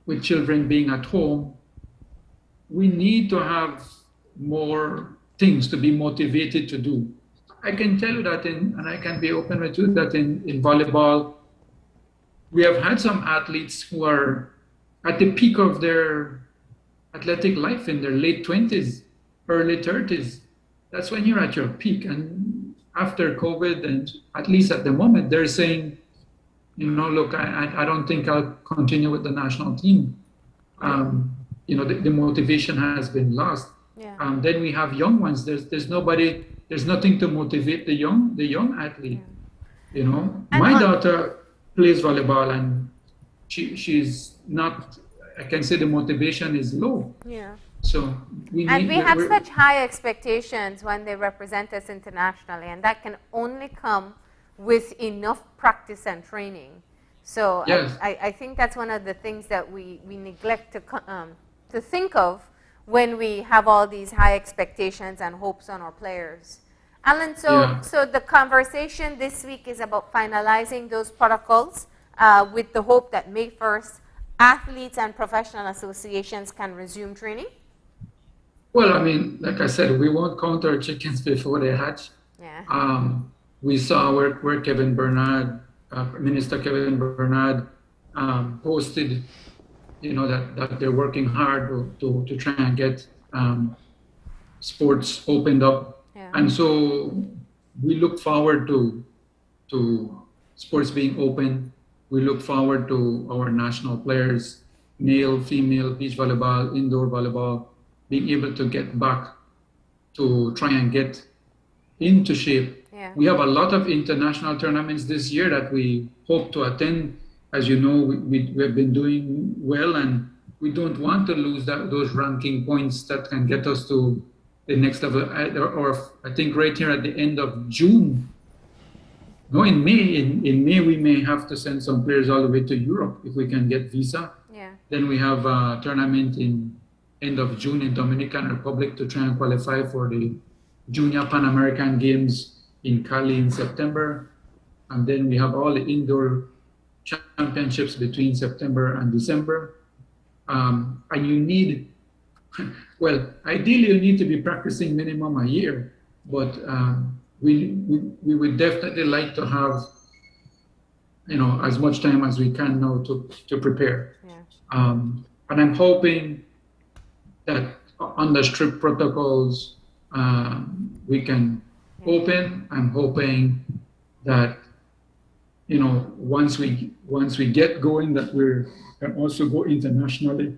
with children being at home, we need to have more things to be motivated to do. I can tell you that, and I can be open with you, that in volleyball, we have had some athletes who are at the peak of their athletic life in their late 20s, early 30s. That's when you're at your peak. And after COVID, and at least at the moment, they're saying, look, I don't think I'll continue with the national team. The motivation has been lost. Yeah. Then we have young ones. There's nothing to motivate the young athlete. Yeah. My daughter plays volleyball, and she's not I can say the motivation is low. Yeah. So we have such high expectations when they represent us internationally, and that can only come with enough practice and training. So yes. I think that's one of the things that we neglect to think of when we have all these high expectations and hopes on our players. Alan, so the conversation this week is about finalizing those protocols with the hope that May 1st, athletes and professional associations can resume training? Well, I mean, like I said, we won't count our chickens before they hatch. Yeah. We saw where Kevin Bernard, Minister Kevin Bernard, posted, that they're working hard to try and get sports opened up. Yeah. And so we look forward to sports being open. We look forward to our national players, male, female, beach volleyball, indoor volleyball, being able to get back to try and get into shape. Yeah. We have a lot of international tournaments this year that we hope to attend. As you know, we have been doing well, and we don't want to lose those ranking points that can get us to the next level. Or I think right here at the end of June, no, in May we may have to send some players all the way to Europe if we can get visa. Yeah. Then we have a tournament in end of June in Dominican Republic to try and qualify for the Junior Pan American Games in Cali in September. And then we have all the indoor championships between September and December. And you need, well, ideally you need to be practicing minimum a year, but we would definitely like to have, as much time as we can now to prepare. Yeah. And I'm hoping that under strict protocols, we can open. I'm hoping that, once we get going, that we can also go internationally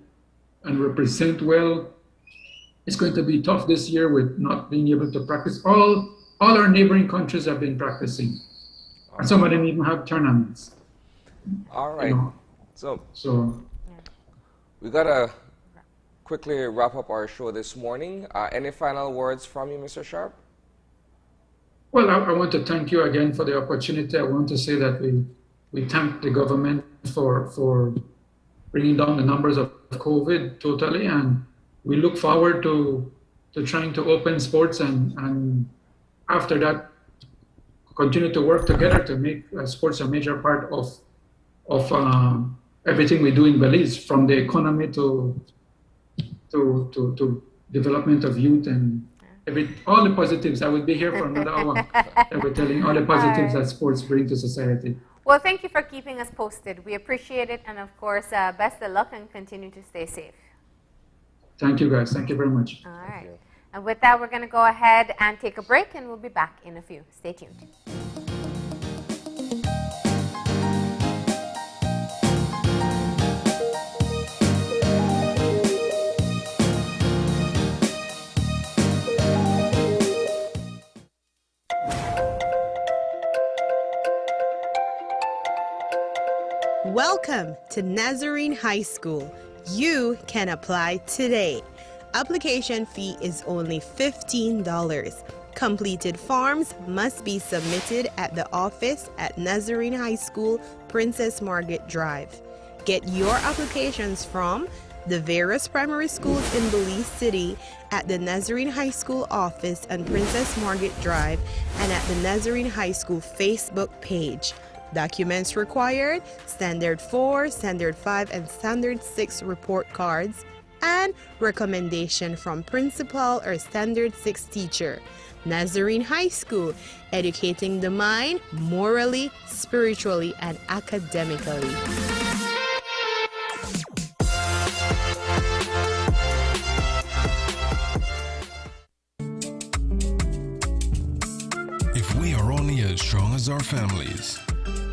and represent well. It's going to be tough this year with not being able to practice. All our neighboring countries have been practicing, and some of them even have tournaments. All right. So we gotta quickly wrap up our show this morning. Any final words from you, Mr. Sharp? Well, I want to thank you again for the opportunity. I want to say that we thank the government for bringing down the numbers of COVID totally, and we look forward to trying to open sports and after that continue to work together to make sports a major part of everything we do in Belize, from the economy to development of youth and all the positives. I would be here for another hour. I would telling all the positives that sports bring to society. Well, thank you for keeping us posted. We appreciate it, and of course, best of luck and continue to stay safe. Thank you, guys. Thank you very much. All right. And with that, we're going to go ahead and take a break, and we'll be back in a few. Stay tuned. Welcome to Nazarene High School. You can apply today. Application fee is only $15. Completed forms must be submitted at the office at Nazarene High School, Princess Margaret Drive. Get your applications from the various primary schools in Belize City, at the Nazarene High School office on Princess Margaret Drive, and at the Nazarene High School Facebook page. Documents required: Standard 4, Standard 5, and Standard 6 report cards, and recommendation from principal or Standard 6 teacher. Nazarene High School, educating the mind morally, spiritually, and academically. If we are only as strong as our families,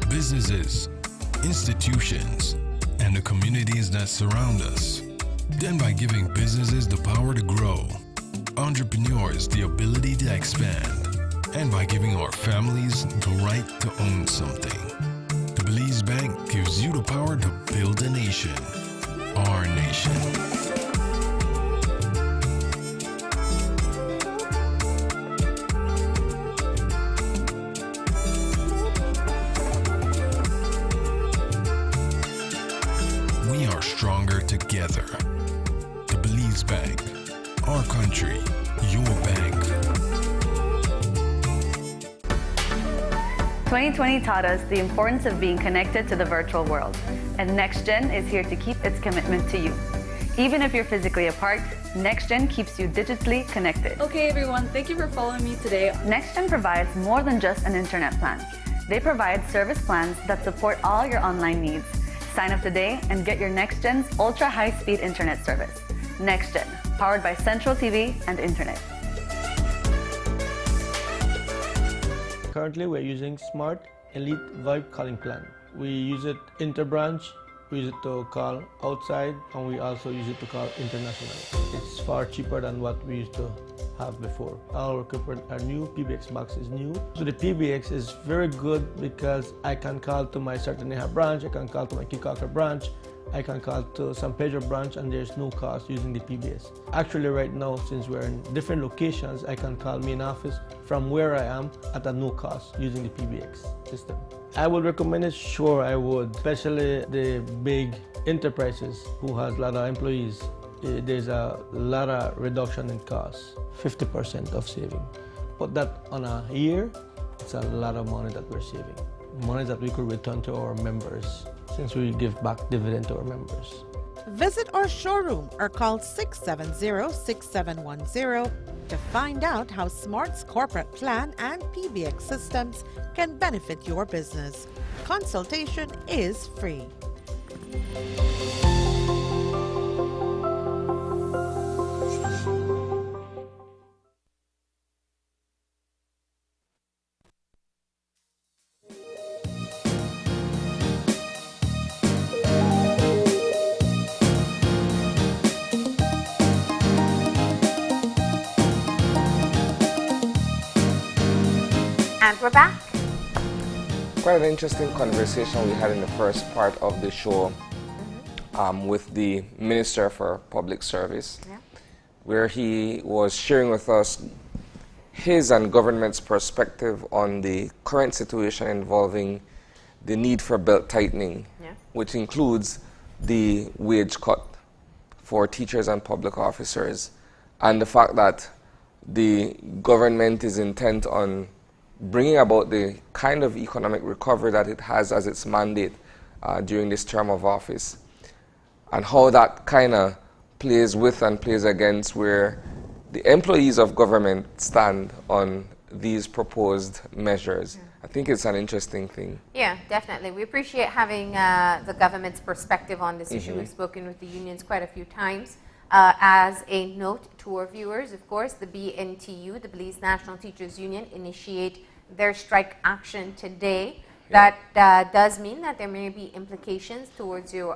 businesses, institutions, and the communities that surround us, then by giving businesses the power to grow, entrepreneurs the ability to expand, and by giving our families the right to own something, the Belize Bank gives you the power to build a nation, our nation. stronger together. The Belize Bank, our country, your bank. 2020 taught us the importance of being connected to the virtual world, and NextGen is here to keep its commitment to you. Even if you're physically apart, NextGen keeps you digitally connected. Okay everyone, thank you for following me today. NextGen provides more than just an internet plan. They provide service plans that support all your online needs. Sign up today and get your NextGen's ultra high-speed internet service. NextGen, powered by Central TV and Internet. Currently, we're using Smart Elite VoIP calling plan. We use it interbranch, we use it to call outside, and we also use it to call international. It's far cheaper than what we used to have before. Our equipment, our new PBX box is new. So the PBX is very good because I can call to my Sartaneja branch, I can call to my Kikaka branch, I can call to San Pedro branch, and there's no cost using the PBS. Actually right now, since we're in different locations, I can call main office from where I am at a no cost using the PBX system. I would recommend it, sure I would, especially the big enterprises who has a lot of employees. There's a lot of reduction in costs, 50% of saving. Put that on a year, it's a lot of money that we're saving. Money that we could return to our members, since we give back dividend to our members. Visit our showroom or call 670-6710 to find out how Smart's corporate plan and PBX systems can benefit your business. Consultation is free. And we're back. Quite an interesting conversation we had in the first part of the show with the Minister for Public Service, where he was sharing with us his and government's perspective on the current situation involving the need for belt tightening, which includes the wage cut for teachers and public officers, and the fact that the government is intent on bringing about the kind of economic recovery that it has as its mandate during this term of office, and how that kind of plays with and plays against where the employees of government stand on these proposed measures. I think it's an interesting thing. Yeah, definitely. We appreciate having the government's perspective on this issue. We've spoken with the unions quite a few times. As a note to our viewers, of course, the BNTU, the Belize National Teachers Union, initiate their strike action today. That does mean that there may be implications towards you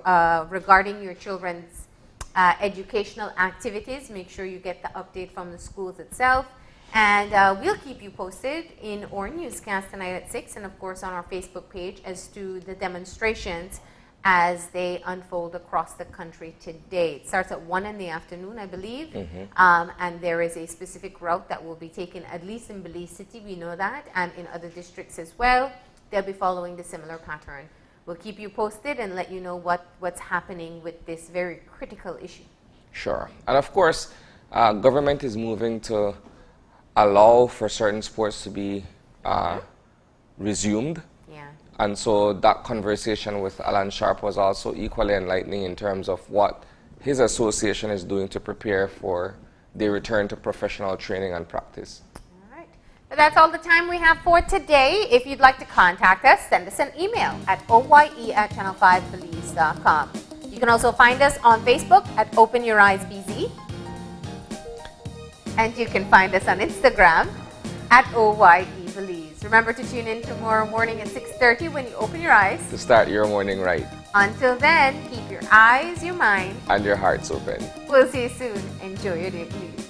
regarding your children's educational activities. Make sure you get the update from the schools itself. And we'll keep you posted in our newscast tonight at 6, and of course on our Facebook page as to the demonstrations as they unfold across the country today. It starts at 1 in the afternoon, I believe, and there is a specific route that will be taken, at least in Belize City, we know that, and in other districts as well. They'll be following the similar pattern. We'll keep you posted and let you know what's happening with this very critical issue. Sure. And of course, government is moving to allow for certain sports to be resumed. And so that conversation with Alan Sharp was also equally enlightening in terms of what his association is doing to prepare for the return to professional training and practice. All right. But that's all the time we have for today. If you'd like to contact us, send us an email at oye@channel5belize.com. You can also find us on Facebook at Open Your Eyes BZ. And you can find us on Instagram at OYEBelize. Remember to tune in tomorrow morning at 6:30 when you open your eyes. To start your morning right. Until then, keep your eyes, your mind, and your hearts open. We'll see you soon. Enjoy your day, please.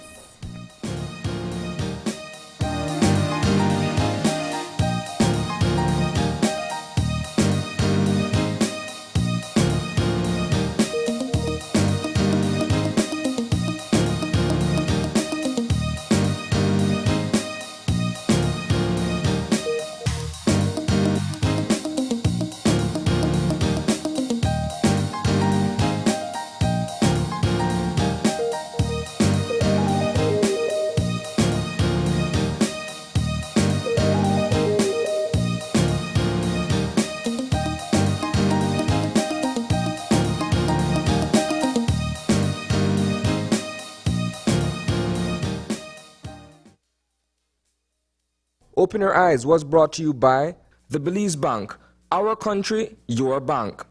Open Your Eyes was brought to you by the Belize Bank. Our country, your bank.